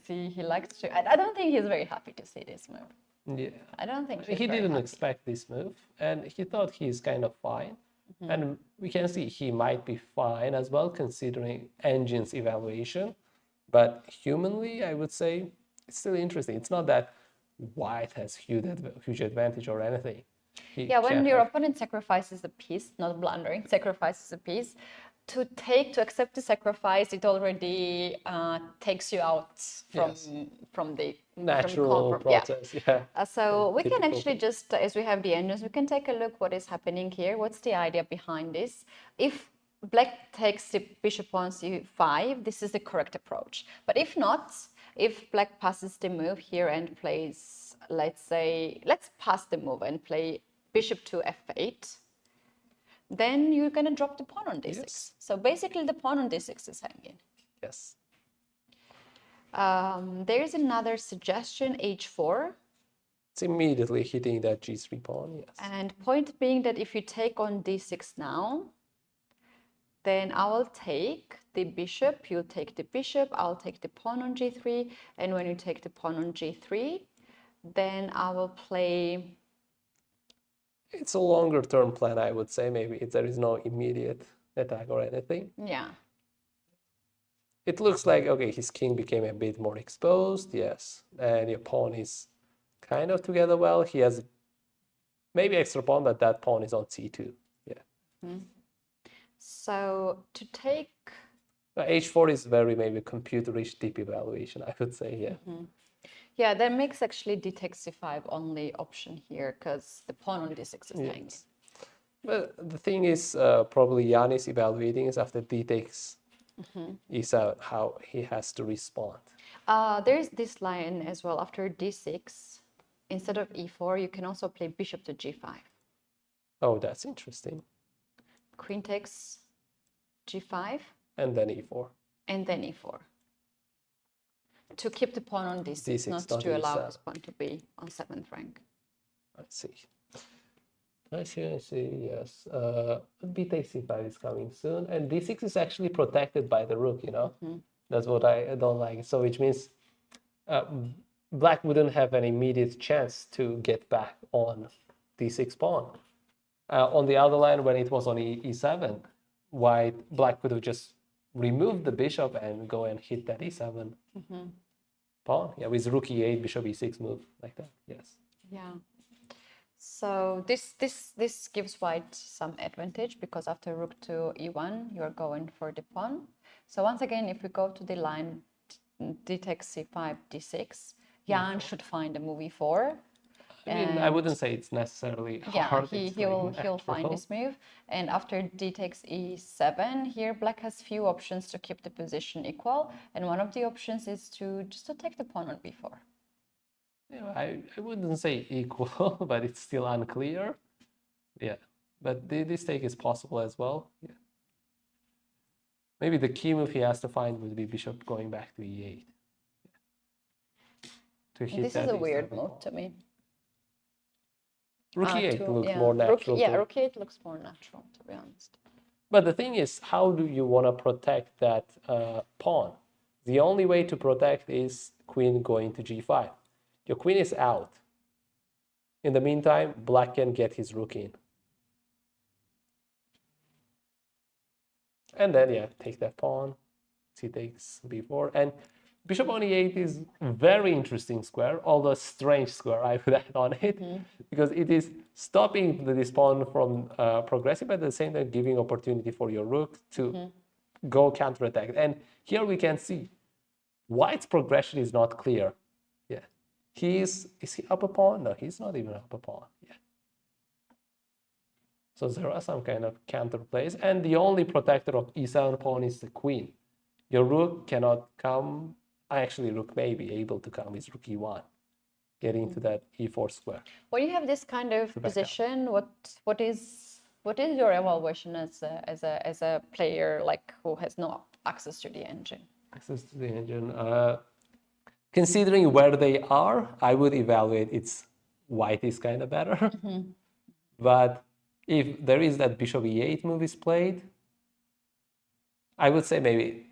say? He likes to, I don't think he's very happy to see this move. Yeah. I don't think He he's very didn't happy. expect this move, and he thought he's kind of fine. And we can see he might be fine as well, considering Engine's evaluation. But humanly, I would say it's still interesting. It's not that White has huge advantage or anything. He Yeah, when can't your have- opponent sacrifices a piece, not blundering, sacrifices a piece, to accept the sacrifice, it already takes you out from Yes. from the natural yeah. process. Yeah. So we can Typical actually thing. just, as we have the engines, we can take a look what is happening here. What's the idea behind this? If black takes the bishop on c5, this is the correct approach. But if not, if black passes the move here and plays, let's say, let's pass the move and play bishop to f8, then you're going to drop the pawn on d6. Yes. So basically the pawn on d6 is hanging. Yes. There's another suggestion, h4. It's immediately hitting that g3 pawn. Yes. And point being that if you take on d6 now, then I will take the bishop, you'll take the bishop, I'll take the pawn on g3, and when you take the pawn on g3, then I will play... It's a longer term plan, I would say. Maybe there is no immediate attack or anything. Yeah. It looks like, okay, his king became a bit more exposed, yes. And your pawn is kind of together well. He has maybe extra pawn, but that pawn is on c2. Yeah. So to take... h4 is very maybe computer-rich deep evaluation, I would say, yeah. Yeah, that makes actually d takes c5 only option here, because the pawn on d6 is hanging. Yes. But the thing is, probably Jan is evaluating is after d takes e7, how he has to respond. There's this line as well, after d6, instead of e4, you can also play bishop to g5. Oh, that's interesting. Queen takes g5, And then e4. and then e4. To keep the pawn on d6, D6, not not to allow e7. this pawn to be on 7th rank. Let's see. I see, yes. B takes c5 is coming soon. And d6 is actually protected by the rook, you know? That's what I don't like. So which means black wouldn't have an immediate chance to get back on d6 pawn. On the other line, when it was on e7, black could have just removed the bishop and go and hit that e7 pawn. Yeah, with rook e8, bishop e6 move like that. Yes. Yeah. So this gives white some advantage, because after rook to e1, you're going for the pawn. So once again, if we go to the line d takes c5, d6, Jan should find a move e4. I mean, I wouldn't say it's necessarily Yeah, hard. It's he'll like find natural. this move. And after d takes e7, here black has few options to keep the position equal. And one of the options is to just to take the pawn on b4. Yeah, I wouldn't say equal, but it's still unclear. Yeah, but this take is possible as well. Yeah. Maybe the key move he has to find would be bishop going back to e8. Yeah. To hit This that is a weird e7 move pawn. to me. Rook e8 looks Yeah, more natural. rook 8 looks more natural, to be honest. But the thing is, how do you want to protect that pawn? The only way to protect is queen going to g5. Your queen is out. In the meantime, black can get his rook in. And then, yeah, take that pawn. C takes b4. And bishop on e8 is a very interesting square, although strange square I would add on it, because it is stopping this pawn from progressing, but at the same time giving opportunity for your rook to go counterattack. And here we can see white's progression is not clear. Yeah. Is he up a pawn? No, he's not even up a pawn. Yeah. So there are some kind of counter plays, and the only protector of e7 pawn is the queen. Your rook cannot come. Actually, rook may be able to come with rook e1, getting to that e4 square. When you have this kind of position, what is your evaluation as a player like who has no access to the engine? Access to the engine. Considering where they are, I would evaluate it's white is kind of better. But if there is that bishop e8 move is played, I would say maybe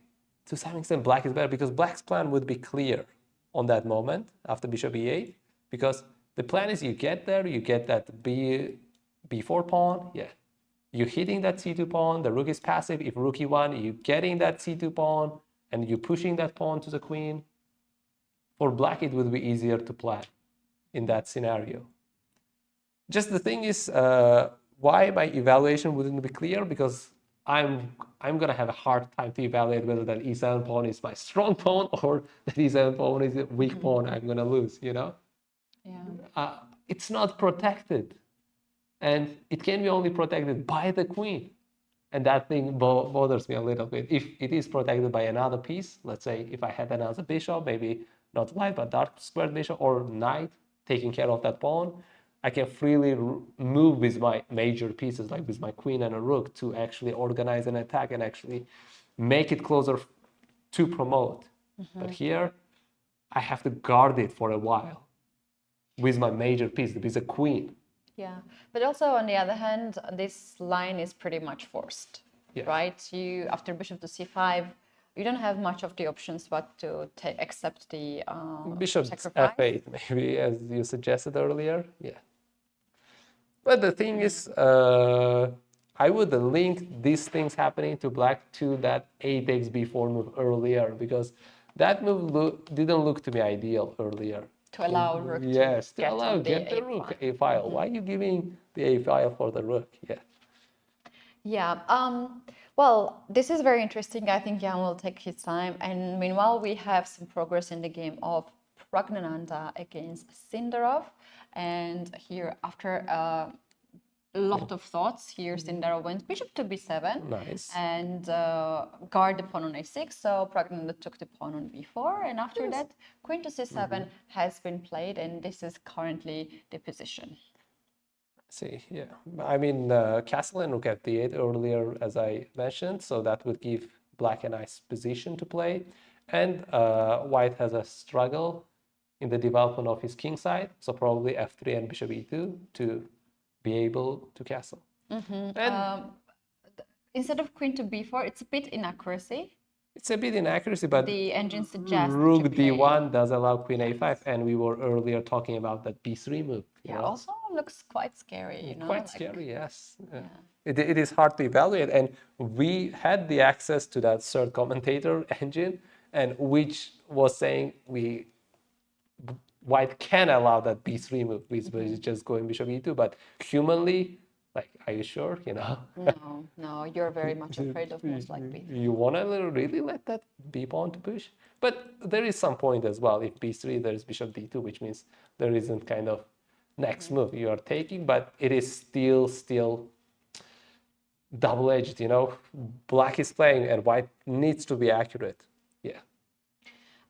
to some extent black is better, because black's plan would be clear on that moment after bishop e8, because The plan is you get there, you get that b4 pawn, yeah. You're hitting that c2 pawn, the rook is passive. If rook e1, you're getting that c2 pawn, and you're pushing that pawn to the queen. For black, it would be easier to plan in that scenario. Just the thing is, why my evaluation wouldn't be clear, because I'm gonna have a hard time to evaluate whether that e7 pawn is my strong pawn or that e7 pawn is a weak pawn. I'm gonna lose, you know? Yeah. It's not protected, and it can be only protected by the queen. And that thing bothers me a little bit. If it is protected by another piece, let's say if I had another bishop, maybe not light but dark squared bishop, or knight taking care of that pawn, I can freely move with my major pieces, like with my queen and a rook, to actually organize an attack and actually make it closer to promote. But here, I have to guard it for a while with my major piece, with a queen. Yeah, but also on the other hand, this line is pretty much forced, right? You, after bishop to c5, you don't have much of the options but to accept the bishop sacrifice. f8, maybe, as you suggested earlier. Yeah. But the thing is, I would link these things happening to black to that a takes b4 move earlier, because that move didn't look to me ideal earlier. To allow rook yes, to get the rook a file. Why are you giving the a file for the rook? Yeah. Yeah. Well, this is very interesting. I think Jan will take his time. And meanwhile, we have some progress in the game of Praggnanandhaa against Sindarov. And here, after a lot of thoughts, here Sindarov went bishop to b7. Nice. And guard the pawn on a6. So Praggnanandhaa took the pawn on b4. And after that, queen to c7 has been played. And this is currently the position. See, yeah. I mean, castle and rook at d8 earlier, as I mentioned, so that would give black a nice position to play. And white has a struggle in the development of his king side, so probably f3 and bishop e2 to be able to castle. And instead of queen to b4, it's a bit inaccuracy. It's a bit inaccuracy, but the engine suggests rook d1 does allow queen a5, and we were earlier talking about that b3 move. Yeah, also looks quite scary, you know. Quite scary, yes. Yeah. It is hard to evaluate, and we had the access to that third commentator engine, and which was saying white can allow that b3 move, which is just going bishop e2, but humanly, like, are you sure, you know? No, you're very much afraid of moves like b3. You want to really let that b pawn to push? But there is some point as well. If b3, there's bishop d2, which means there isn't kind of next move you are taking, but it is still double-edged, you know? Black is playing and white needs to be accurate. Yeah.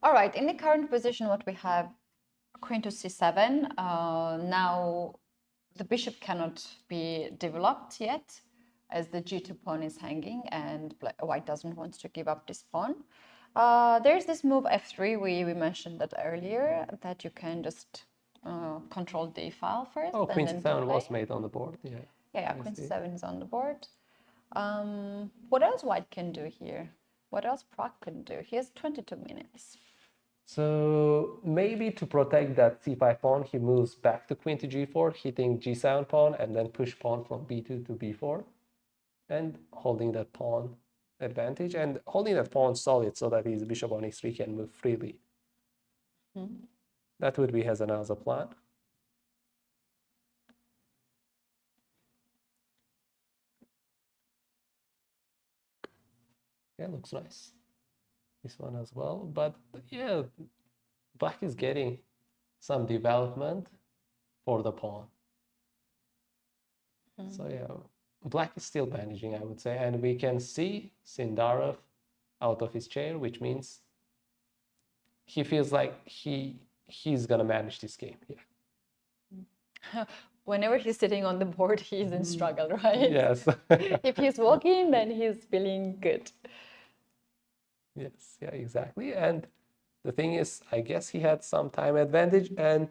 All right, in the current position, what we have, queen to c7, now the bishop cannot be developed yet, as the g2 pawn is hanging, and white doesn't want to give up this pawn. There's this move f3, we mentioned that earlier, that you can just control the file first. Oh, queen c7 was made on the board, yeah. Yeah, queen c7 is on the board. What else white can do here? What else Pragg can do? He has 22 minutes. So maybe to protect that c5 pawn, he moves back to queen to g4, hitting g7 pawn, and then push pawn from b2 to b4, and holding that pawn advantage, and holding that pawn solid so that his bishop on e3 can move freely. That would be his another plan. Yeah, looks nice. This one as well, but yeah, black is getting some development for the pawn. So yeah, black is still managing, I would say, and we can see Sindarov out of his chair, which means he feels like he's gonna manage this game. Yeah. Whenever he's sitting on the board, he's in struggle, right? Yes. If he's walking, then he's feeling good. Yes, yeah, exactly. And the thing is, I guess he had some time advantage, and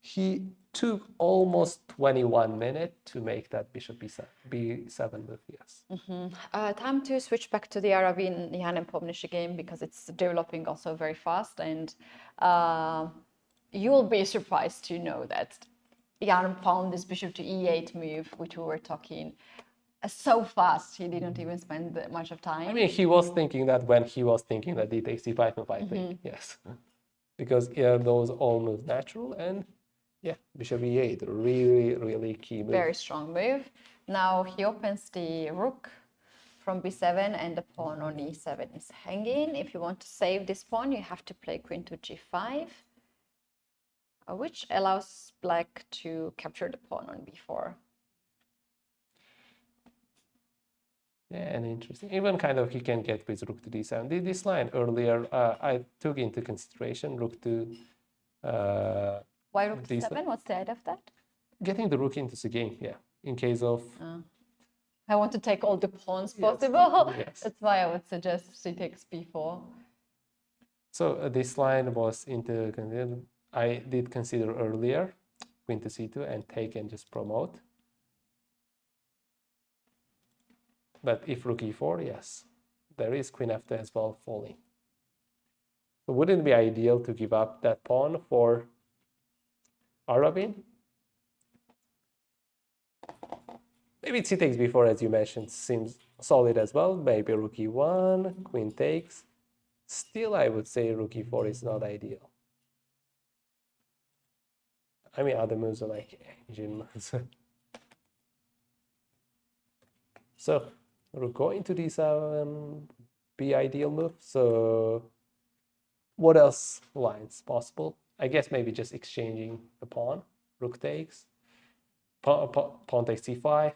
he took almost 21 minutes to make that bishop b7 move, yes. Time to switch back to the Aravindh Nepomniachtchi game, because it's developing also very fast, and you'll be surprised to know that Jan found this bishop to e8 move, which we were talking so fast. He didn't even spend much of time. I mean, he was thinking that when he was thinking that d takes c5 and 5 take, yes. Because those all moves natural, and yeah, bishop e8, really, really key move. Very strong move. Now he opens the rook from b7 and the pawn on e7 is hanging. If you want to save this pawn, you have to play queen to g5, which allows black to capture the pawn on b4. Yeah, and interesting. Even kind of he can get with rook to d7. This line earlier, I took into consideration rook to... Why rook to d7? What's the idea of that? Getting the rook into the game, yeah. In case of... I want to take all the pawns possible. Yes. That's why I would suggest c takes b4. So this line was into... I did consider earlier queen to c2 and take and just promote. But if rook e4, yes, there is queen f2 as well falling. So wouldn't it be ideal to give up that pawn for Aravindh? Maybe c takes b4, as you mentioned, seems solid as well. Maybe rook e1, queen takes. Still, I would say rook e4 is not ideal. I mean, other moves are like engine moves. So, rook going to d7, be ideal move. So, what else lines possible? I guess maybe just exchanging the pawn. Rook takes. Pawn takes c5.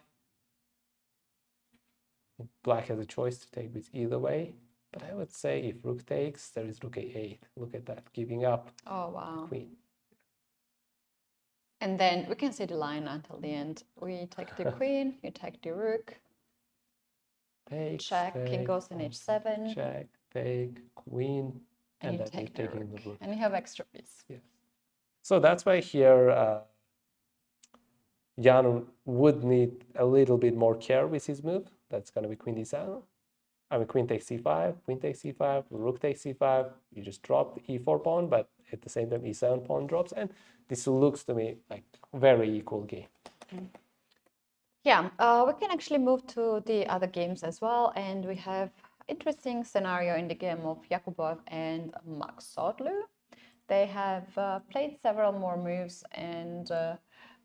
Black has a choice to take with either way. But I would say if rook takes, there is rook a8. Look at that, giving up queen. And then we can see the line until the end. We take the queen, you take the rook. Take, check, king goes in h7. Check, take, queen, and then take you're taking the rook. And you have extra piece. Yes. So that's why here Jan would need a little bit more care with his move. That's going to be queen d7. I mean, queen takes c5, queen takes c5, rook takes c5. You just drop the e4 pawn, but at the same time e7 pawn drops, and this looks to me like a very equal game. Yeah, we can actually move to the other games as well, and we have interesting scenario in the game of Yakubboev and Maghsoodloo. They have played several more moves, and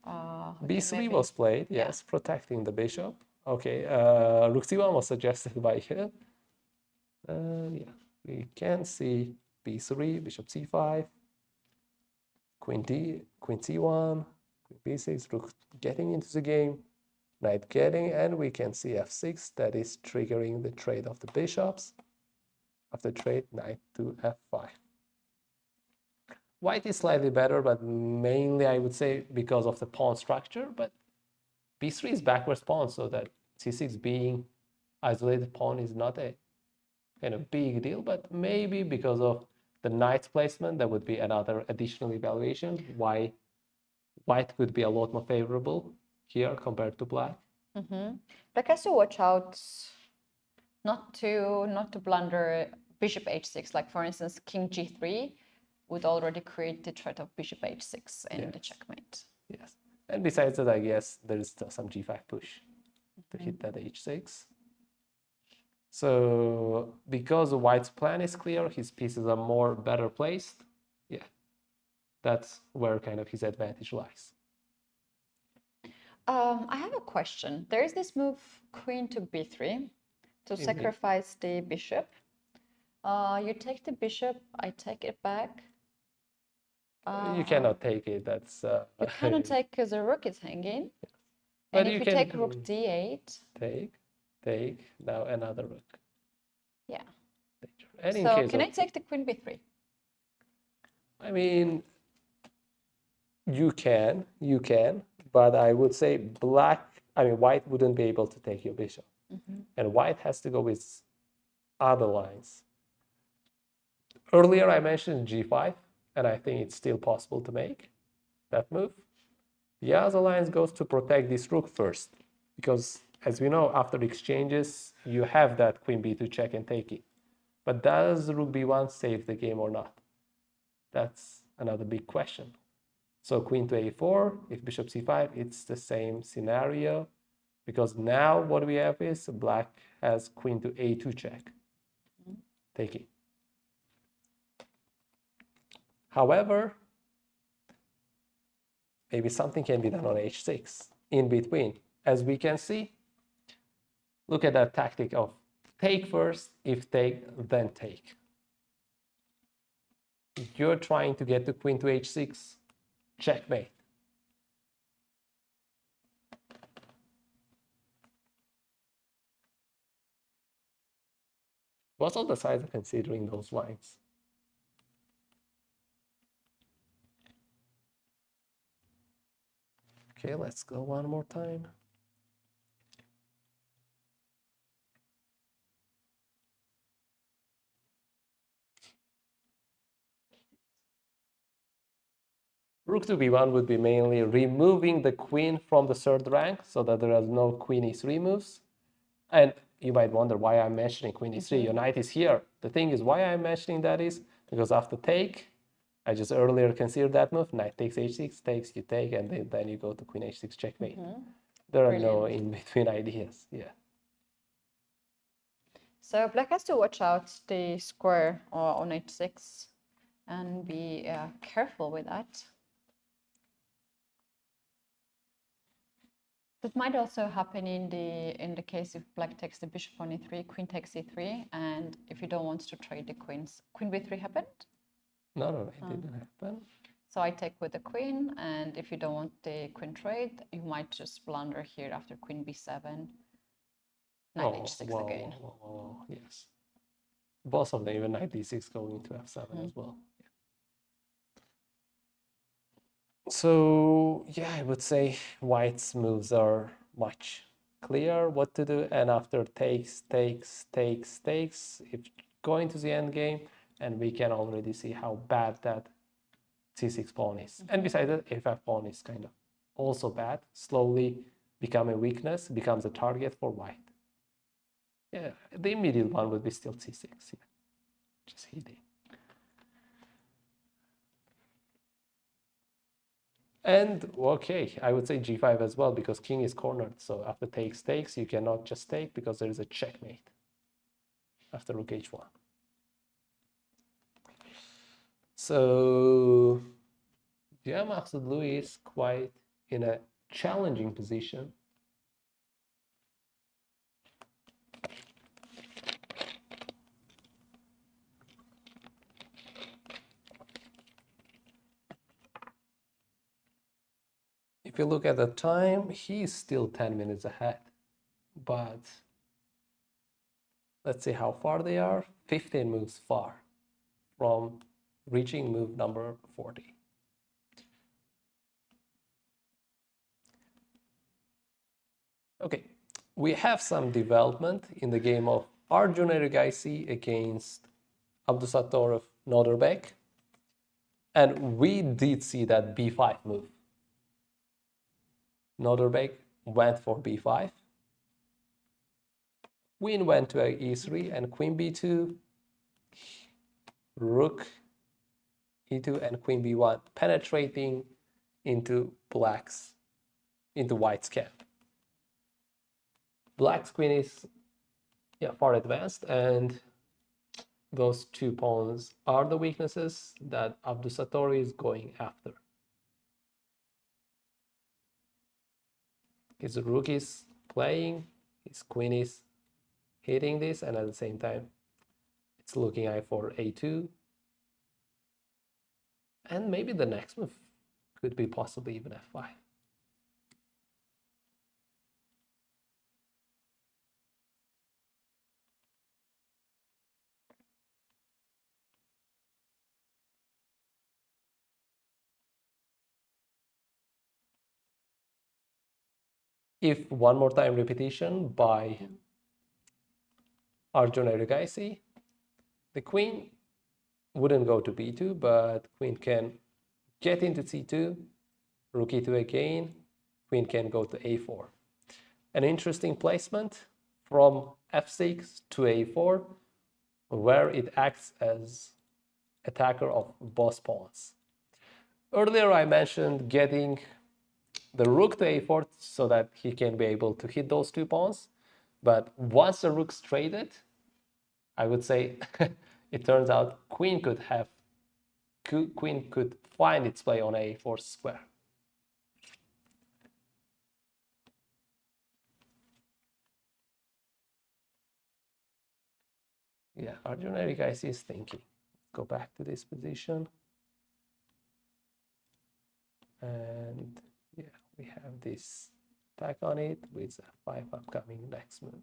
b3 was played, yes, protecting the bishop. Okay, rook c1 was suggested by here. Yeah, we can see b3, bishop c5, queen c1, queen b6, rook getting into the game, knight getting, and we can see f6, that is triggering the trade of the bishops. After trade, knight to f5. White is slightly better, but mainly I would say because of the pawn structure, but b3 is backwards pawn, so that c6 being isolated pawn is not a kind of big deal, but maybe because of the knight's placement, there would be another additional evaluation why white could be a lot more favorable here compared to black. Black has to watch out not to blunder bishop h6. Like for instance, king g3 would already create the threat of bishop h6 and the checkmate. Yes, and besides that, I guess there is some g5 push to hit that h6. So because white's plan is clear, his pieces are more better placed. Yeah, that's where kind of his advantage lies. I have a question. There is this move queen to b3 to sacrifice the bishop. You take the bishop, I take it back. You cannot take it. That's you cannot take because the rook is hanging. Yes. And but if you take rook d8, take now another rook. Yeah. And in so case can of, I take the queen b3? I mean, you can, but I would say white wouldn't be able to take your bishop, and white has to go with other lines. Earlier I mentioned g5, and I think it's still possible to make that move. The other lines goes to protect this rook first, because as we know, after exchanges, you have that queen b2 check and take it. But does rook b1 save the game or not? That's another big question. So queen to a4, if bishop c5, it's the same scenario, because now what we have is black has queen to a2 check, taking. However, maybe something can be done on h6 in between. As we can see, look at that tactic of take first, if take, then take. You're trying to get the queen to h6, checkmate. Most of the sides are considering those lines. Okay, let's go one more time. Rook to b1 would be mainly removing the queen from the third rank so that there are no queen e3 moves. And you might wonder why I'm mentioning queen e3. Your knight is here. The thing is, why I'm mentioning that is because after take, I just earlier considered that move. Knight takes h6, takes, you take, and then you go to queen h6 checkmate. There are no in-between ideas. Yeah. So black has to watch out the square on h6 and be careful with that. That might also happen in the case if black takes the bishop on e3, queen takes e3, and if you don't want to trade the queens, queen b3 happened? No, it didn't happen. So I take with the queen, and if you don't want the queen trade, you might just blunder here after queen b7, knight h6 again. Yes. Both of them, even knight d6 going to f7 as well. So yeah, I would say white's moves are much clearer what to do, and after takes, if going to the end game, and we can already see how bad that c6 pawn is. And besides that, f5 pawn is kind of also bad, slowly become a weakness, becomes a target for white. Yeah, the immediate one would be still c6, yeah, just hitting. And okay, I would say g5 as well, because king is cornered. So after takes, you cannot just take because there is a checkmate after rook h1. So yeah, Maghsoodloo is quite in a challenging position. If you look at the time, he's still 10 minutes ahead. But let's see how far they are. 15 moves far from reaching move number 40. Okay, we have some development in the game of Arjun Erigaisi against Abdusattorov Nodirbek. And we did see that b5 move. Nodirbek went for b5. Queen went to e3 and queen b2, rook e2 and queen b1, penetrating into white's camp. Black's queen is far advanced, and those two pawns are the weaknesses that Abdusattorov is going after. His rook is playing, his queen is hitting this, and at the same time it's looking eye for a2, and maybe the next move could be possibly even f5. If one more time repetition by Arjun Erigaisi, the queen wouldn't go to b2, but queen can get into c2, rook e2 again, queen can go to a4. An interesting placement from f6 to a4, where it acts as attacker of both pawns. Earlier I mentioned getting the rook to a4 so that he can be able to hit those two pawns. But once the rook's traded, I would say it turns out queen could find its way on a4 square. Yeah, Arjun Erigaisi is thinking. Let's go back to this position. And yeah, we have this back on it with a 5 upcoming next move.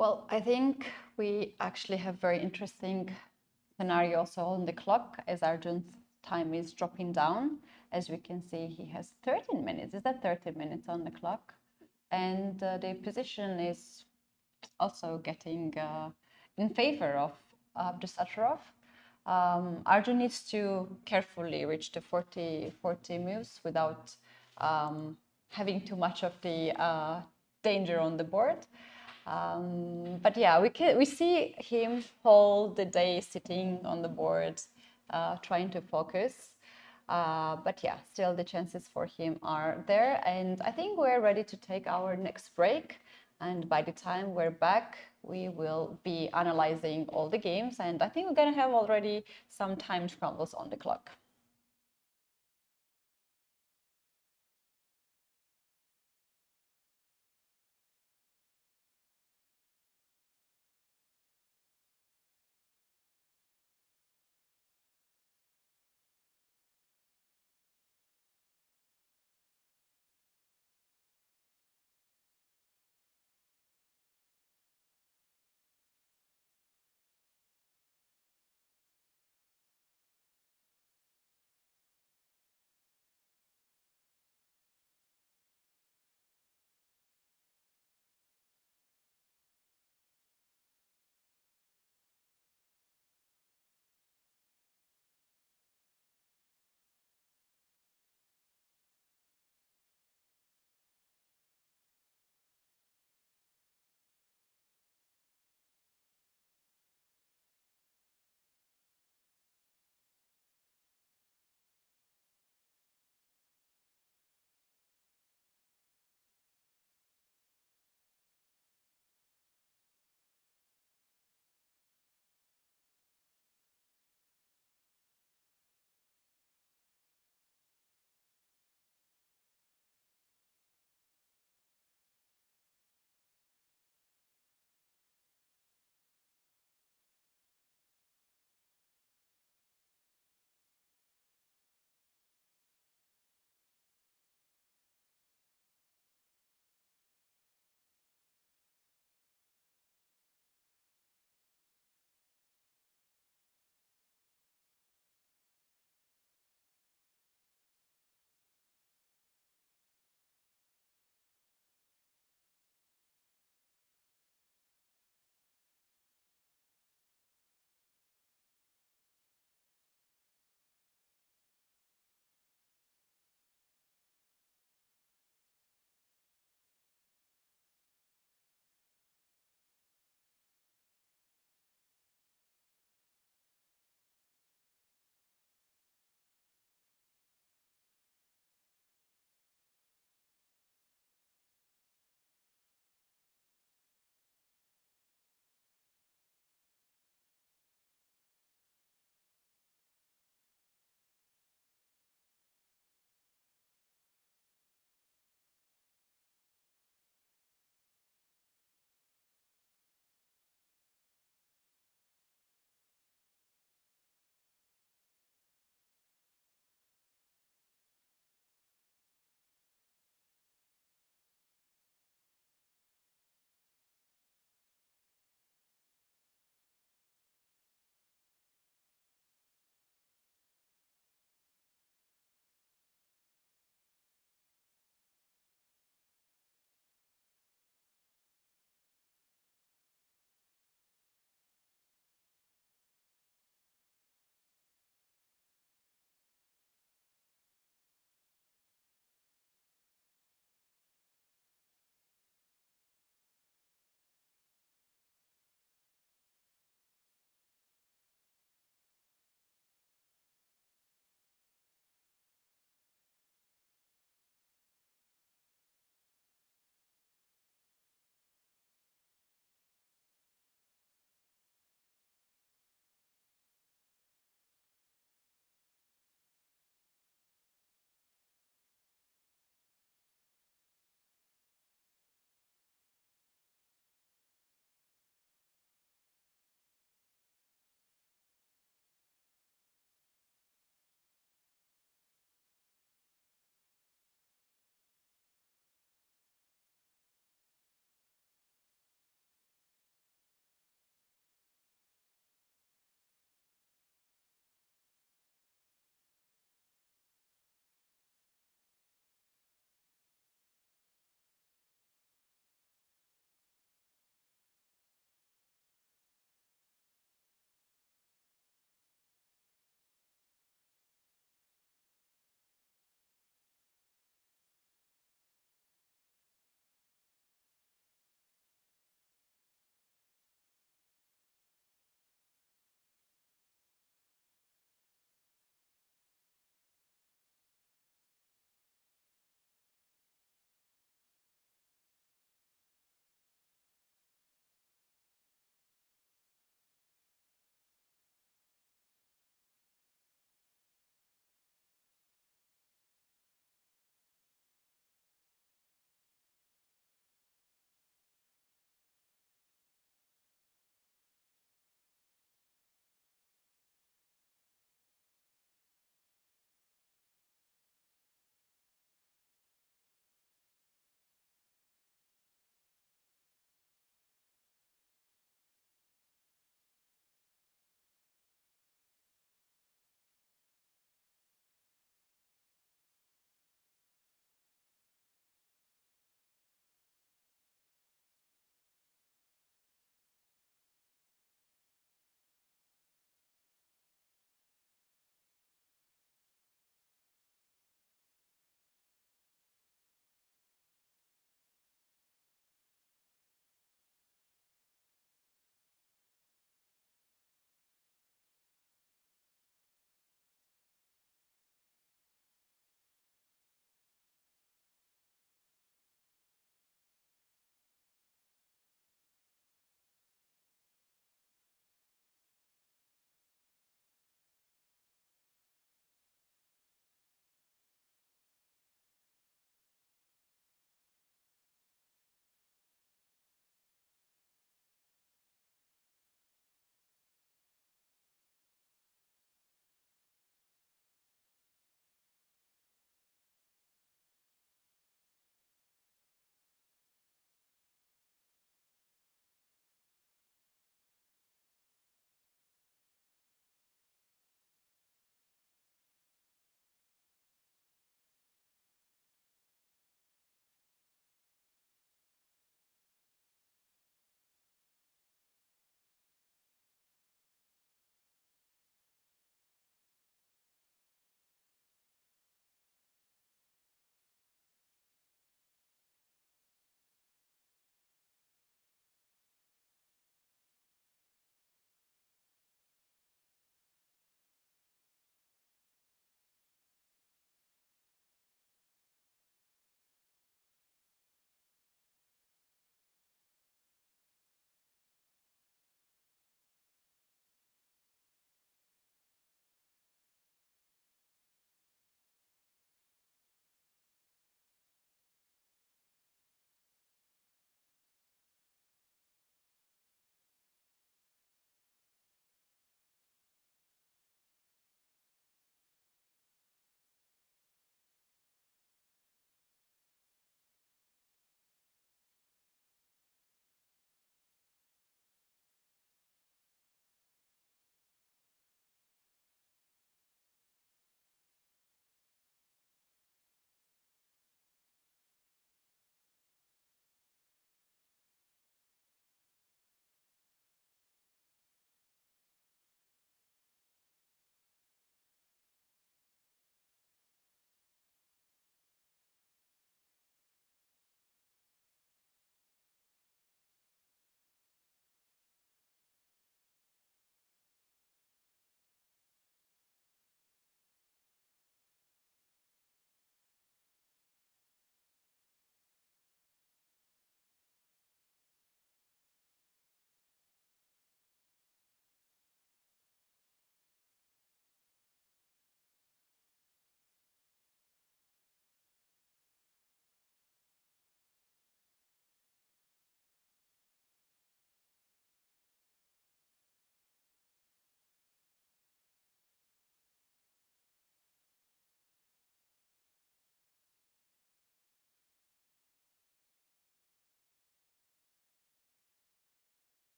Well, I think we actually have very interesting scenario also on the clock as Arjun's time is dropping down. As we can see, he has 13 minutes. Is that 13 minutes on the clock? And the position is also getting in favor of Abdusattorov. Arjun needs to carefully reach the 40 moves without having too much of the danger on the board. But yeah, we see him hold the day sitting on the board, trying to focus. But yeah, still the chances for him are there. And I think we're ready to take our next break. And by the time we're back, we will be analyzing all the games. And I think we're going to have already some time scrambles on the clock.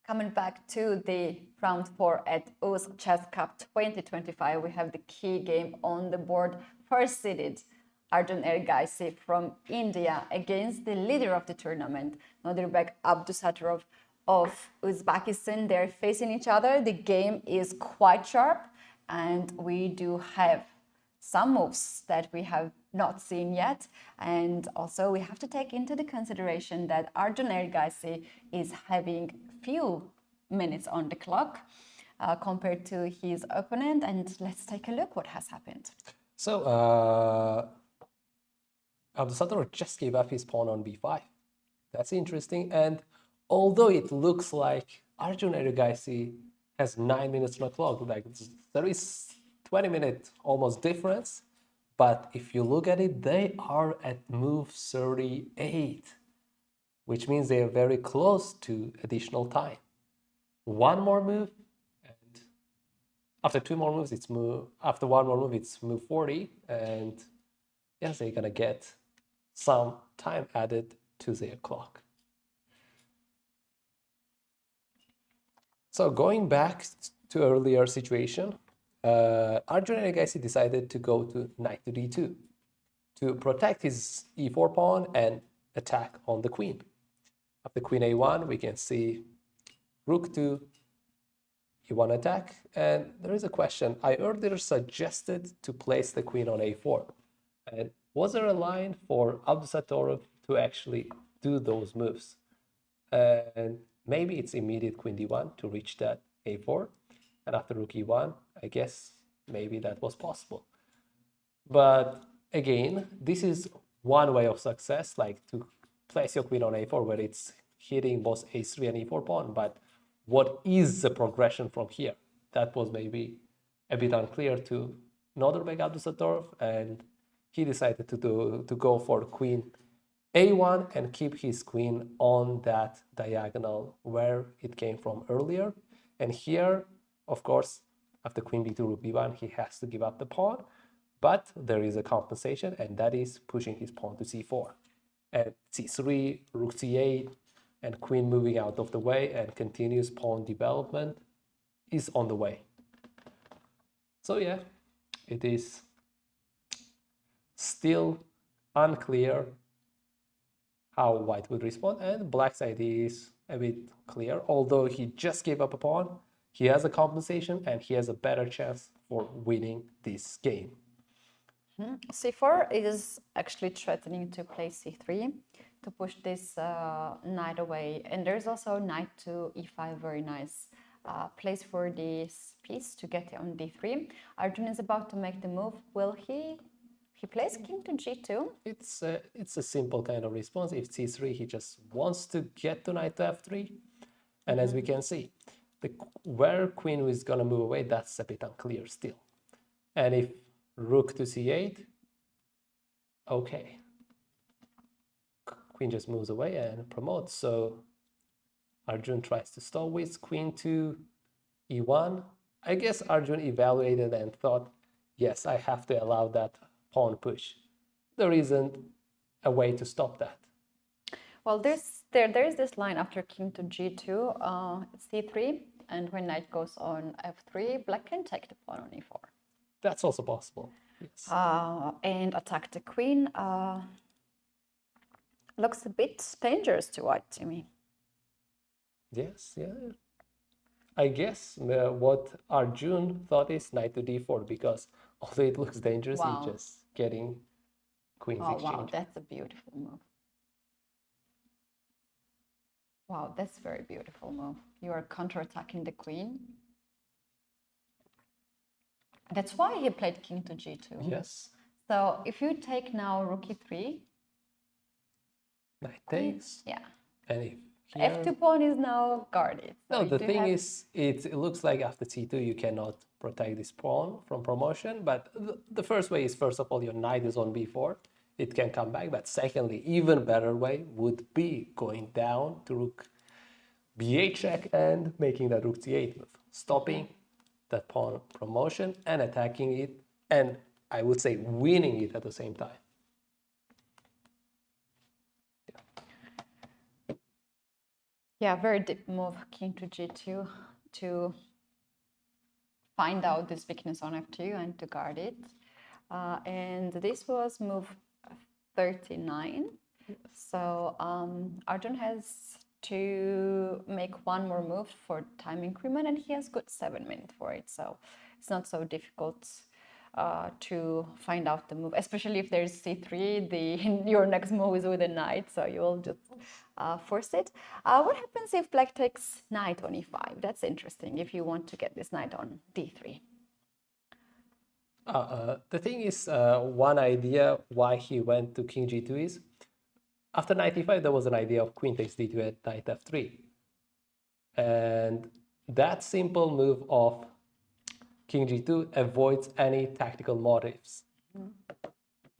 Coming back to the round 4 at UzChess Cup 2025, we have the key game on the board. First seeded Arjun Erigaisi from India against the leader of the tournament, Nodirbek Abdusattorov of Uzbekistan. They're facing each other. The game is quite sharp, and we do have some moves that we have not seen yet. And also we have to take into the consideration that Arjun Erigaisi is having few minutes on the clock compared to his opponent. And let's take a look what has happened. So Abdusattorov just gave up his pawn on b5. That's interesting. And although it looks like Arjun Erigaisi has 9 minutes on the clock, like there is 20-minute almost difference, but if you look at it, they are at move 38, which means they are very close to additional time. One more move, and after two more moves, it's move. After one more move, it's move 40, and yes, they're gonna get some time added to their clock. So going back to earlier situation, Arjun Erigaisi decided to go to knight to d2 to protect his e4 pawn and attack on the queen. After queen a1, we can see rook to e1 attack. And there is a question. I earlier suggested to place the queen on a4. And was there a line for Abdusattorov to actually do those moves? And maybe it's immediate queen d1 to reach that a4. And after rook e1, I guess maybe that was possible. But again, this is one way of success, like to place your queen on a4 where it's hitting both a3 and e4 pawn. But what is the progression from here? That was maybe a bit unclear to Nodirbek Abdusattorov, and he decided to go for queen a1 and keep his queen on that diagonal where it came from earlier. And here, of course, after queen b2, rook b1, he has to give up the pawn, but there is a compensation, and that is pushing his pawn to c4. And c3, rook c8, and queen moving out of the way, and continuous pawn development is on the way. So yeah, it is still unclear how white would respond, and black's idea is a bit clear. Although he just gave up a pawn, he has a compensation and he has a better chance for winning this game. c4 is actually threatening to play c3 to push this knight away. And there's also knight to e5, very nice place for this piece to get on d3. Arjun is about to make the move. Will he plays king to g2? It's a simple kind of response. If c3, he just wants to get to knight to f3. And as we can see, where queen is going to move away, that's a bit unclear still. And if rook to c8, okay. Queen just moves away and promotes. So Arjun tries to stall with queen to e1. I guess Arjun evaluated and thought, yes, I have to allow that pawn push. There isn't a way to stop that. Well, there is this line after king to g2, c3, and when knight goes on f3, black can take the pawn on e4. That's also possible. Yes. And attack the queen. Looks a bit dangerous to white to me. Yes, yeah. I guess what Arjun thought is knight to d4, because although it looks dangerous, he's just getting queens exchange. Wow, that's a beautiful move. Wow, that's a very beautiful move. You are counterattacking the queen. That's why he played king to g2. Yes. So if you take now rook e3, knight takes. Yeah. And if here, f2 pawn is now guarded. So no, the thing is, it looks like after c2 you cannot protect this pawn from promotion. But the first way is, first of all, your knight is on b4. It can come back. But secondly, even better way would be going down to rook b8 check and making that rook c8 move, stopping that pawn promotion and attacking it, and I would say winning it at the same time. Yeah, very deep move, king to g2, to find out this weakness on f2 and to guard it. And this was move 39. So Arjun has to make one more move for time increment, and he has good 7 minutes for it. So it's not so difficult to find out the move, especially if there's c3. Your next move is with a knight, so you will just force it. What happens if black takes knight on e5? That's interesting. If you want to get this knight on d3. The thing is, one idea why he went to king g2 is, after knight e5, there was an idea of queen takes d2 at knight f3. And that simple move of king g2 avoids any tactical motives.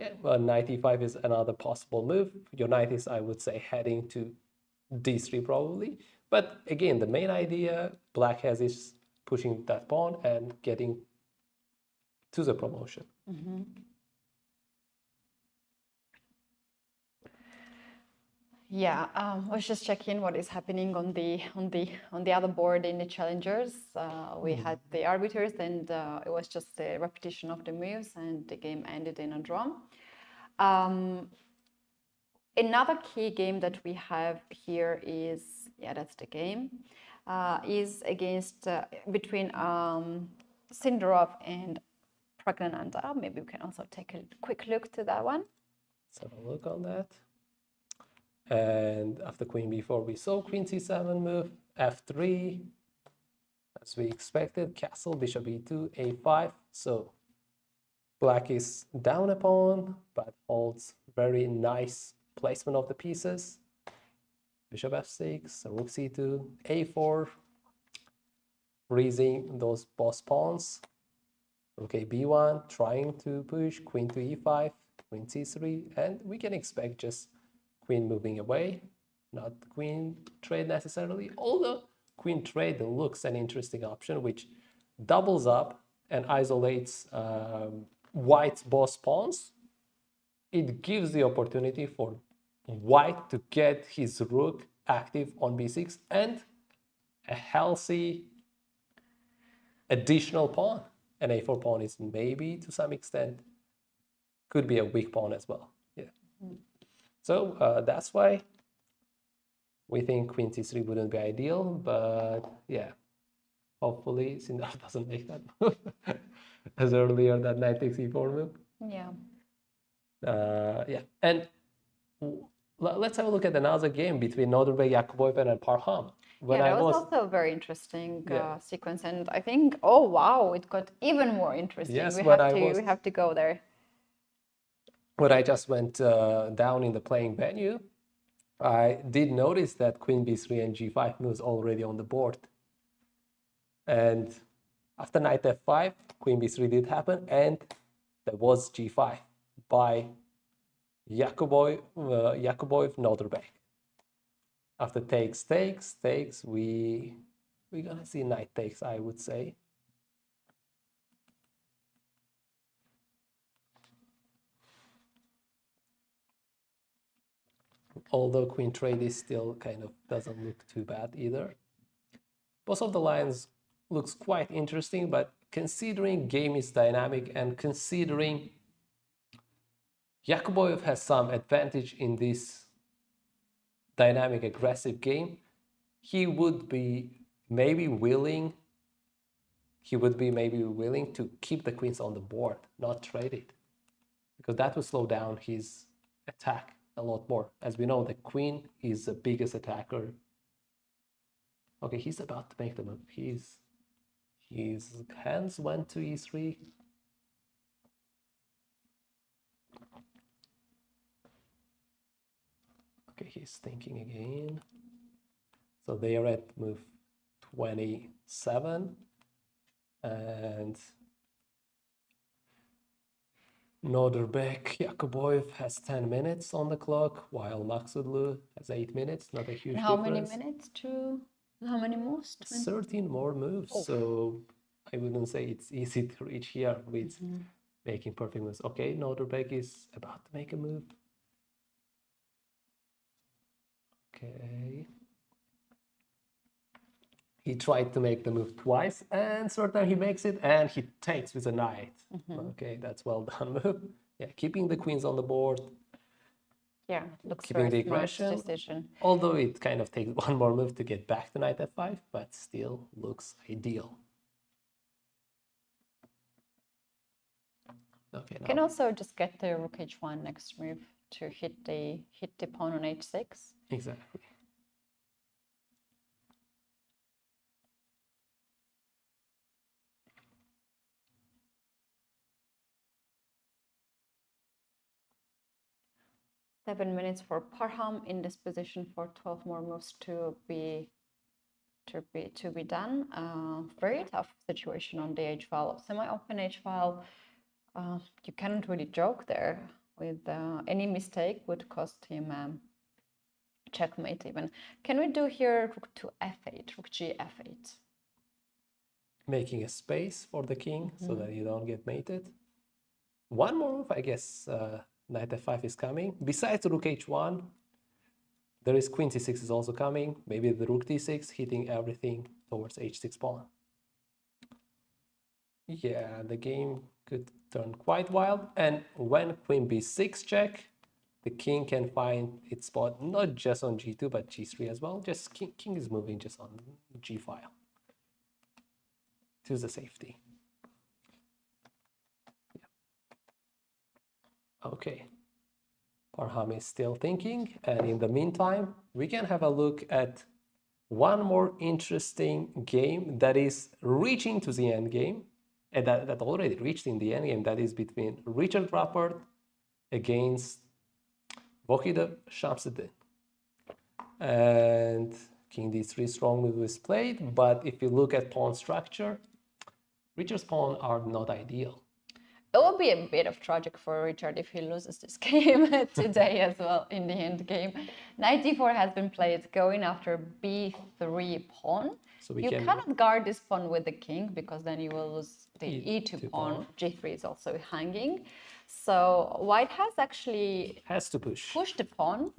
Yeah, well, knight e5 is another possible move. Your knight is, I would say, heading to d3 probably. But again, the main idea black has is pushing that pawn and getting to the promotion. Yeah, let's just check in what is happening on the other board in the challengers. We had the arbiters, and it was just a repetition of the moves, and the game ended in a draw. Another key game that we have here is, that's the game, is against between Sindarov and Praggnanandhaa. Maybe we can also take a quick look to that one. Let's have a look on that. And after queen b4, we saw queen c7 move, f3, as we expected, castle, bishop e2, a5. So black is down a pawn, but holds very nice placement of the pieces. Bishop f6, rook c2, a4, freezing those boss pawns. Rook a b1, trying to push, queen to e5, queen c3, and we can expect just queen moving away, not queen trade necessarily, although queen trade looks an interesting option, which doubles up and isolates white's boss pawns. It gives the opportunity for white to get his rook active on b6 and a healthy additional pawn. An a4 pawn is maybe to some extent could be a weak pawn as well. Yeah. So that's why we think queen c3 wouldn't be ideal, but yeah, hopefully Sindarov doesn't make that move as earlier that knight takes e4 move. Yeah. Yeah, and let's have a look at another game between Nodirbek, Yakubboev, and Parham. That was also a very interesting sequence, and I think, oh wow, it got even more interesting. Yes, we have to go there. When I just went down in the playing venue, I did notice that queen b3 and g5 moves already on the board. And after knight f5, queen b3 did happen, and there was g5 by Yakubboev, Nodirbek. After takes, we're gonna see knight takes, I would say. Although queen trade is still kind of doesn't look too bad either. Both of the lines looks quite interesting, but considering game is dynamic and considering Yakubboev has some advantage in this dynamic aggressive game, he would be maybe willing to keep the queens on the board, not trade it, because that would slow down his attack a lot more. As we know, the queen is the biggest attacker. Okay, he's about to make the move. His hands went to e3. Okay, he's thinking again. So they are at move 27, and Nodirbek, Yakubboev has 10 minutes on the clock, while Maghsoodloo has 8 minutes, not a huge difference. How many minutes to, how many moves? 13 more moves, so I wouldn't say it's easy to reach here with making perfect moves. Okay, Nodirbek is about to make a move. Okay. He tried to make the move twice, and third time he makes it, and he takes with a knight. Okay, that's well done move. Yeah, keeping the queens on the board, Yeah, looks keeping very the smart aggression. decision. Although it kind of takes one more move to get back to knight f5, but still looks ideal. Okay, You can now also just get the rook h1 next move to hit the pawn on h6. exactly. Seven minutes for Parham in this position for 12 more moves to be done. Very tough situation on the h file, semi-open h file. You cannot really joke there. With any mistake would cost him checkmate even. Can we do here rook to f8, rook g f8? Making a space for the king so that you don't get mated. One more move, I guess. Knight f5 is coming. Besides rook h1, there is queen c6 is also coming. Maybe the rook d6 hitting everything towards h6 pawn. Yeah, the game could turn quite wild. And when queen b6 check, the king can find its spot not just on g2 but g3 as well. Just king is moving just on g file to the safety. Yeah. Okay. Parham is still thinking, and in the meantime, we can have a look at one more interesting game that is reaching to the end game, and that already reached in the end game. That is between Richard Rapport against Vakhidov Shamsuddin. And king d3 strong move is played, but if you look at pawn structure, Richard's pawns are not ideal. It will be a bit of tragic for Richard if he loses this game today as well in the end game. Knight d4 has been played, going after b3 pawn. So we you can cannot guard this pawn with the king because then you will lose the e2 pawn. pawn. g3 is also hanging. So white has to push the pawn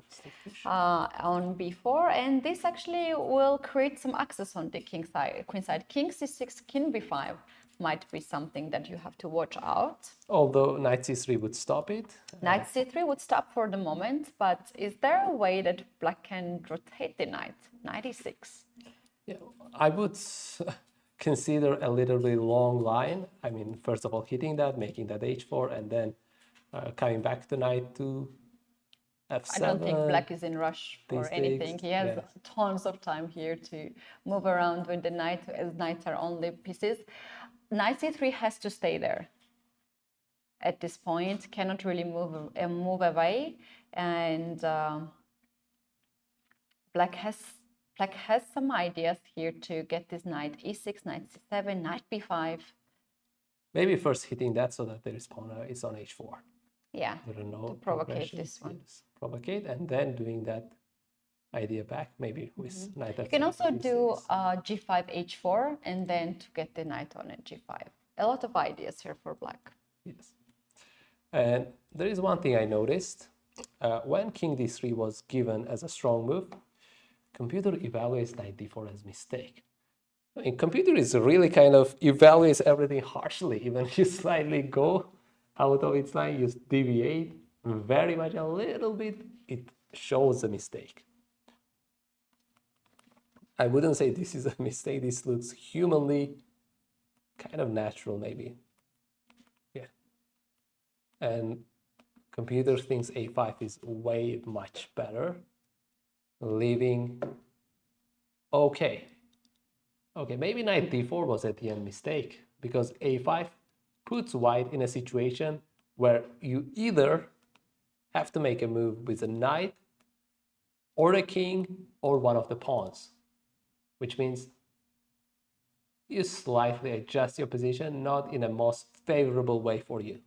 on b4, and this actually will create some access on the king side, queen side. King c6, king b5 might be something that you have to watch out. Although knight c3 would stop it. Knight c3 would stop for the moment, but is there a way that black can rotate the knight? Knight e6. Yeah, I would consider a little bit long line. I mean, first of all, hitting that, making that h4, and then coming back to knight to f7. I don't think black is in rush for anything. He has tons of time here to move around with the knight, as knights are only pieces. Knight c3 has to stay there at this point, cannot really move away, and black has some ideas here to get this knight e6, knight c7, knight b5. Maybe first hitting that so that there is pawn is on h4. Yeah, to provocate this one. Yes, provocate, and then doing that idea back, maybe with knight f5. You can also do g5, h4, and then to get the knight on at g5. A lot of ideas here for black. Yes. And there is one thing I noticed. When king d3 was given as a strong move, computer evaluates knight d4 as mistake. I mean, computer is really kind of evaluates everything harshly. Even if you slightly go out of its line, you deviate very much a little bit, it shows a mistake. I wouldn't say this is a mistake. This looks humanly kind of natural, maybe. Yeah. And computer thinks a5 is way much better. Leaving. Okay, maybe knight d4 was at the end mistake, because a5 puts white in a situation where you either have to make a move with a knight or a king or one of the pawns, which means you slightly adjust your position, not in a most favorable way for you.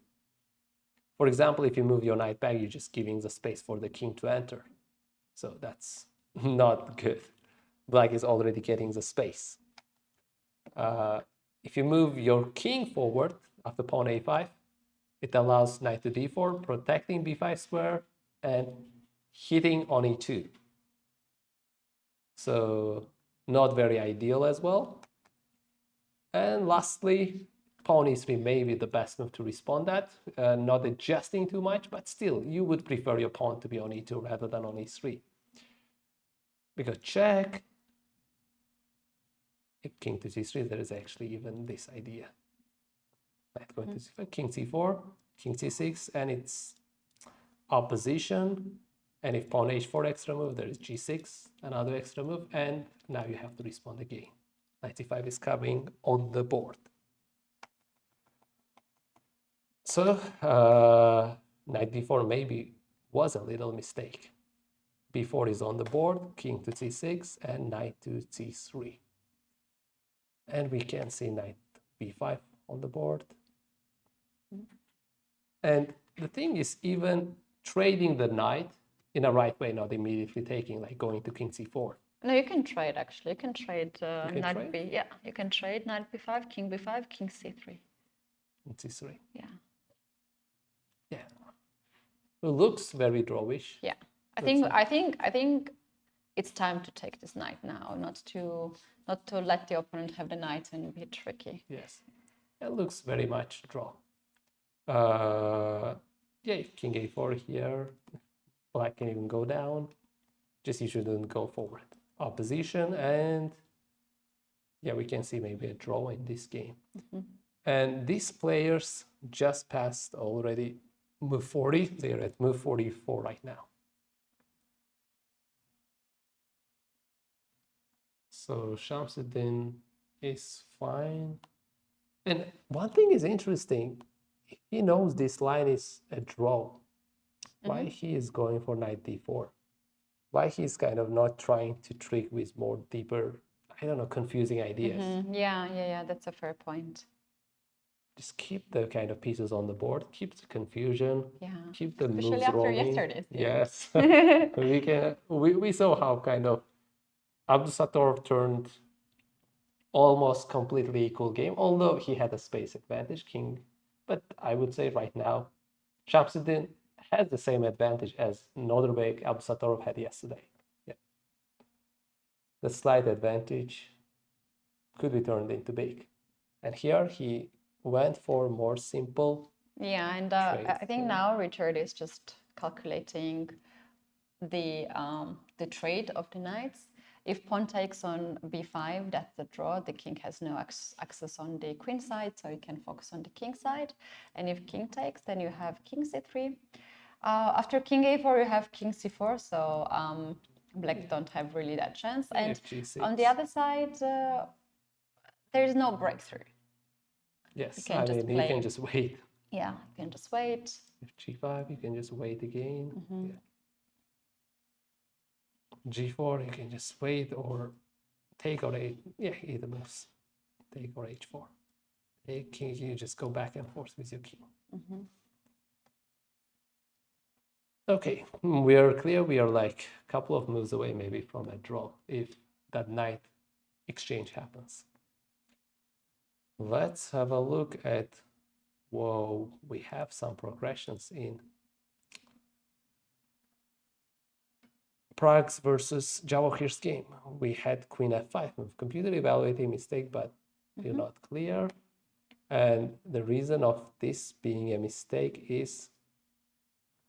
For example, if you move your knight back, you're just giving the space for the king to enter. So that's not good. Black is already getting the space. If you move your king forward after pawn a5, it allows knight to d4, protecting b5 square and hitting on e2. So not very ideal as well. And lastly, pawn e3 may be the best move to respond that, not adjusting too much, but still, you would prefer your pawn to be on e2 rather than on e3. Because check, if king to c3, there is actually even this idea. Knight going to c5, king c4, king c6, and it's opposition. And if pawn h4 extra move, there is g6, another extra move, and now you have to respond again. Knight c5 is coming on the board. So knight d4 maybe was a little mistake. b4 is on the board, king to c6, and knight to c3. And we can see knight b5 on the board. And the thing is, even trading the knight in a right way, not immediately taking, like going to king c4. No, you can trade actually. You can trade can knight trade? b. Yeah, you can trade knight b5, king b5, king c3. c3. Yeah. Yeah. It looks very drawish. Yeah. I think it's time to take this knight now, not to let the opponent have the knight and be tricky. Yes. It looks very much draw. Yeah, king a4 here. Black can even go down. Just you shouldn't go forward. Opposition, and yeah, we can see maybe a draw in this game. And these players just passed already move 40. They're at move 44 right now. So Shamsuddin is fine. And one thing is interesting. He knows this line is a draw. Why he is going for knight d4? Why he's kind of not trying to trick with more deeper, I don't know, confusing ideas. Yeah, that's a fair point. Just keep the kind of pieces on the board, keep the confusion, keep the Especially moves after rolling. yesterday's game. Yes. we saw how kind of Abdusattorov turned almost completely equal game, although he had a space advantage, king. But I would say right now, Shamsuddin has the same advantage as Nodirbek, Abdusattorov had yesterday. Yeah. The slight advantage could be turned into big. And here he went for more simple. Yeah, and I think now Richard is just calculating the trade of the knights. If pawn takes on b5, that's the draw. The king has no access on the queen side, so you can focus on the king side. And if king takes, then you have king c3. After king a4, you have king c4, so black don't have really that chance. And on the other side, there is no breakthrough. Yes, I mean, you can just wait. Yeah, you can just wait. If g5, you can just wait again. Yeah. g4, you can just wait, or take or a, yeah, either moves. Take or h4. Take king, you just go back and forth with your king. Okay, we are clear. We are like a couple of moves away maybe from a draw if that knight exchange happens. Let's have a look at, whoa, we have some progressions in Prague's versus Jawahir's game. We had queen f5 move, computer evaluating mistake, but still not clear. And the reason of this being a mistake is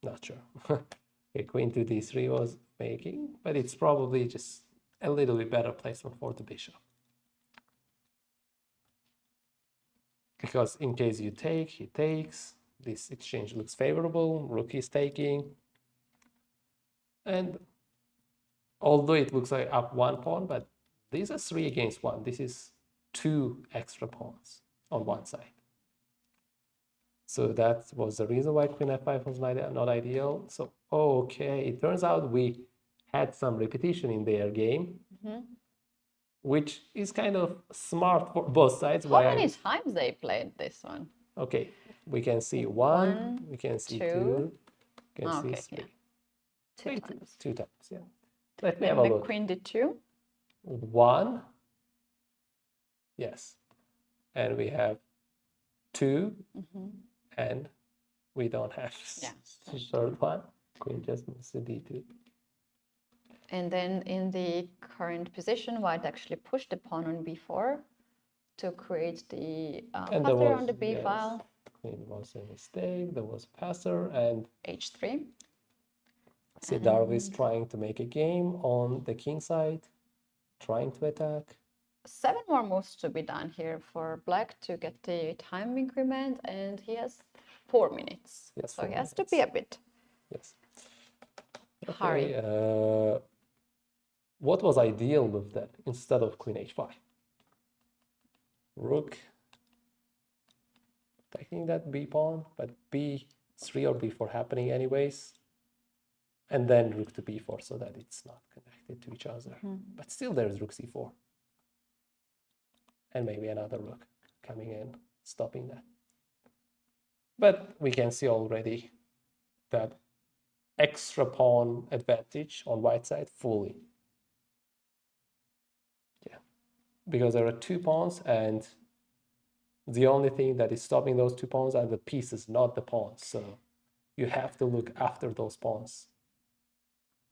not sure. Okay, queen to d3 was making, but it's probably just a little bit better placement for the bishop. Because in case you take, he takes, this exchange looks favorable, rook is taking. And although it looks like up one pawn, but these are 3 against 1. This is 2 extra pawns on one side. So that was the reason why queen f5 was not ideal. So, okay, it turns out we had some repetition in their game, which is kind of smart for both sides. How many times they played this one? Okay, we can see one, we can see two, we can see three. Yeah. 2 times. 2 times, yeah. Let me have a look. The queen did 2. 1. Yes. And we have 2. And we don't have third one. Queen just moves to d2. And then in the current position, white actually pushed the pawn on b4 to create the passer on the b file. Queen was a mistake. There was passer and h3. Sindarov is trying to make a game on the king side, trying to attack. 7 more moves to be done here for black to get the time increment, and he has 4 minutes. Yes, so 4 he has to minutes. be a bit Yes. hurry. What was ideal with that instead of queen h5? Rook taking that b pawn, but b3 or b4 happening anyways, and then rook to b4 so that it's not connected to each other. But still there's rook c4, and maybe another rook coming in, stopping that. But we can see already that extra pawn advantage on white side fully. Yeah, because there are 2 pawns, and the only thing that is stopping those 2 pawns are the pieces, not the pawns. So you have to look after those pawns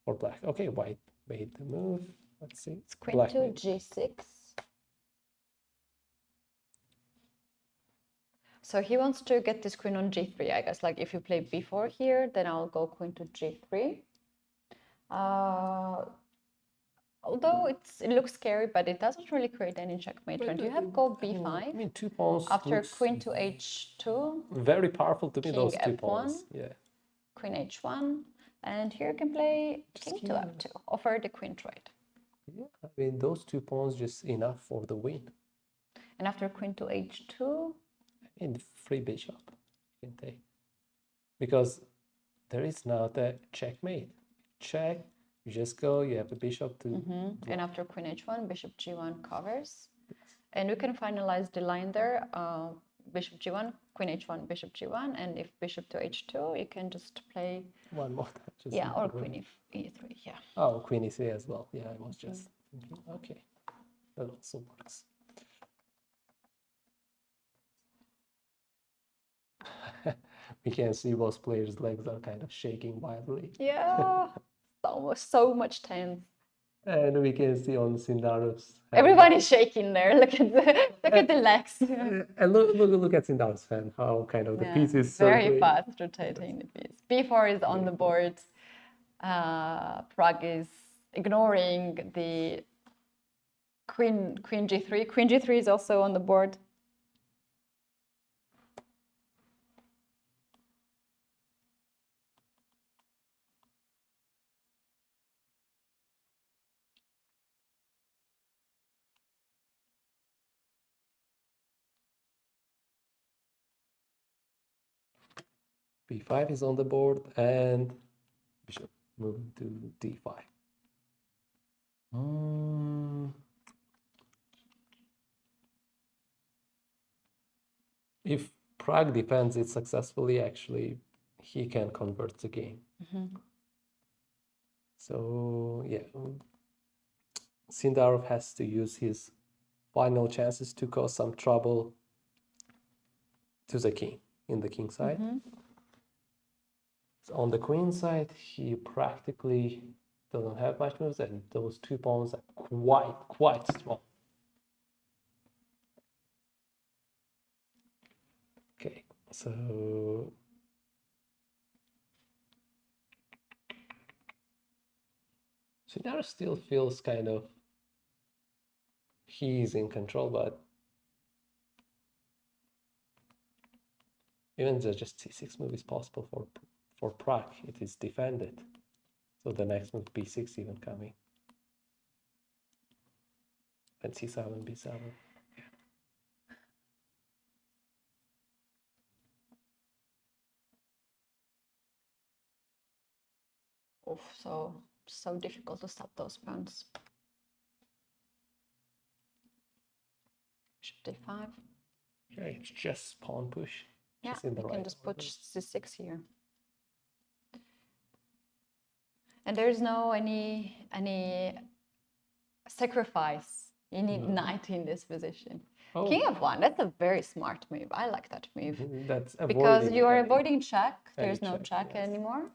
for black. Okay, white made the move. Let's see. It's queen to g6. So he wants to get this queen on g3, I guess. Like if you play b4 here, then I'll go queen to g3. Although it looks scary, but it doesn't really create any checkmate. When you have go b5, I mean, 2 pawns after queen to h2, very powerful to me, those 2 f1, pawns. Yeah. queen h1, and here you can play king to f2, offer the queen trade. Yeah, I mean, those 2 pawns just enough for the win. And after queen to h2, in free bishop you can take, because there is now the checkmate. Check, you just go, you have the bishop to and after queen h1, bishop g1 covers. And we can finalize the line there, bishop g1, queen h1, bishop g1, and if bishop to h2, you can just play one more time. Yeah, or queen e3, yeah. Oh, queen e3 as well. Yeah, I was just thinking, okay, that also works. We can see both players' legs are kind of shaking wildly. Yeah, almost so much tense. And we can see on Sindarov's hand. Everybody's shaking there. Look at the legs. And look at Sindarov's hand, how kind of the piece is very circling. fast rotating the piece. b4 is on the board. Pragg is ignoring the queen g3. Queen g3 is also on the board. b5 is on the board, and bishop moving to d5. If Pragg defends it successfully, actually, he can convert the game. So, yeah, Sindarov has to use his final chances to cause some trouble to the king in the king side. So on the queen side, he practically doesn't have much moves, and those 2 pawns are quite strong. Okay, so Sindarov still feels kind of he's in control, but even though just c6 move is possible for Pragg, it is defended. So the next move, b6 even coming. And c7, b7. Yeah. Oof, so difficult to stop those pawns. Bishop d5. Yeah, it's just pawn push. Yeah, just in the you right can just put order. c6 here. And there's no any sacrifice. You need knight in this position. Oh, King f1, that's a very smart move. I like that move. that's Because you are any- avoiding check. any There's no check, check yes. anymore.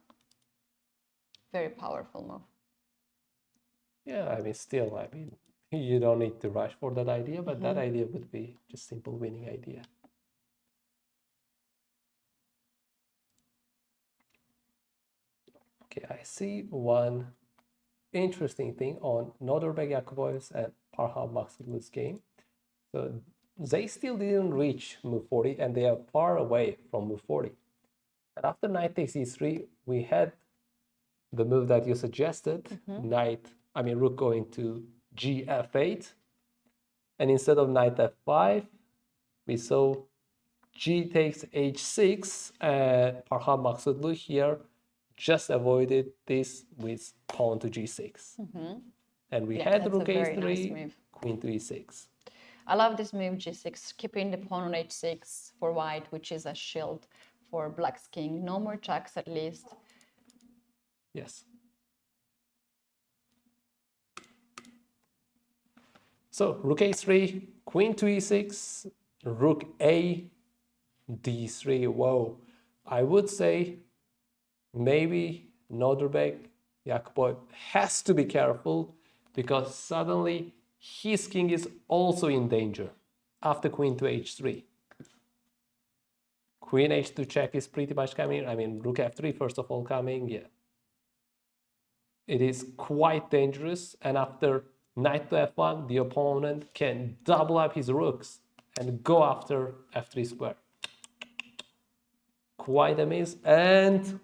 Very powerful move. Yeah, I mean, still, I mean, you don't need to rush for that idea, but that idea would be just simple winning idea. Okay, I see one interesting thing on Nodirbek Yakubboev's and Parham Maghsoodloo's game. So they still didn't reach move 40 and they are far away from move 40. And after knight takes e3, we had the move that you suggested, rook going to gf8. And instead of knight f5, we saw g takes h6. Parham Maghsoodloo here just avoided this with pawn to g6. And we had rook a3, nice queen to e6. I love this move g6, keeping the pawn on h6 for white, which is a shield for black's king. No more checks at least. Yes. So rook a3, queen to e6, rook a, d3. Whoa. I would say maybe Nodirbek Yakubboev has to be careful because suddenly his king is also in danger after queen to h3. Queen h2 check is pretty much coming. I mean, rook f3 first of all coming. Yeah. It is quite dangerous. And after knight to f1, the opponent can double up his rooks and go after f3 square. Quite a miss. And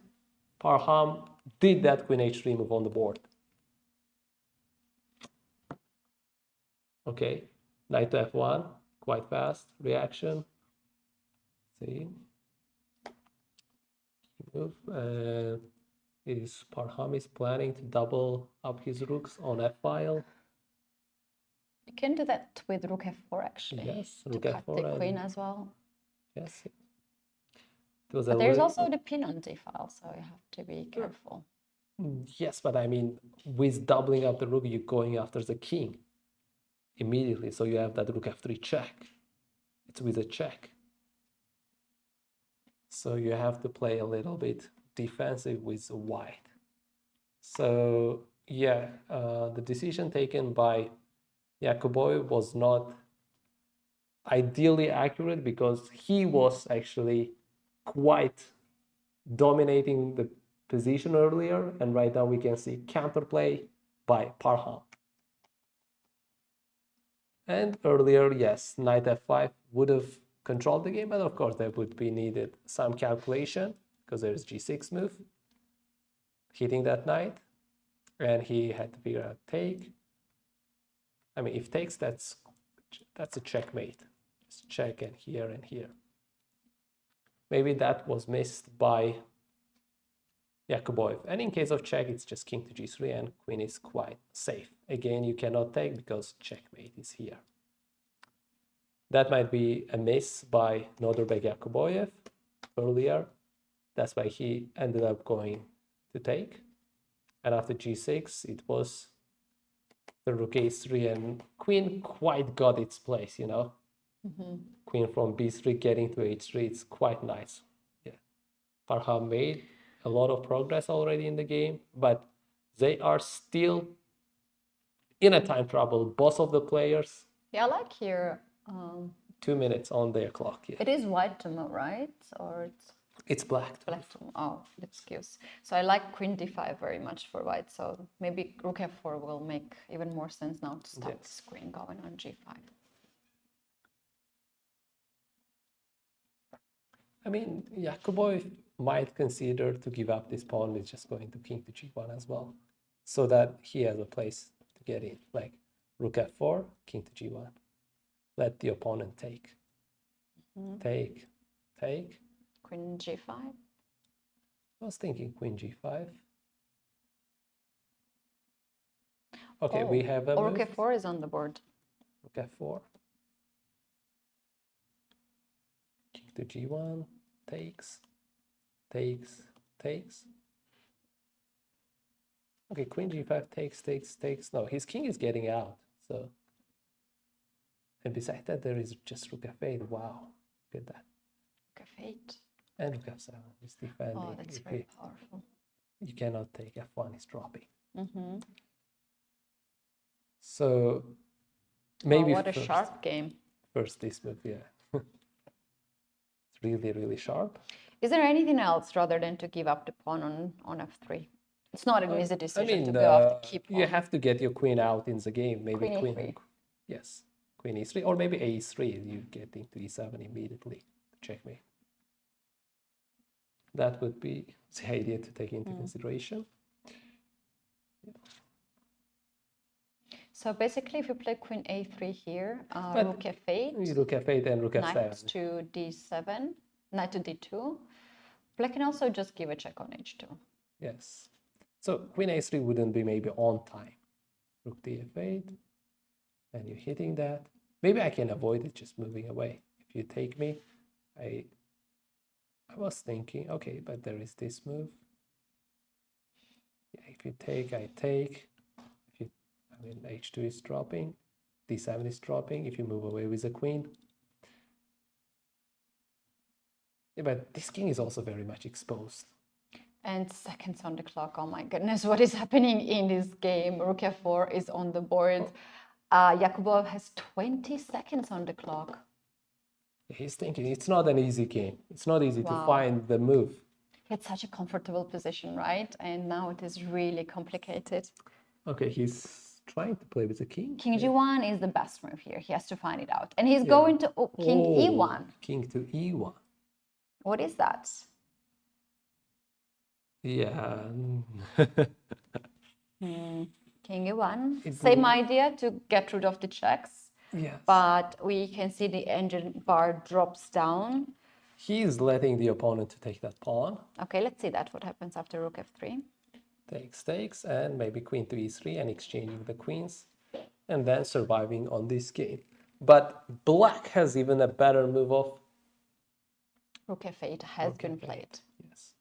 Parham did that queen h3 move on the board. Okay, knight to f1, quite fast reaction. See, move. Parham is planning to double up his rooks on f-file. You can do that with rook f4 actually. Yes, rook to cut f4 the queen as well. Yes. But there's also the pin on d-file, so you have to be careful. Yes, but I mean, with doubling up the rook, you're going after the king immediately. So you have that rook f3 check. It's with a check. So you have to play a little bit defensive with white. So yeah, the decision taken by Yakubboev was not ideally accurate because he was actually quite dominating the position earlier, and right now we can see counterplay by Parham. And earlier, yes, knight f5 would have controlled the game, but of course there would be needed some calculation because there's g6 move hitting that knight, and he had to figure out take. I mean, if takes, that's a checkmate. Just check and here and here. Maybe that was missed by Yakubboev. And in case of check, it's just king to g3 and queen is quite safe. Again, you cannot take because checkmate is here. That might be a miss by Nodirbek Yakubboev earlier. That's why he ended up going to take. And after g6, it was the rook a3 and queen quite got its place, you know. Queen from b3 getting to h3, it's quite nice. Yeah, Parham made a lot of progress already in the game, but they are still in a time trouble, both of the players. Yeah, I like here. 2 minutes on their clock. Yeah. It is white to move, right? Or it's black. Black to move. Oh, excuse. So I like queen d5 very much for white. So maybe rook f4 will make even more sense now to stop this queen going on g5. I mean, Yakubboev might consider to give up this pawn with just going to king to g1 as well, so that he has a place to get in, like rook f4, king to g1. Let the opponent take. Take. Queen g5. I was thinking queen g5. Okay, we have a rook f4 is on the board. Rook f4. King to g1, takes. Okay, queen g5 takes. No, his king is getting out. So, and besides that, there is just rook f8. Wow, look at that. Rook f8. And rook f7 is defending. Oh, that's very powerful. You cannot take f1, is dropping. So Wow, maybe what a sharp game. first this move, yeah. It's really, really sharp. Is there anything else rather than to give up the pawn on f3? It's not an easy I decision to mean, go off the key pawn. you have to get your queen out in the game. Maybe Queen e3. Yes, queen e3, or maybe a3. You get into e7 immediately. Checkmate. That would be the idea to take into consideration. So basically, if you play queen a3 here, But rook f8, you rook f8 and rook f7. knight to d7, knight to d2. Black can also just give a check on h2. Yes. So queen a3 wouldn't be maybe on time. Rook df8, and you're hitting that. Maybe I can avoid it just moving away. If you take me, I was thinking, okay, but there is this move. Yeah, if you take, I take. If you, I mean, h2 is dropping, d7 is dropping. If you move away with the queen. Yeah, but this king is also very much exposed. And seconds on the clock. Oh my goodness, what is happening in this game? Rook f4 is on the board. Yakubboev has 20 seconds on the clock. He's thinking it's not an easy game. It's not easy to Wow. find the move. He had such a comfortable position, right? And now it is really complicated. Okay, he's trying to play with the king. King g1 is the best move here. He has to find it out. And he's going to king e1. King to e1. What is that? Yeah. King e1. Same idea to get rid of the checks. Yes. But we can see the engine bar drops down. He's letting the opponent to take that pawn. Okay, let's see that. What happens after rook f3? Takes, and maybe queen to e3 and exchanging the queens. And then surviving on this game. But black has even a better move of... Rook f8 has been played. Yes.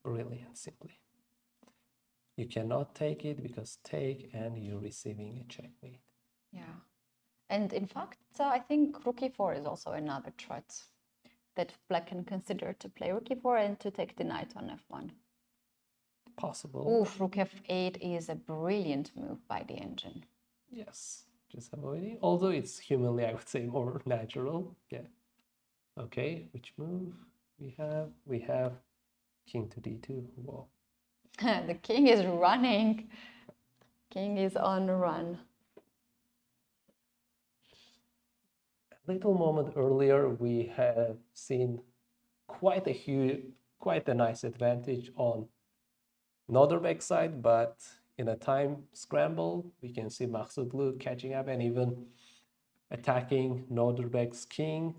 Brilliant, simply. You cannot take it because take and you're receiving a checkmate. Yeah. And in fact, I think rook e4 is also another threat that black can consider to play rook e4 and to take the knight on f1. Possible. Oof, rook f8 is a brilliant move by the engine. Yes, just avoiding. Although it's humanly, I would say, more natural. Yeah. Okay, which move we have? We have king to d2. Whoa. The king is running. King is on the run. A little moment earlier, we have seen quite a nice advantage on Nodirbek's side, but in a time scramble, we can see Maghsoodloo catching up and even attacking Nodirbek's king.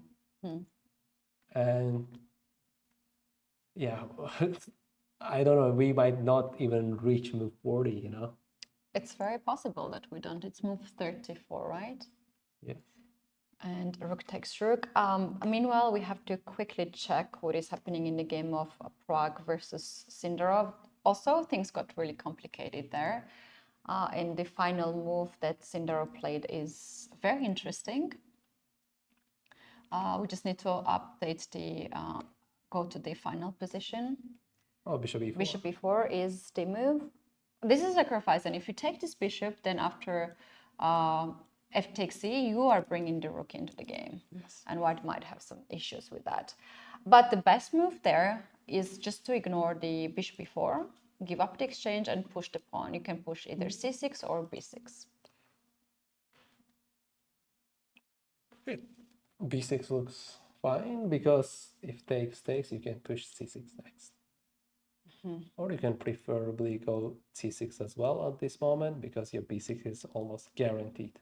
And yeah, I don't know, we might not even reach move 40, you know? It's very possible that we don't. It's move 34, right? Yes. And rook takes rook. Meanwhile, we have to quickly check what is happening in the game of Prague versus Sindarov. Also, things got really complicated there. And the final move that Sindarov played is very interesting. We just need to update the, go to the final position. Oh, bishop e4. Bishop e4 is the move. This is a sacrifice, and if you take this bishop, then after f takes c, you are bringing the rook into the game. Yes. And white might have some issues with that. But the best move there is just to ignore the bishop e4, give up the exchange and push the pawn. You can push either c6 or b6. b6 looks fine because if takes, you can push c6 next. Or you can preferably go c6 as well at this moment because your b6 is almost guaranteed.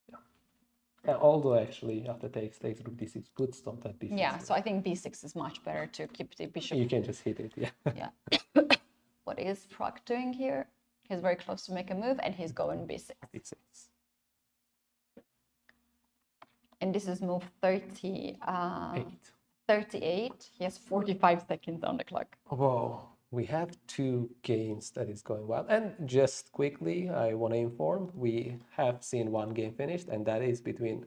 Yeah. Although actually after takes, rook d6 could stop that b6. Yeah, so I think b6 is much better to keep the bishop. You can just hit it, yeah. Yeah. What is Prague doing here? He's very close to make a move and he's going b6. b6. And this is move 38. He has 45 seconds on the clock. Whoa, we have two games that is going well. And just quickly, I want to inform, we have seen one game finished, and that is between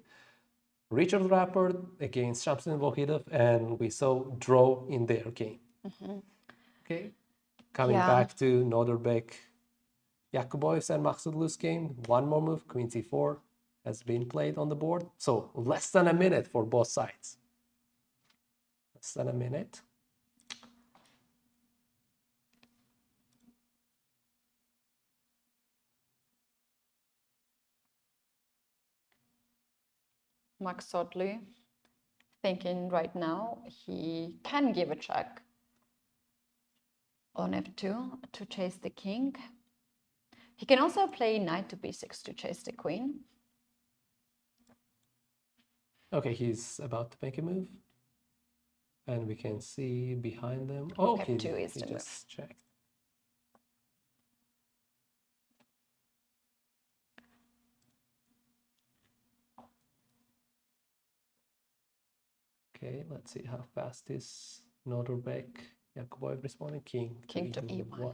Richard Rapport against Shamsuddin Vakhidov, and we saw draw in their game. Okay, coming back to Nodirbek Yakubboev's and Maghsoodloo's game. One more move, queen c4, has been played on the board. So less than a minute for both sides. Less than a minute. Maghsoodloo thinking right now he can give a check on f2 to chase the king. He can also play knight to b6 to chase the queen. Okay, he's about to make a move. And we can see behind them. Oh, he just checked. Okay, let's see how fast is Nodirbek Yakubboev responding. King to e1.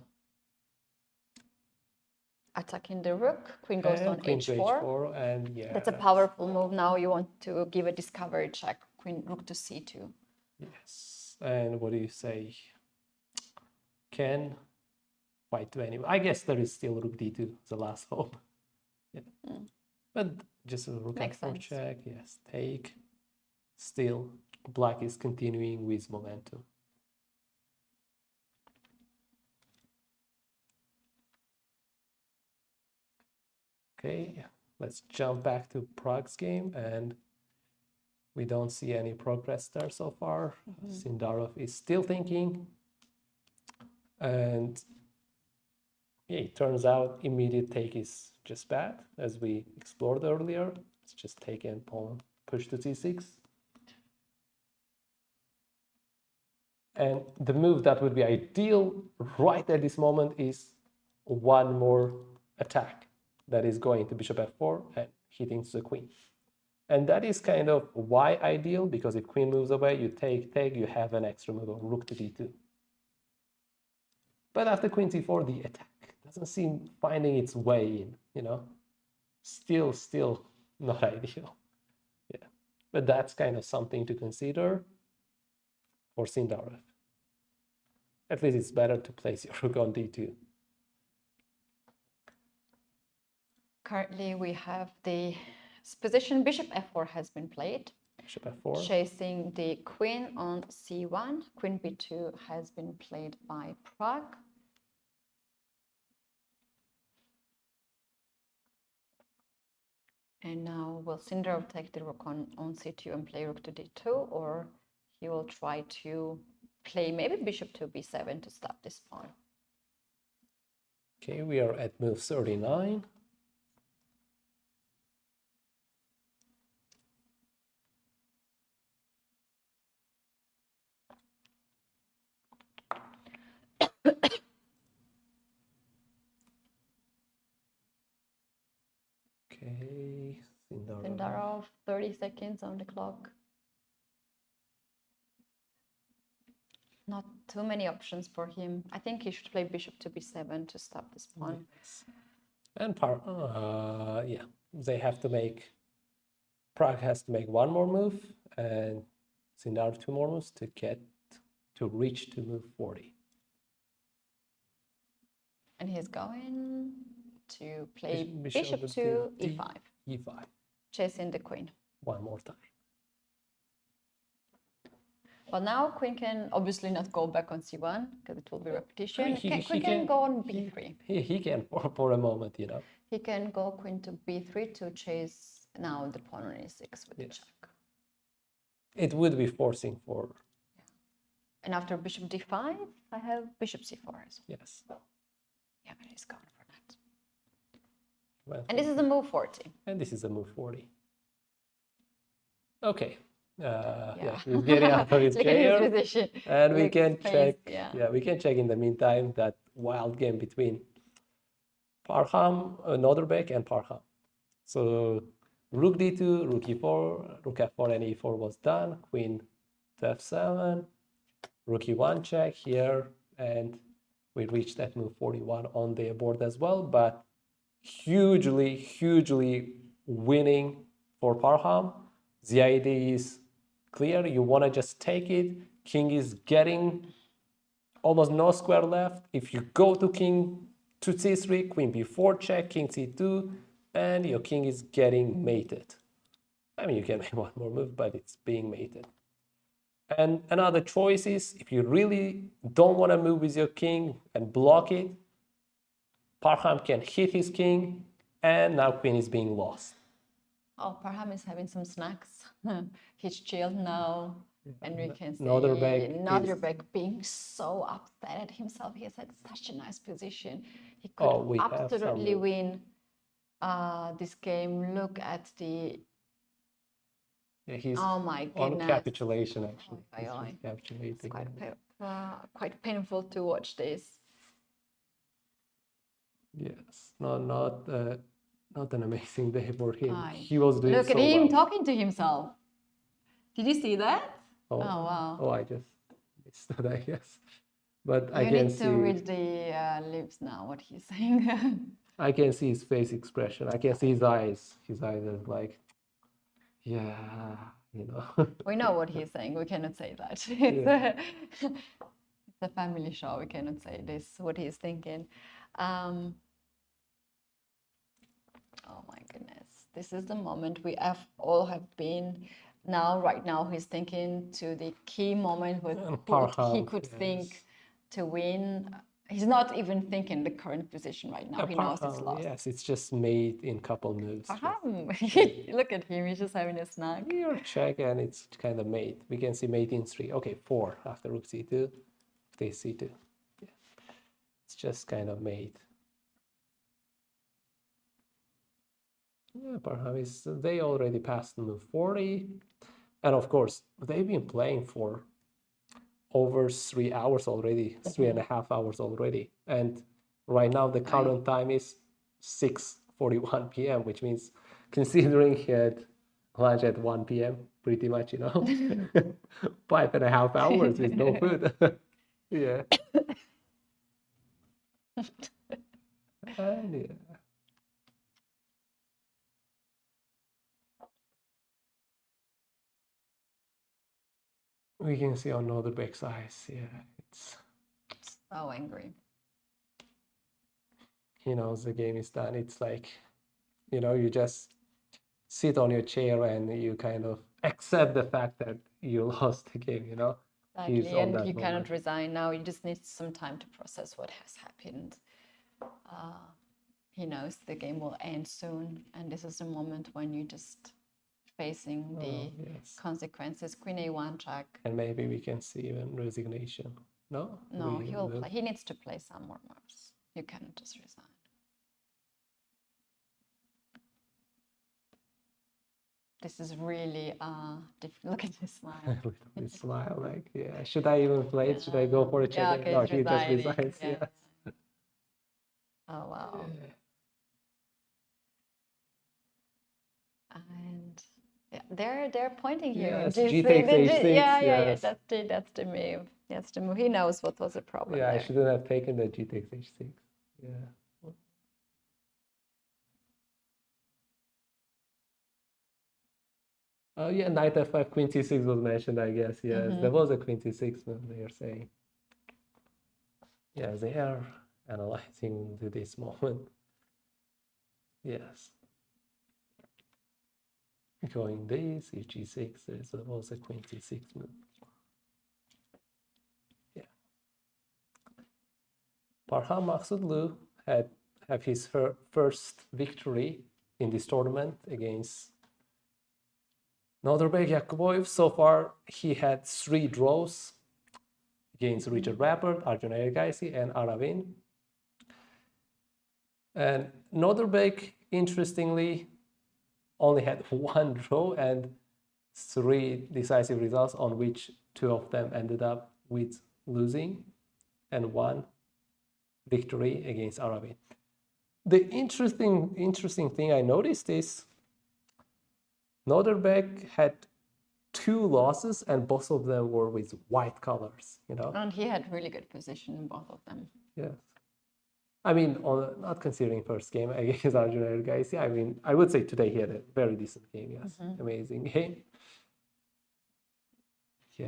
Attacking the rook, queen goes on queen h4. To h4, and yeah, that's a powerful move. Now you want to give a discovery check, queen rook to c2. Yes, and what do you say? Can fight to anyone. I guess there is still rook d2, the last hope. Yeah. But just a rook f4 check, yes, take. Still, black is continuing with momentum. Okay, let's jump back to Prague's game, and we don't see any progress there so far. Sindarov is still thinking, and yeah, it turns out immediate take is just bad, as we explored earlier. It's just take and pawn, push to c6. And the move that would be ideal right at this moment is one more attack that is going to bishop f4 and hitting the queen. And that is kind of why ideal, because if queen moves away, you take, you have an extra move on rook to d2. But after queen c4, the attack doesn't seem finding its way in, you know? Still not ideal. Yeah, but that's kind of something to consider for Sindarov. At least it's better to place your rook on d2. Currently we have the position bishop f4 has been played. Bishop f4. Chasing the queen on c1. Queen b2 has been played by Prague. And now will Sindarov take the rook on c2 and play rook to d2, or he will try to play maybe bishop to b7 to stop this pawn? Okay, we are at move 39. Okay, Sindarov, 30 seconds on the clock. Not too many options for him. I think he should play bishop to b7 to stop this pawn. Yes. And yeah, they have to make, Prague has to make one more move, and Sindarov 2 more moves to reach to move 40. And he's going to play bishop to e5. e5. Chasing the queen. One more time. Well, now queen can obviously not go back on c1 because it will be repetition. Queen can go on b3. He can for a moment, you know. He can go queen to b3 to chase now the pawn on e6 with the check. It would be forcing for... Yeah. And after bishop d5, I have bishop c4 as well. Yes. Yeah, but he's gone for that. Well, and this is the move 40. And this is the move 40. Okay. Yeah, he's getting out of his chair, and we can check. Yeah, we can check in the meantime that wild game between Parham, Nodirbek, and Parham. So rook d2, rook e4, rook f4, and e4 was done. Queen to f7, rook e1 check here, and we reached that move 41 on their board as well. But hugely winning for Parham. The idea is clear. You want to just take it. King is getting almost no square left. If you go to king to c3, queen b4 check, king c2, and your king is getting mated. I mean, you can make one more move, but it's being mated. And another choice is, if you really don't want to move with your king and block it, Parham can hit his king, and now queen is being lost. Oh, Parham is having some snacks. He's chilled now. And we can see Nodirbek being so upset at himself. He has had such a nice position. He could absolutely win this game. Look at the... Yeah, he's oh my goodness. on capitulation, actually. He's capitulating. It's quite painful to watch this. Yes, not an amazing day for him. He was doing Look at him talking to himself. Did you see that? Oh wow. Oh, I just missed that, I guess. But I can can see... You need to read the lips now, what he's saying. I can see his face expression. I can see his eyes. His eyes are like, yeah, you know. We know what he's saying. We cannot say that. It's a family show. We cannot say this, what he's thinking. Oh my goodness. This is the moment we all have been. Now, right now, he's thinking to the key moment where he could think to win. He's not even thinking the current position right now. He knows it's lost. Yes, it's just made in couple moves. Look at him. He's just having a snack. You're check, and it's kind of mate. We can see mate in 3. Okay, 4 after rook c2. After c2. Yeah. It's just kind of mate. Yeah, perhaps they already passed move 40. And of course, they've been playing for over 3 hours already, 3.5 hours already. And right now the current time is 6:41 p.m., which means considering he had lunch at 1 p.m., pretty much, you know, 5.5 hours with no food. Yeah. And yeah. We can see on Nodirbek's eyes, yeah, it's so angry. He knows the game is done. It's like, you know, you just sit on your chair and you kind of accept the fact that you lost the game, you know. Exactly, and you cannot resign now. You just need some time to process what has happened. He knows the game will end soon, and this is the moment when you just facing the consequences. Queen a1 check. And maybe we can see even resignation. No? No, he will play. He needs to play some more moves. You cannot just resign. This is really difficult. Look at this smile. This smile, like, yeah. Should I even play it? Should I go for a check? Okay, no, he just resigns. Yeah. Oh wow. And yeah, they're pointing here. Yes, G takes H6. Yeah. That's the move. That's the move. He knows what was the problem. Yeah, there. I shouldn't have taken the G takes H6. Yeah. Oh yeah, knight f5, queen c6 was mentioned, I guess. Yes, there was a queen c6 move they are saying. Yeah, they are analyzing to this moment. Yes. Going this, if g6, there was a queen c6 move. Yeah. Parham Maghsoodloo have his first victory in this tournament against Nodirbek Yakubboev. So far, he had 3 draws against Richard Rapport, Arjun Erigaisi, and Aravindh. And Nodirbek, interestingly, only had 1 draw and 3 decisive results, on which 2 of them ended up with losing and 1 victory against Aravindh. The interesting thing I noticed is Nodirbek had 2 losses, and both of them were with white colors, you know. And he had really good position in both of them. Yes. I mean, not considering first game against Arjun Erigaisi, I mean, I would say today he had a very decent game, yes. Amazing game. Yeah.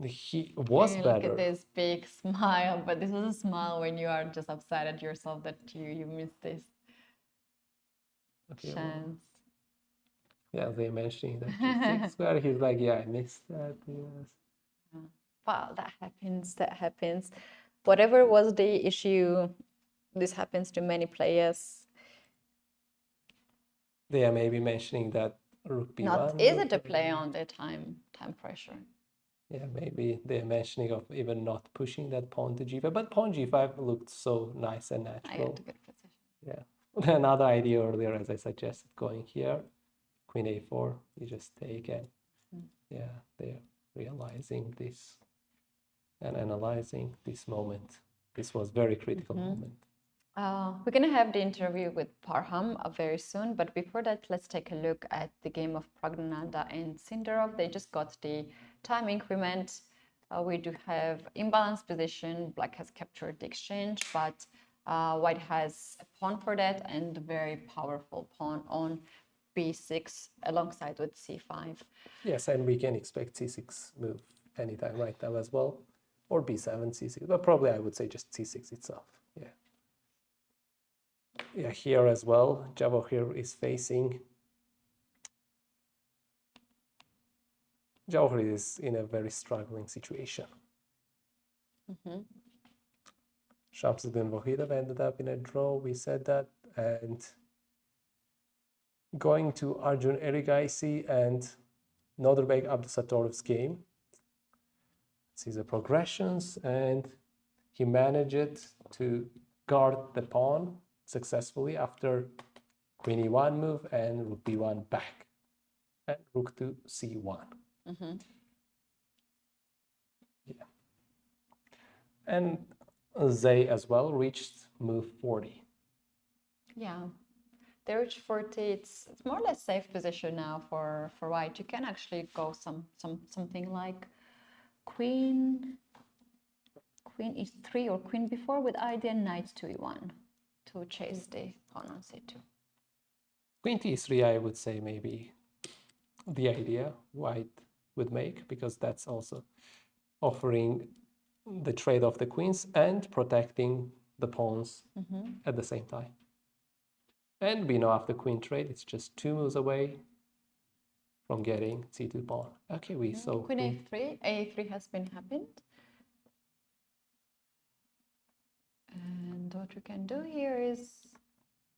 He was Look better. at this big smile, but this is a smile when you are just upset at yourself that you missed this Okay, well, chance. yeah, they mentioning that G6 where he's like, yeah, I missed that. Yes. Well, that happens. That happens. Whatever was the issue, this happens to many players. They are maybe mentioning that Rook B1. Not easy to play on the time pressure. Yeah, maybe they're mentioning of even not pushing that pawn to G5, but pawn G5 looked so nice and I had natural. a good position. Yeah. Another idea earlier, as I suggested, going here, Queen A4, you just take and yeah, they're realizing this and analyzing this moment. This was very critical moment. We're going to have the interview with Parham very soon, but before that, let's take a look at the game of Praggnanandhaa and Sindarov. They just got the time increment. We do have imbalanced position. Black has captured the exchange, but White has a pawn for that and a very powerful pawn on B6 alongside with C5. Yes, and we can expect C6 move anytime right now as well, or B7, C6, but probably I would say just C6 itself. Yeah. Yeah, here as well, Jawahir is facing. Jawahir is in a very struggling situation. Shamsuddin and Vakhidov ended up in a draw, we said that, and going to Arjun Erigaisi and Nodirbek Abdusattorov's game. See the progressions, and he managed to guard the pawn successfully after Queen E1 move and Rook B1 back, and Rook to C1. Yeah. And they as well reached move 40. Yeah, they reached 40. It's more or less safe position now for White. You can actually go something like Queen E3 or Queen B4 with idea Knight to E1 to chase the pawn on C2. Queen T3, I would say maybe the idea White would make, because that's also offering the trade of the queens and protecting the pawns at the same time. And we know after queen trade, it's just 2 moves away from getting C2 pawn. Okay, we saw Queen A3. A3 has been happened. And what we can do here is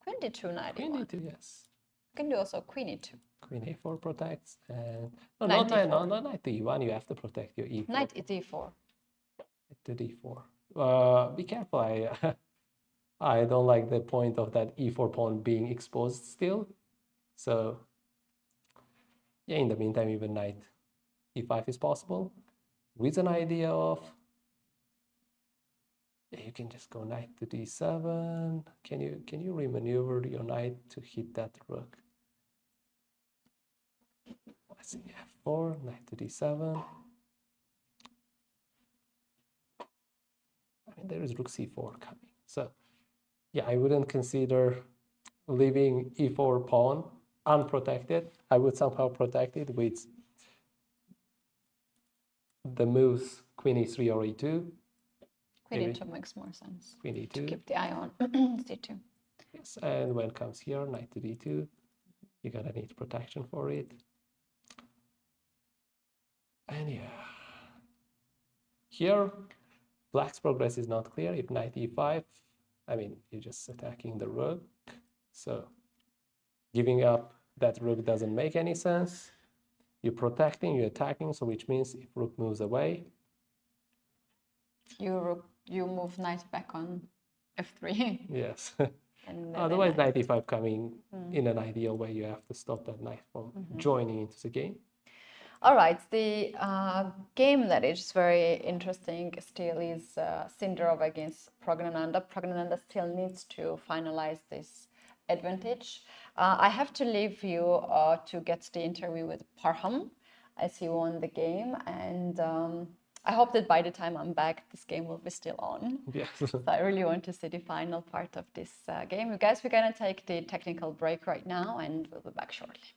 Queen D2, Knight Queen E1. D2, yes. We can do also Queen E2. Queen A4 protects, and no, Knight not D4. Knight to E1. You have to protect your E4. Knight D4. To D4. Be careful. I don't like the point of that E4 pawn being exposed still. So yeah, in the meantime, even Knight E5 is possible. With an idea of, yeah, you can just go Knight to D7. Can you remaneuver your Knight to hit that rook? Let's see, F4, Knight to D7. I mean, there is Rook C4 coming. So yeah, I wouldn't consider leaving E4 pawn unprotected. I would somehow protect it with the moves Queen E3 or E2. Queen E2 makes more sense. Queen E2. To keep the eye on C2. Yes, and when it comes here, Knight to D2, you're gonna need protection for it. And yeah, here, Black's progress is not clear. If Knight E5, I mean, you're just attacking the rook. So giving up that rook doesn't make any sense. You're protecting, you're attacking, so which means if rook moves away, you move Knight back on F3. yes. And Otherwise, Knight E5 coming in an ideal way, you have to stop that knight from joining into the game. All right, the game that is very interesting still is Sindarov against Praggnanandhaa. Praggnanandhaa still needs to finalize this advantage. I have to leave you to get the interview with Parham as he won the game, and I hope that by the time I'm back, this game will be still on. Yes. So I really want to see the final part of this game. You guys, we're gonna take the technical break right now, and we'll be back shortly.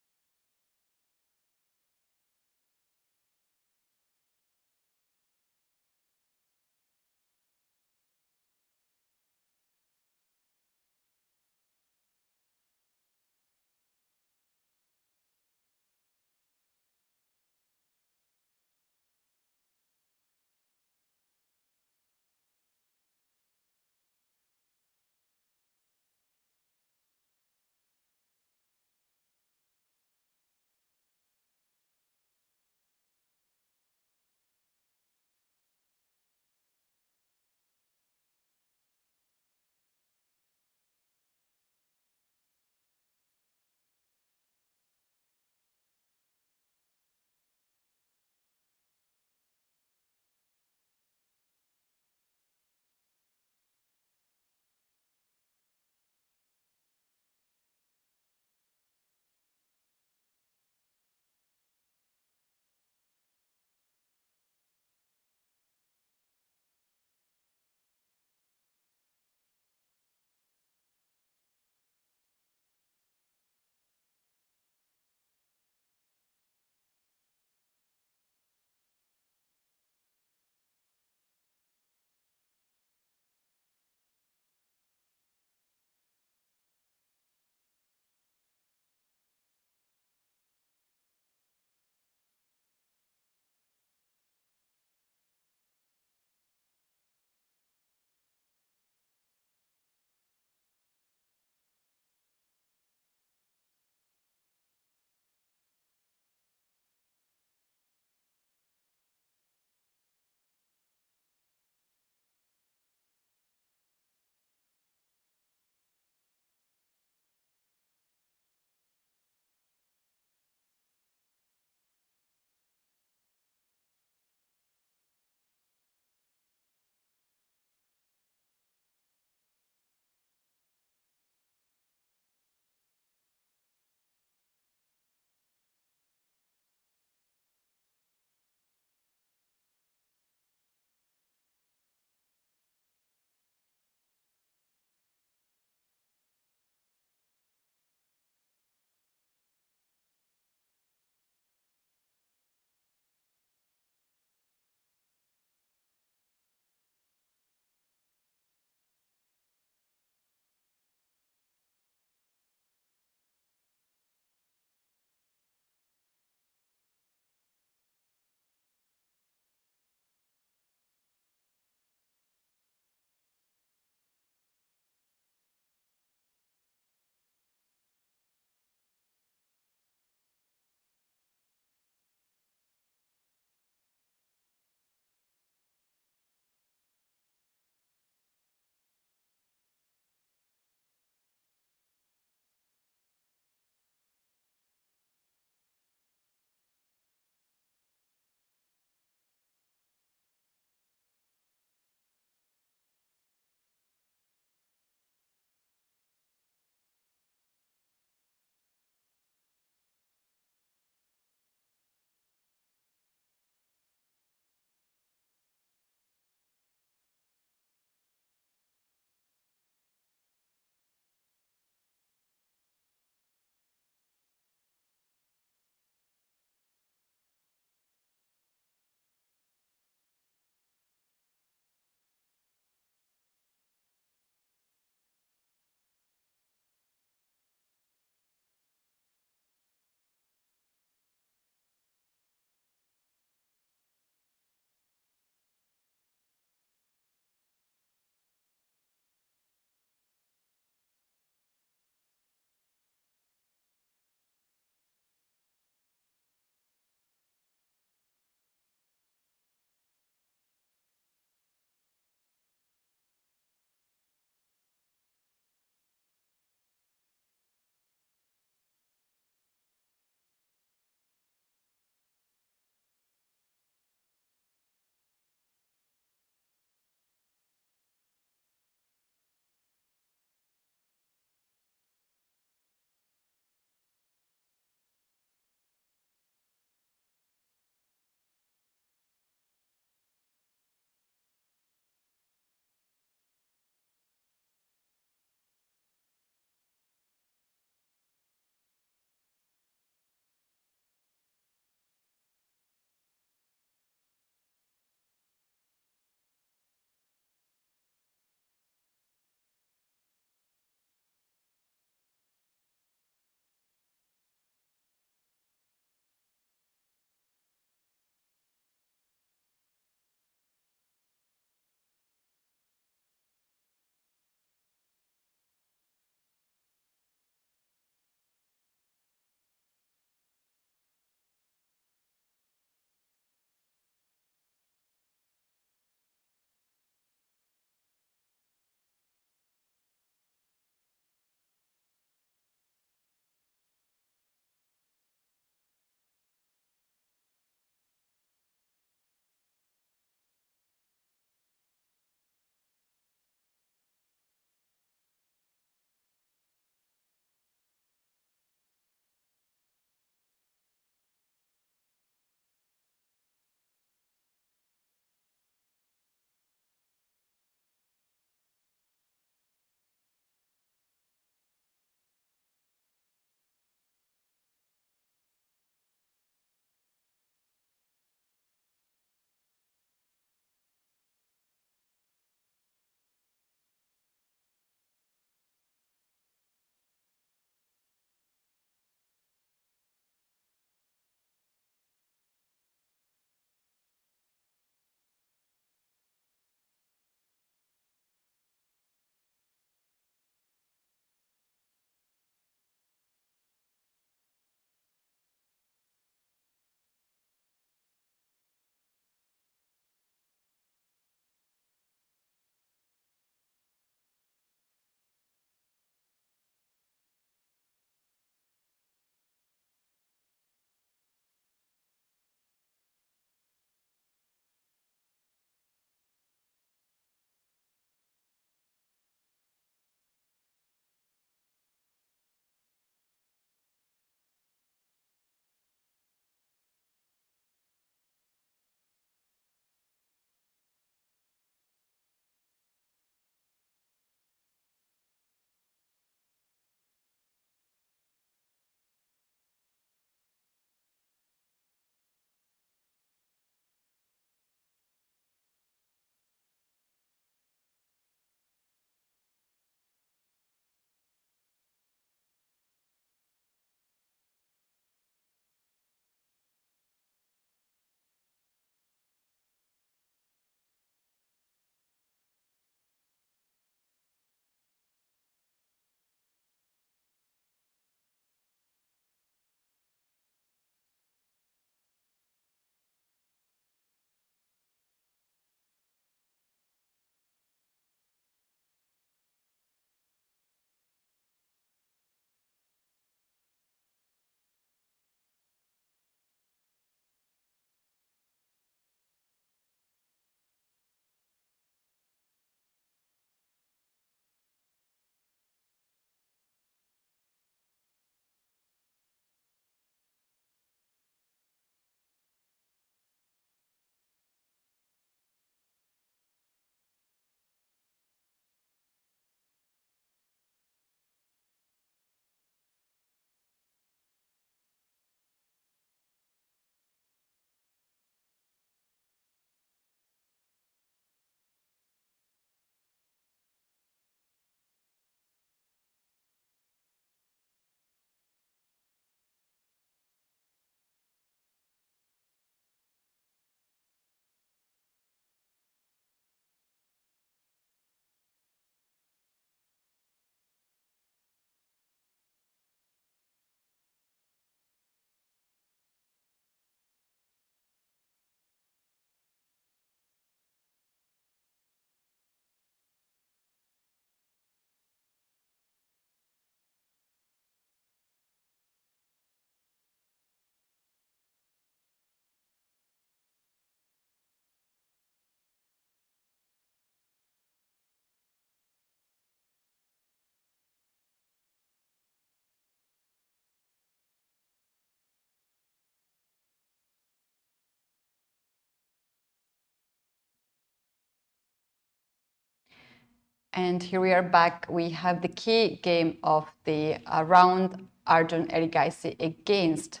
And here we are back. We have the key game of the round, Arjun Erigaisi against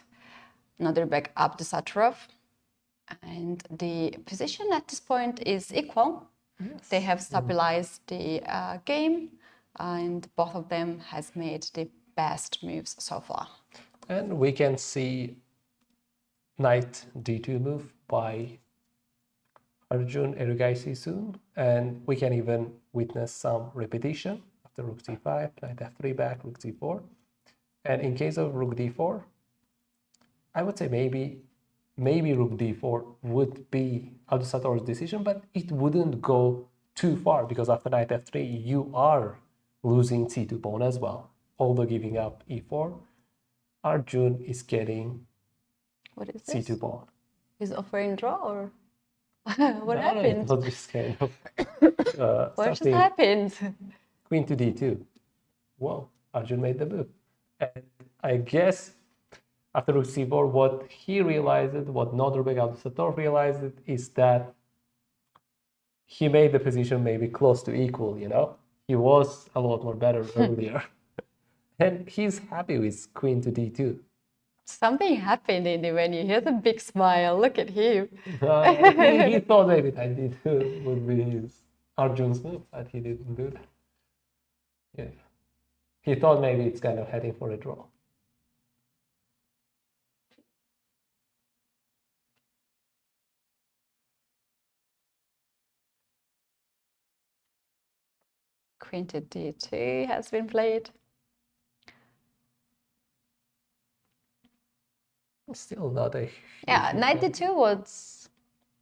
Nodirbek Abdusattorov. And the position at this point is equal. Yes. They have stabilized the game, and both of them has made the best moves so far. And we can see knight d2 move by Arjun Erigaisi soon, and we can even witness some repetition after rook c5, knight f3 back, rook c4. And in case of rook d4, I would say maybe rook d4 would be Abdusattorov's decision, but it wouldn't go too far because after knight f3 you are losing c2 pawn as well, although giving up e4. Arjun is getting what is c2 this? pawn. Is offering draw or what happened? It was just kind of what just happened? Queen to d2. Whoa, Arjun made the move. And I guess after rook c4, what he realized, what Nodirbek Abdusattorov realized is that he made the position maybe close to equal, you know? He was a lot more better earlier. And he's happy with queen to d2. Something happened in the venue. He has a big smile. Look at him. He thought maybe knight d2 would be his Arjun's move, but he didn't do that. Yeah. He thought maybe it's kind of heading for a draw. Queen to d2 has been played. Still not a... Yeah, knight d2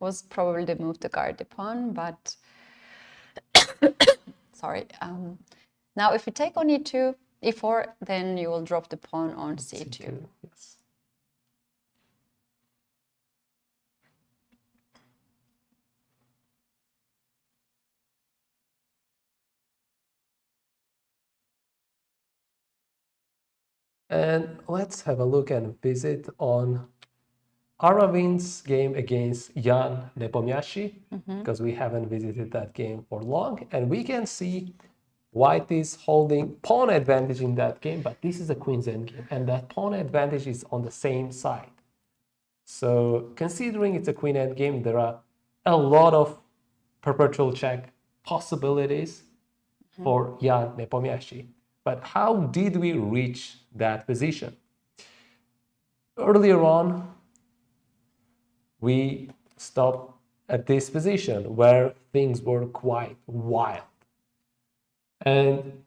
was probably the move to guard the pawn, but... Sorry. Now, if you take on e2, e4, then you will drop the pawn on c2. Yes. And let's have a look and visit on Aravindh's game against Jan Nepomniachtchi, because we haven't visited that game for long. And we can see White is holding pawn advantage in that game, but this is a queen's endgame, and that pawn advantage is on the same side. So considering it's a queen endgame, there are a lot of perpetual check possibilities for Jan Nepomniachtchi. But how did we reach that position? Earlier on, we stopped at this position where things were quite wild. And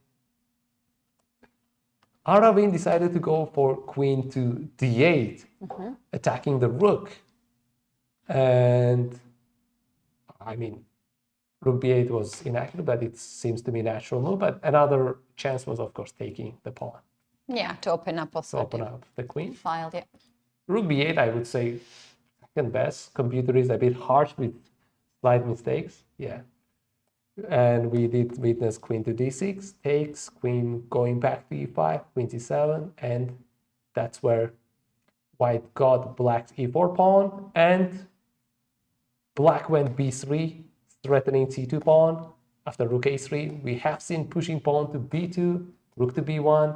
Aravindh decided to go for queen to d8, attacking the rook. And I mean, rook b8 was inaccurate, but it seems to be a natural move. But another chance was, of course, taking the pawn. Yeah, to open up also. To open up the queen. File, yeah. Rook b8, I would say, second best. Computer is a bit harsh with slight mistakes. Yeah. And we did witness queen to d6, takes, queen going back to e5, queen c7, and that's where White got black's e4 pawn, and Black went b3, threatening c2 pawn. After rook a3, we have seen pushing pawn to b2, rook to b1,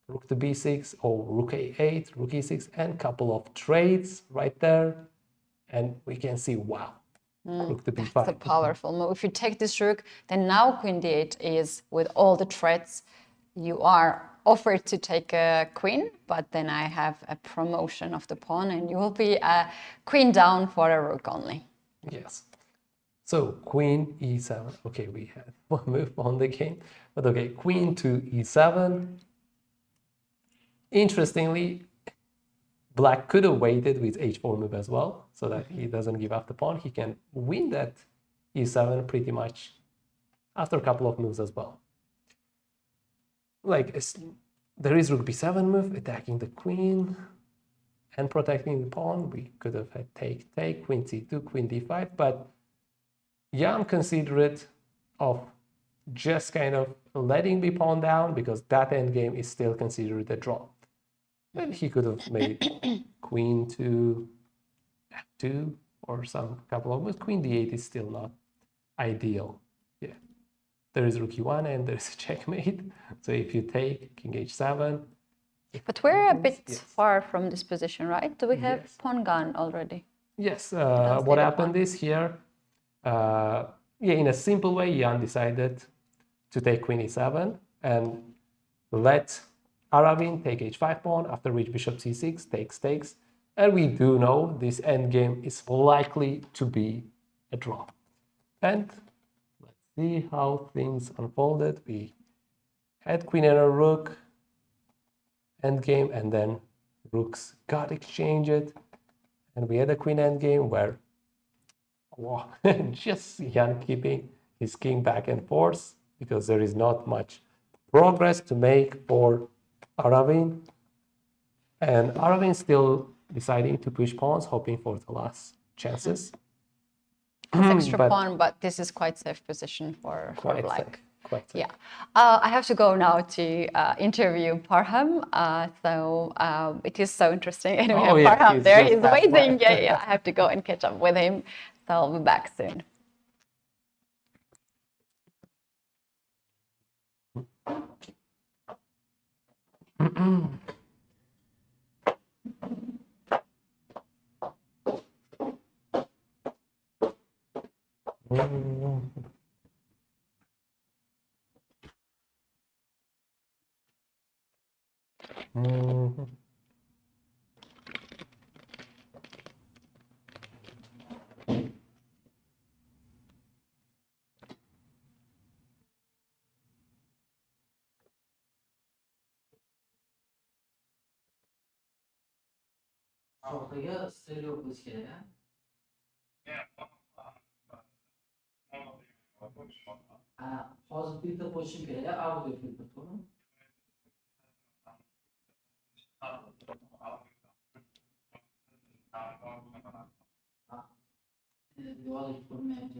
rook to b6, or rook a8, rook e6, and couple of trades right there. And we can see, wow, rook to b5. That's a powerful move. If you take this rook, then now queen d8 is, with all the threats, you are offered to take a queen, but then I have a promotion of the pawn, and you will be a queen down for a rook only. Yes. So queen e7. Okay, we had one move on the game, but okay, queen to e7. Interestingly, Black could have waited with h4 move as well, so that he doesn't give up the pawn. He can win that e7 pretty much after a couple of moves as well. Like, there is rook b7 move, attacking the queen and protecting the pawn. We could have had take, queen c2, queen d5, but Jan considerate of just kind of letting the pawn down, because that endgame is still considered a draw. And he could have made queen to f2 or some couple of moves. Queen d8 is still not ideal. Yeah. there is rook e1 and there is a checkmate. So if you take king h7. But we're a bit Yes. far from this position, right? Do we have Yes. pawn gone already? Yes, does what take a happened pawn. is here, yeah, in a simple way, Jan decided to take queen e7 and let Aravindh take h5 pawn, after which bishop c6 takes. And we do know this endgame is likely to be a draw. And let's see how things unfolded. We had queen and a rook endgame, and then rooks got exchanged. And we had a queen endgame where just Jan keeping his king back and forth because there is not much progress to make for Aravindh. And Aravindh still deciding to push pawns, hoping for the last chances. It's extra pawn, but this is quite safe position for Quite black. safe. Quite safe. Yeah, I have to go now to interview Parham. It is so interesting, and we have Parham there. He's waiting. Yeah. I have to go and catch up with him. So I'll be back soon. Ortaga stil yo'q bo'lishi kerak. Hozir filtr qo'shishim kerak, audio filtr, to'g'rimi? Duolik ko'rmayapti.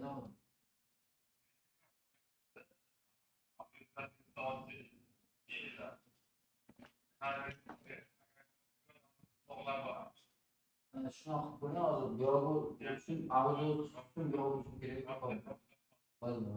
Shunaqa qilib hozir yo'q uchun audio uchun yo'q uchun kerak. Bo'ldi.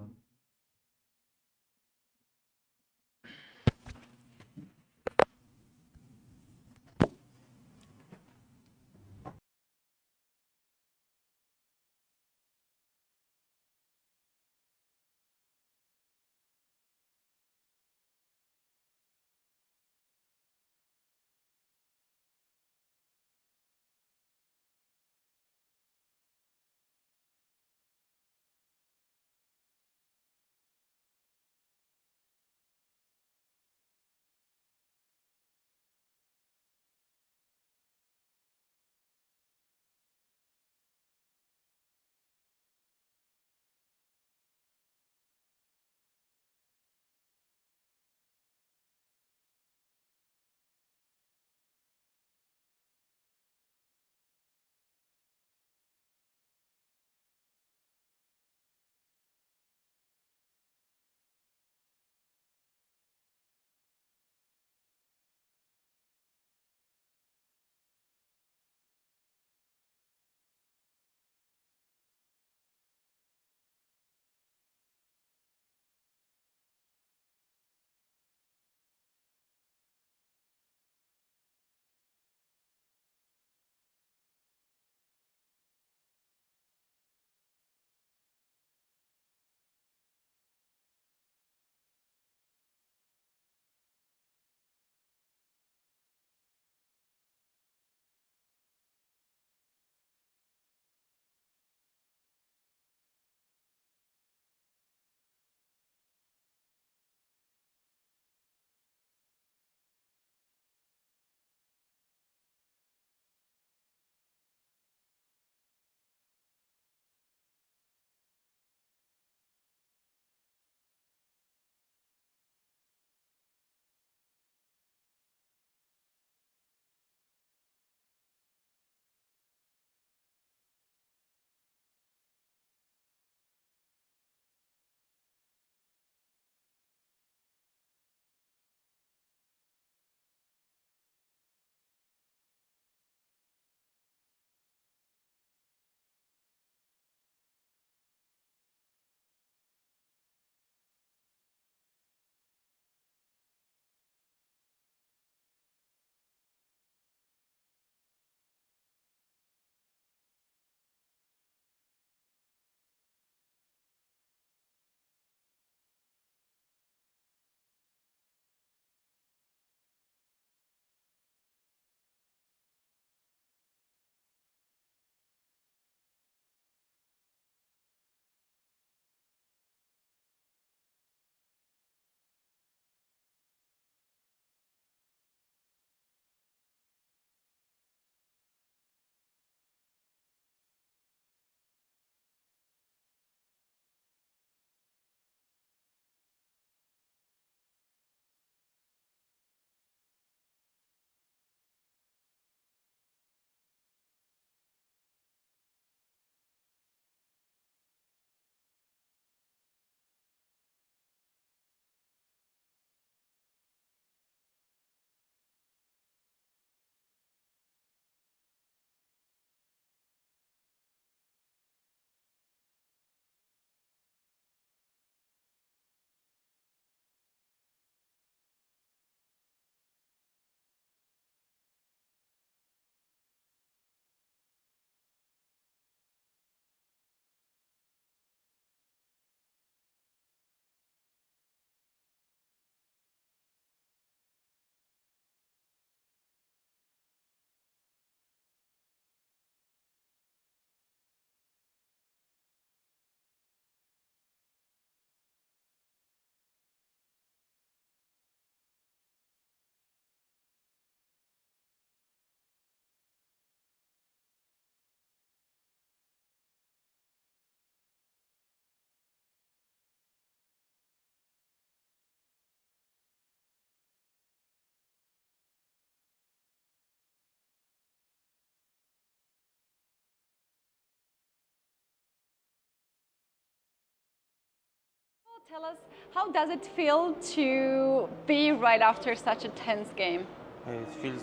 Tell us, how does it feel to be right after such a tense game? It feels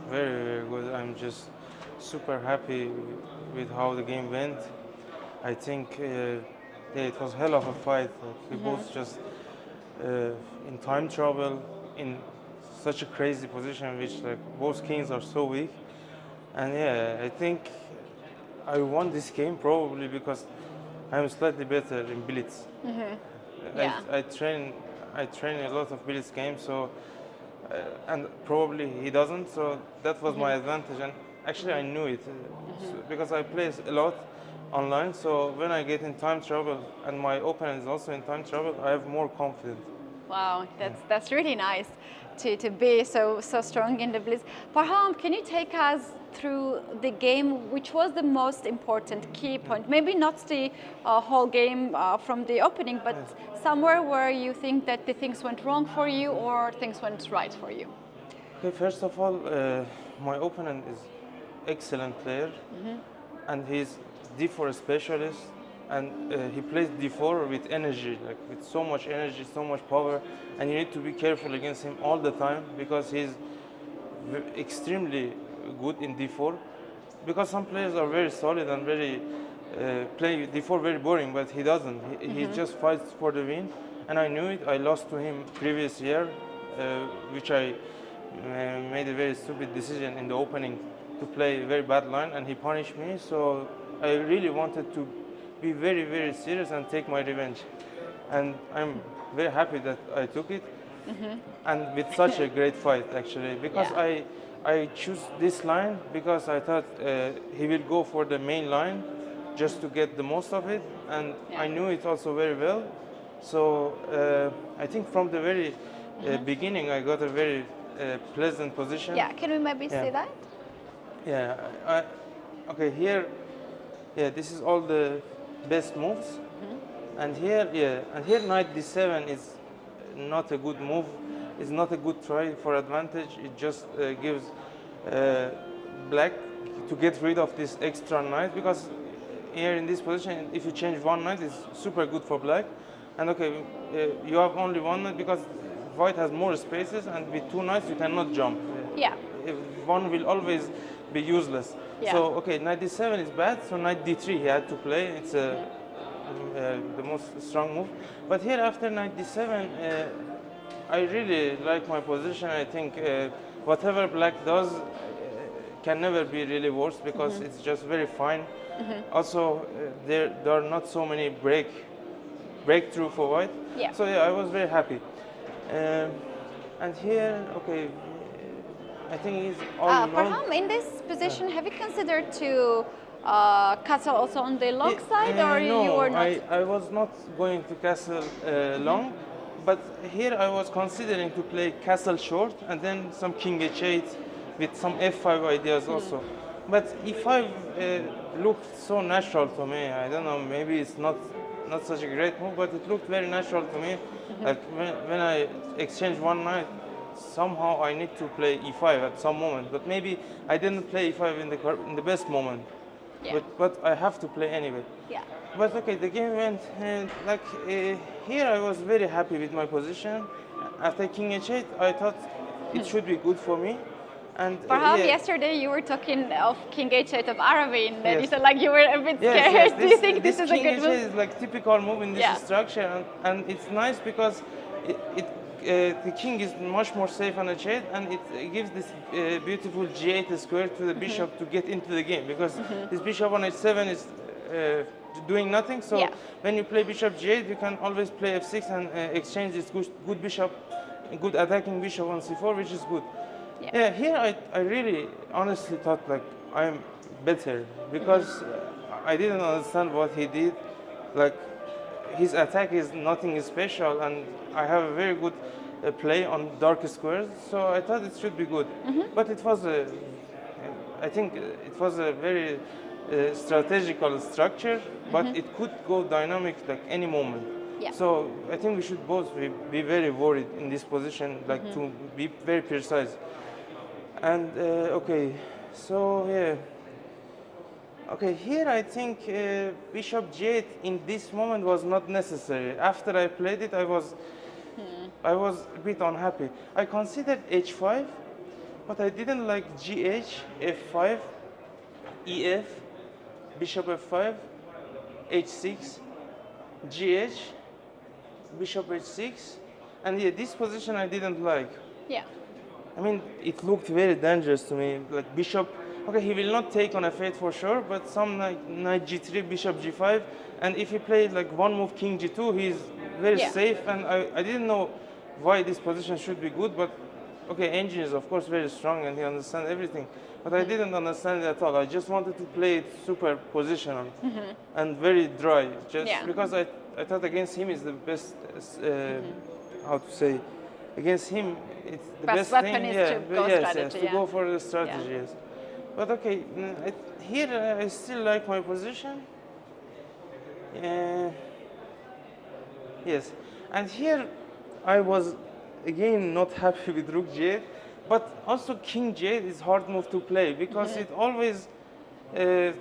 very, very good. I'm just super happy with how the game went. I think it was hell of a fight. We both just in time trouble, in such a crazy position, which like both kings are so weak. And yeah, I think I won this game probably because I'm slightly better in Blitz. Yeah. I train a lot of Blitz games, so and probably he doesn't. So that was my advantage, and actually I knew it because I play a lot online. So when I get in time trouble and my opponent is also in time trouble, I have more confidence. Wow, that's really nice to be so strong in the Blitz. Parham, can you take us through the game, which was the most important key point? Maybe not the whole game from the opening, but somewhere where you think that the things went wrong for you or things went right for you. Okay, first of all, my opponent is excellent player, and he's d4 specialist, and he plays d4 with energy, like with so much energy, so much power, and you need to be careful against him all the time because he's extremely good in d4. Because some players are very solid and very play d4 very boring, but he doesn't. He just fights for the win, and I knew it. I lost to him previous year, which I made a very stupid decision in the opening to play a very bad line, and he punished me. So I really wanted to be very, very serious and take my revenge. And I'm very happy that I took it, and with such a great fight actually, because I choose this line because I thought he will go for the main line just to get the most of it, and I knew it also very well. So I think from the very beginning I got a very pleasant position. Yeah, can we maybe see that? Yeah, okay, here, this is all the best moves. And here, knight d7 is not a good move. It's not a good try for advantage. It just gives black to get rid of this extra knight, because here in this position, if you change one knight, it's super good for black. And okay, you have only one knight because white has more spaces, and with two knights you cannot jump. Yeah. One will always be useless. Yeah. So okay, knight d7 is bad, so knight d3 he had to play. It's the most strong move. But here after knight d7, I really like my position. I think whatever black does can never be really worse, because it's just very fine. Also, there are not so many breakthrough for white. Yeah. So yeah, I was very happy. And here, okay, I think he's all alone. Parham, in this position, have you considered to castle also on the long side, or no, you were not? I was not going to castle long, but here I was considering to play castle short and then some king h8 with some f5 ideas also. But e5 looked so natural to me. I don't know, maybe it's not such a great move, but it looked very natural to me. Like when I exchange one knight, somehow I need to play e5 at some moment. But maybe I didn't play e5 in the best moment. Yeah. But I have to play anyway. Yeah. But okay, the game went here I was very happy with my position. After king h8, I thought it should be good for me. And Parham, yesterday you were talking of king h8 of Aravindh, and Yes. you said like you were a bit Yes, scared. yes, Do you think this is a king good h8 move? is like typical move in this Yeah. structure, and it's nice because the king is much more safe on h8, and it gives this beautiful g8 square to the bishop to get into the game, because this bishop on h7 is doing nothing. So Yeah. when you play bishop g8, you can always play f6 and exchange this good bishop, good attacking bishop on c4, which is good. Yeah, here I really honestly thought like I'm better, because I didn't understand what he did. Like his attack is nothing special, and I have a very good play on dark squares, so I thought it should be good. But it was I think it was a very strategical structure, but it could go dynamic like any moment. Yeah. So I think we should both be very worried in this position, like to be very precise. And okay, so yeah, Okay, here I think bishop g8 in this moment was not necessary. After I played it, I was a bit unhappy. I considered h5, but I didn't like gh, f5, ef, bishop f5, h6, gh, bishop h6, and yeah, this position I didn't like. Yeah. I mean, it looked very dangerous to me. Like bishop, okay, he will not take on f8 for sure, but some like knight g3, bishop g5, and if he played like one move king g2, he's very Yeah. safe. And I didn't know why this position should be good, but okay, Engine is of course very strong and he understands everything, but I didn't understand it at all. I just wanted to play it super positional and very dry, just because I thought against him is the best. How to say? Against him, it's the best weapon thing. is Yeah, to go yes, strategy, to go for the strategy. Yes. But okay, here I still like my position. Yes, and here I was again not happy with rook g8, but also king g8 is hard move to play because it always it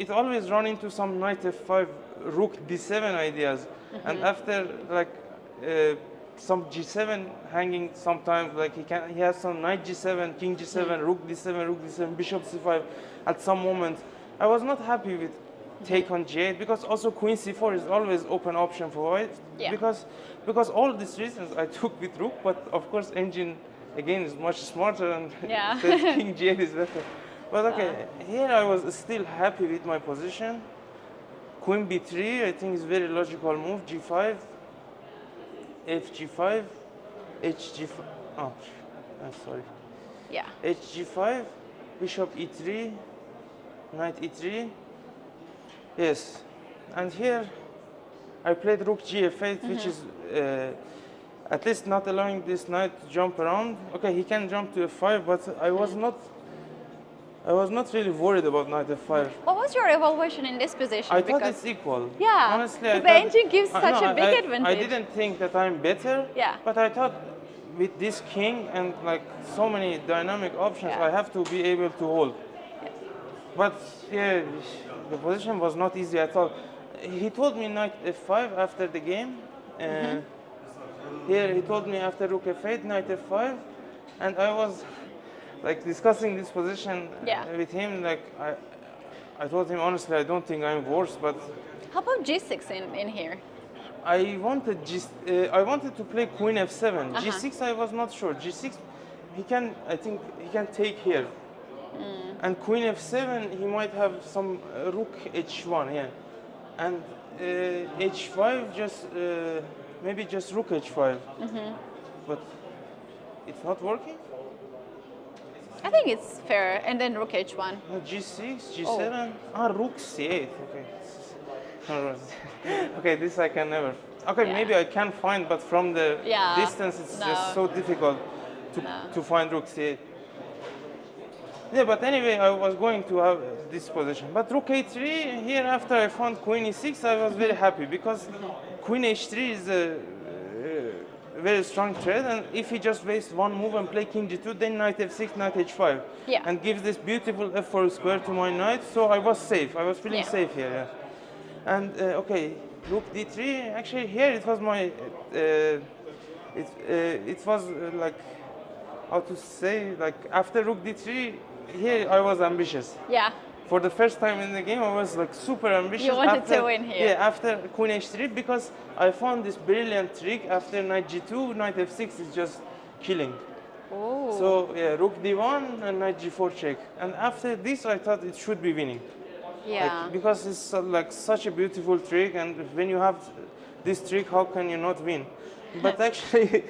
always run into some knight f5, rook d7 ideas, and after like some g7 hanging sometimes, like he has some knight g7, king g7, rook d7, bishop c5 at some moment. I was not happy with take on g8 because also queen c4 is always open option for white. Yeah. Because all these reasons I took with rook, but of course Engine again is much smarter and said king g8 is better. But okay, here I was still happy with my position. Queen b3 I think is very logical move, g5, fg5, hg5, oh, sorry. Yeah. hg5, bishop e3, knight e3. Yes, and here I played rook gf8, which is at least not allowing this knight to jump around. Okay, he can jump to f5, but I was not really worried about knight f5. What was your evaluation in this position? I thought it's equal. Yeah, Honestly, I the thought engine gives such a big advantage. I didn't think that I'm better. Yeah. But I thought with this king and like so many dynamic options, I have to be able to hold. Yeah. But yeah, the position was not easy at all. He told me knight f5 after the game. Here he told me after rook f8, knight f5, and I was like discussing this position with him. Like I told him honestly, I don't think I'm worse, but how about g6 in here? I wanted to play queen f7. G6 I was not sure. G6 I think he can take here. And queen f7 he might have some rook h1, yeah. And h5 just maybe just rook h5. But it's not working? I think it's fair, and then rook h1. No, g6, g7, rook c8, okay. Okay, this I can never. Okay, maybe I can find, but from the distance, it's just so difficult to find rook c8. Yeah, but anyway, I was going to have this position. But rook a3, here after I found queen e6, I was very happy because queen h3 is a very strong threat, and if he just wastes one move and play king g2, then knight f6, knight h5, and gives this beautiful f4 square to my knight. So I was safe. I was feeling safe here. Yeah. And okay, rook d3. Actually, here it was my. It was like, how to say, like after rook d3. Here I was ambitious. Yeah. For the first time in the game, I was like super ambitious. You wanted to win here. Yeah, after queen h3, because I found this brilliant trick after knight g2, knight f6 is just killing. Ooh. So yeah, rook d1 and knight g4 check. And after this, I thought it should be winning. Yeah. Like, because it's like such a beautiful trick, and when you have this trick, how can you not win? But actually,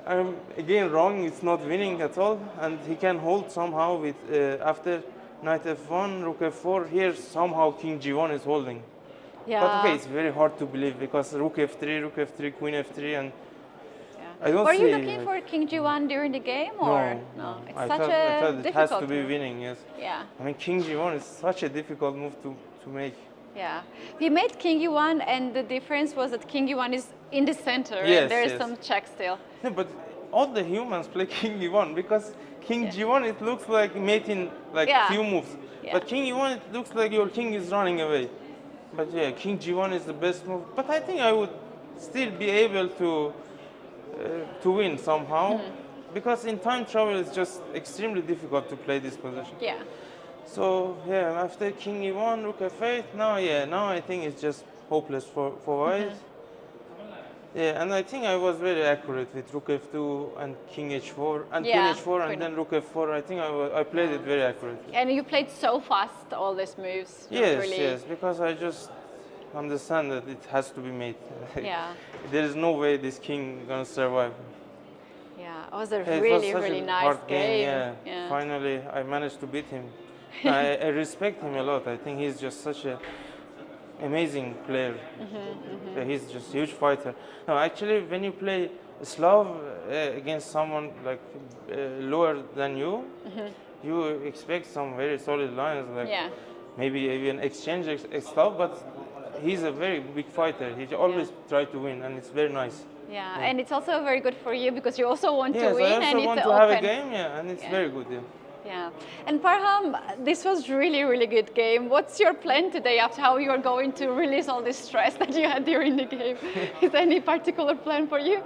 I'm again wrong. It's not winning at all, and he can hold somehow with after knight f1, rook f4. Here somehow king g1 is holding. Yeah. But okay, it's very hard to believe because rook f3, queen f3, and I don't. Were you looking for king g1 during the game, or no? It's I such thought a it has to be winning. Yes. Yeah. I mean, king g1 is such a difficult move to make. Yeah. We made king e1, and the difference was that king e1 is in the center, yes, and there is some check still. No, but all the humans play king e1 because king g1 it looks like mate in like Yeah. few moves, Yeah. but king e1 it looks like your king is running away. But yeah, king g1 is the best move. But I think I would still be able to win somehow, because in time travel it's just extremely difficult to play this position. Yeah. So yeah, after king e1, rook f8, now I think it's just hopeless for white. Yeah, and I think I was very accurate with rook f2 and king h4 and Yeah, queen h4 and queen. then rook f4. I think I played it very accurately. And you played so fast all these moves. Yes, really. yes, because I just understand that it has to be made. Yeah. There is no way this king gonna survive. Yeah, it was a Yeah, it was really, such really a nice hard game. Yeah. Finally, I managed to beat him. I respect him a lot. I think he's just such a amazing player. Yeah, he's just a huge fighter. No, actually, when you play Slav against someone like lower than you, you expect some very solid lines, like Yeah. maybe even exchange stuff. But he's a very big fighter. He always try to win, and it's very nice. Yeah, and it's also very good for you because you also want to Yes, win I and also it's want to open. have a game, and it's Yeah. very good. Yeah. Yeah, and Parham, this was really, really good game. What's your plan today after how you are going to release all this stress that you had during the game? Is there any particular plan for you?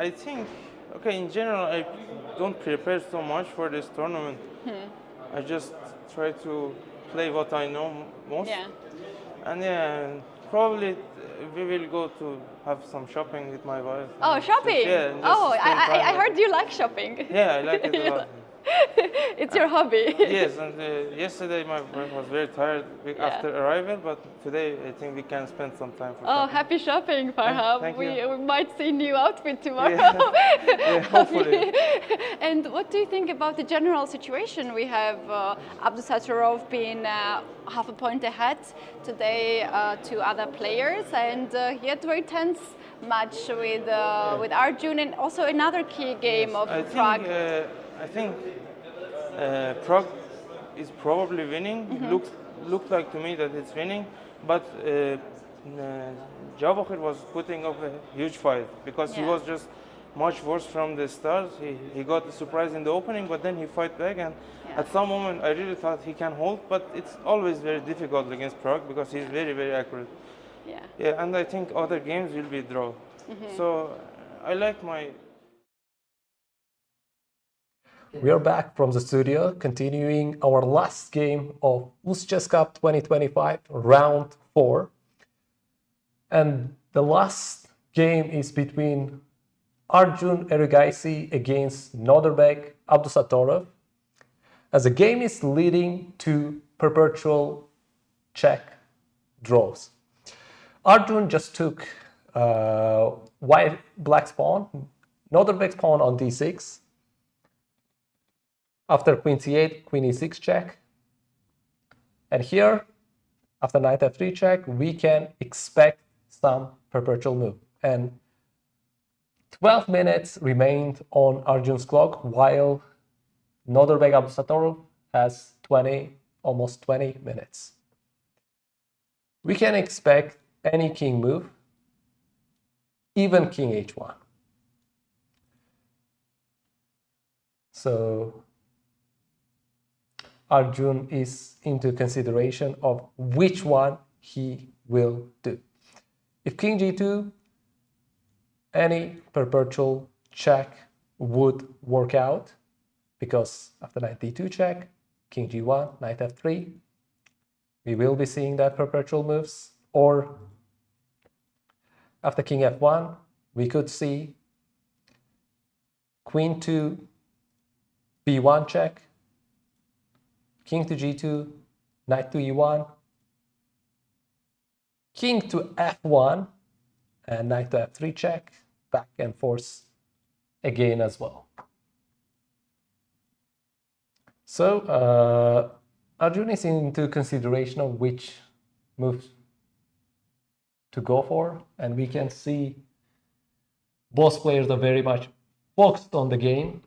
I think, okay, in general, I don't prepare so much for this tournament. I just try to play what I know most. Yeah. And yeah, probably we will go to have some shopping with my wife. Oh, and shopping! Just, yeah, Oh, just spend time I with- heard you like shopping. Yeah, I like it a lot. It's your hobby. Yes, and yesterday my wife was very tired after arrival, but today I think we can spend some time for Oh, shopping. happy shopping, Parham. thank we you. might see new outfit tomorrow. Yeah, hopefully. And what do you think about the general situation? We have Abdusattorov being half a point ahead today to other players, and he had a very tense match with Arjun, and also another key game of Prague. I think Prague is probably winning. It looked like to me that it's winning, but Vachier was putting up a huge fight because he Yeah. was just much worse from the start. He got a surprise in the opening, but then he fight back, and at some moment I really thought he can hold, but it's always very difficult against Prague because he's very, very accurate. Yeah. Yeah, and I think other games will be draw. So I like my. We are back from the studio, continuing our last game of UzChess Cup 2025, round 4. And the last game is between Arjun Erigaisi against Nodirbek Abdusattorov, as the game is leading to perpetual check draws. Arjun just took white black's pawn, Nodirbek's pawn on d6. After queen c8, queen e6 check. And here, after knight f3 check, we can expect some perpetual move. And 12 minutes remained on Arjun's clock, while Nodirbek Abdusattorov has almost 20 minutes. We can expect any king move, even king h1. So Arjun is into consideration of which one he will do. If king g2, any perpetual check would work out, because after knight d2 check, king g1, knight f3, we will be seeing that perpetual moves. Or after king f1, we could see queen to b1 check, king to g2, knight to e1, king to f1, and knight to f3 check, back and forth again as well. So Arjun is into consideration of which moves to go for, and we can see both players are very much focused on the game.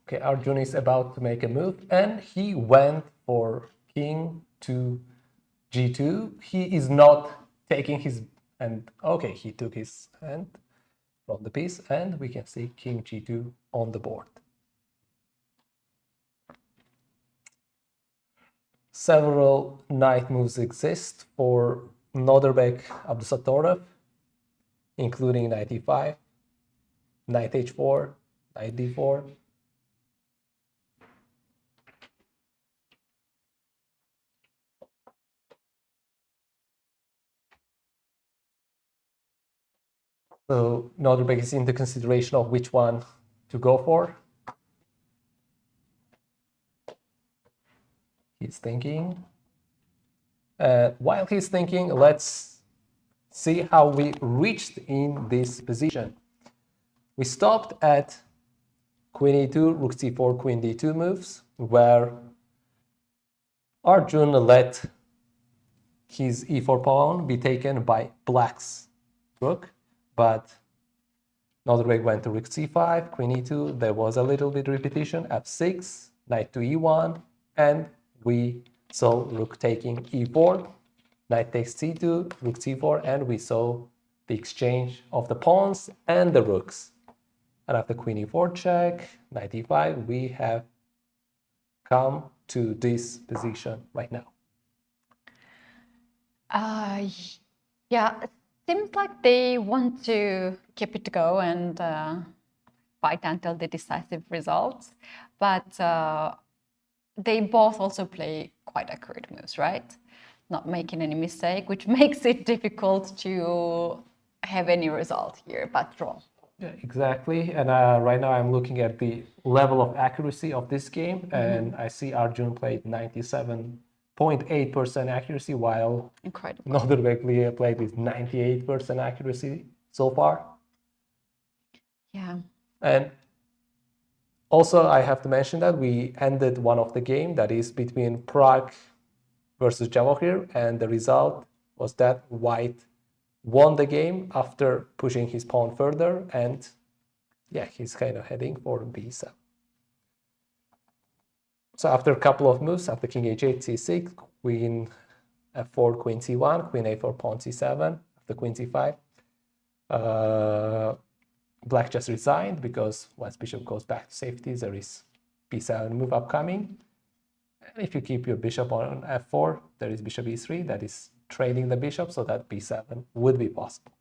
Okay, Arjun is about to make a move, and he went for king to g2. He is not taking his, and okay, he took his hand from the piece, and we can see king g2 on the board. Several knight moves exist for Nodirbek Abdusattorov, including knight e5, knight h4, knight d4. So Nodirbek is in the consideration of which one to go for. He's thinking. While he's thinking, let's see how we reached in this position. We stopped at queen e2, rook c4, queen d2 moves, where Arjun let his e4 pawn be taken by black's rook, but Nodirbek went to rook c5, queen e2, there was a little bit repetition, f6, knight to e1, and we saw rook taking e4, knight takes c2, rook c4, and we saw the exchange of the pawns and the rooks. And after queen e4 check, knight e5, we have come to this position right now. Yeah, it seems like they want to keep it to go and fight until the decisive results, but they both also play quite accurate moves, right? Not making any mistake, which makes it difficult to have any result here, but draw. Yeah, exactly. And right now I'm looking at the level of accuracy of this game, and I see Arjun played 97.8% accuracy, while Incredible. Nodirbek played with 98% accuracy so far. Yeah. And also, I have to mention that we ended one of the game, that is between Prague versus Javokhir, and the result was that White won the game after pushing his pawn further, and yeah, he's kind of heading for b7. So after a couple of moves, after king h8, c6, queen f4, queen c1, queen a4, pawn c7, after queen c5, Black just resigned, because once bishop goes back to safety, there is b7 move upcoming. And if you keep your bishop on f4, there is bishop e3, that is trailing the bishop, so that b7 would be possible.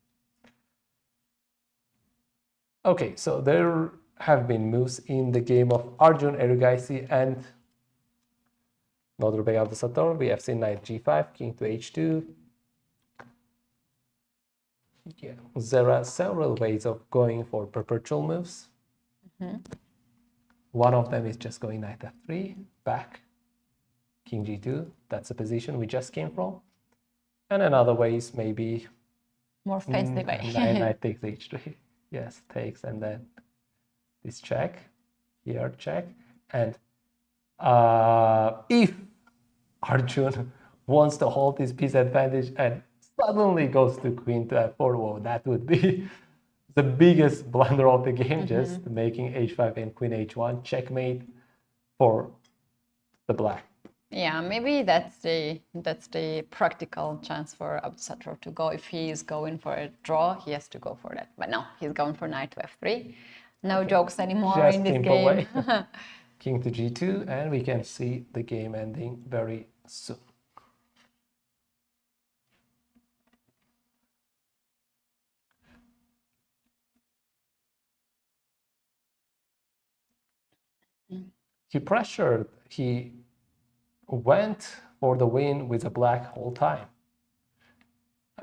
Okay, so there have been moves in the game of Arjun, Erigaisi, and Nodirbek Abdusattorov. We have seen knight g5, king to h2. Yeah, there are several ways of going for perpetual moves. One of them is just going knight f3, back, king g2. That's the position we just came from. And another way is maybe More fancy way. knight takes h3. Yes, takes, and then this check, here check. And if Arjun wants to hold his piece advantage and suddenly goes to queen to f4, well, that would be the biggest blunder of the game, just making h5 and queen h1 checkmate for the black. Yeah, maybe that's the practical chance for Abdusattorov to go. If he's going for a draw, he has to go for that. But no, he's going for knight to f3. No jokes anymore Just in this simple game. way. King to g2, and we can see the game ending very soon. He pressured, he went for the win with a black whole time.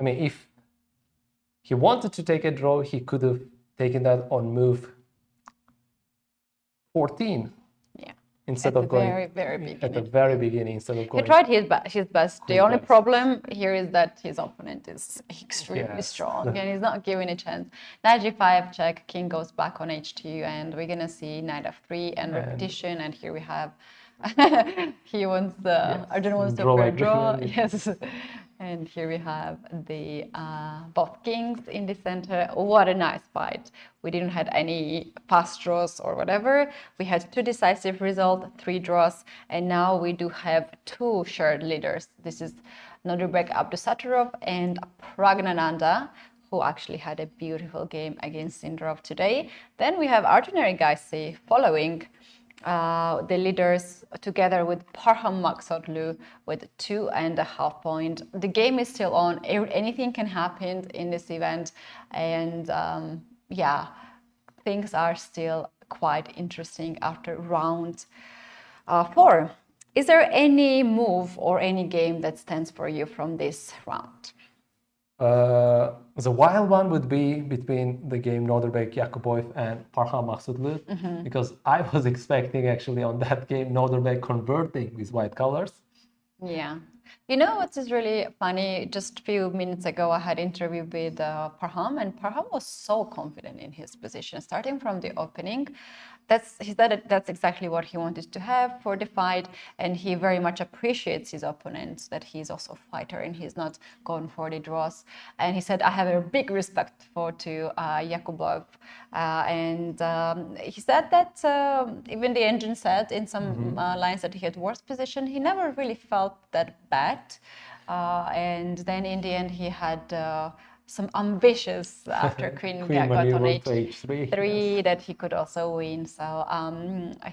I mean, if he wanted to take a draw, he could have taken that on move 14. Yeah. Instead At of the going very beginning. at the very beginning, instead of He going. tried his best. The only best. problem here is that his opponent is extremely Yes. strong and he's not giving a chance. Knight g5 check, king goes back on h2, and we're gonna see knight f3 and repetition. And here we have he wants the Yes. Arjun wants to Draw for a like draw. this. Yes, And here we have the both kings in the center. What a nice fight. We didn't have any fast draws or whatever. We had 2 decisive results, 3 draws, and now we do have 2 shared leaders. This is Nodirbek Abdusattorov and Praggnanandhaa, who actually had a beautiful game against Sindarov today. Then we have Arjun Erigaisi following the leaders together with Parham Maghsoodloo with 2.5 points. The game is still on. Anything can happen in this event, and yeah, things are still quite interesting after round 4. Is there any move or any game that stands for you from this round? The wild one would be between the game Nodirbek Yakubboev and Parham Maghsoodloo, because I was expecting actually on that game Nodirbek converting with white colors. Yeah. You know what is really funny? Just a few minutes ago, I had an interview with Parham, and Parham was so confident in his position, starting from the opening. He said that's exactly what he wanted to have for the fight, and he very much appreciates his opponent, that he's also a fighter and he's not going for the draws. And he said, I have a big respect to Yakubboev. And he said that even the engine said in some lines that he had worse position. He never really felt that bad. And then in the end, he had some ambitious after Queen got on h3 that he could also win. So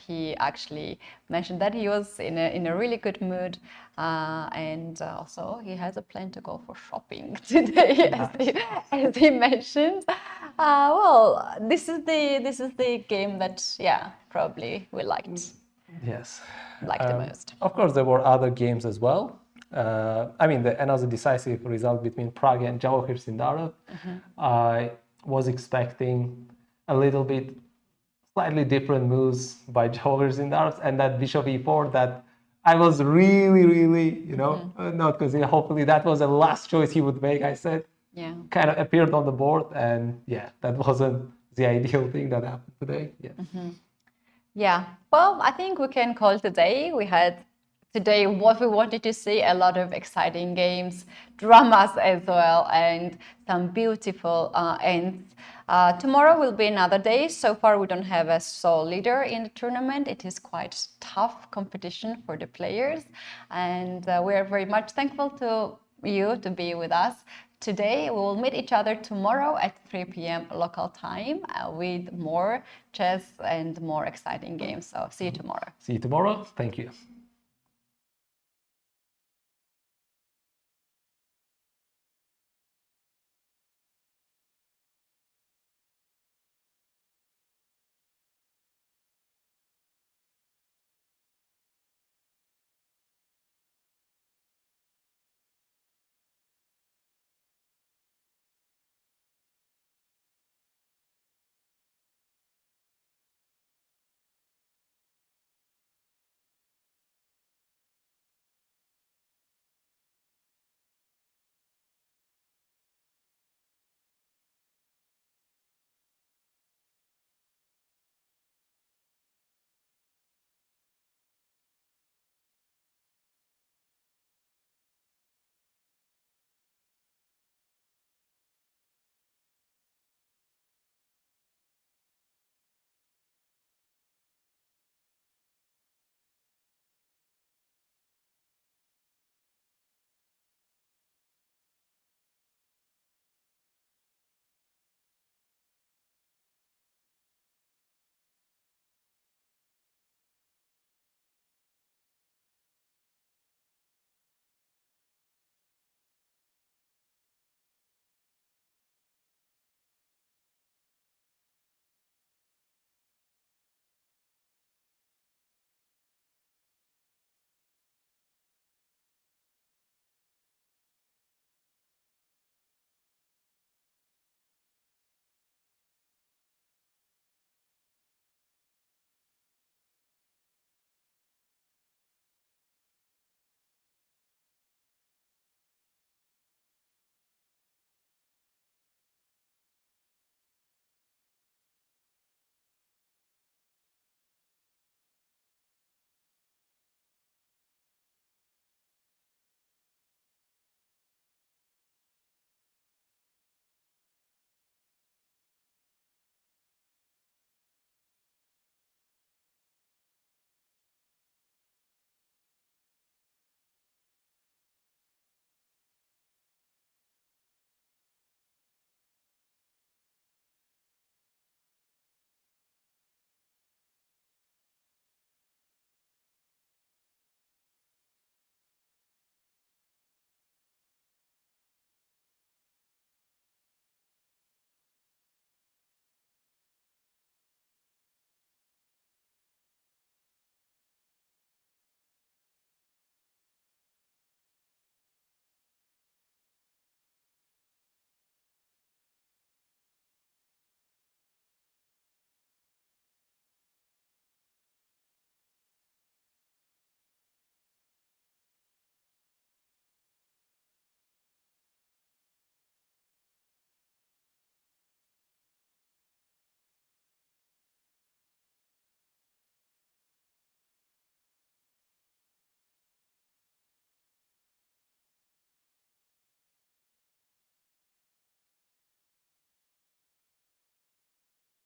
he actually mentioned that he was in a really good mood, and also he has a plan to go for shopping today, as he mentioned. Well, this is the game that probably we liked. Yes, the most. Of course, there were other games as well. I mean, another decisive result between Prague and Jawahir Sindarov. I was expecting a little bit slightly different moves by Jawahir Sindarov, and that bishop e4 that I was really, not considering. Hopefully, that was the last choice he would make. I said, kind of appeared on the board, and that wasn't the ideal thing that happened today. Yeah. Well, I think we can call today. We had today what we wanted to see, a lot of exciting games, dramas as well, and some beautiful ends. Tomorrow will be another day. So far, we don't have a sole leader in the tournament. It is quite tough competition for the players, and we are very much thankful to you to be with us. Today, we will meet each other tomorrow at 3 p.m. local time with more chess and more exciting games. So see you tomorrow. See you tomorrow. Thank you.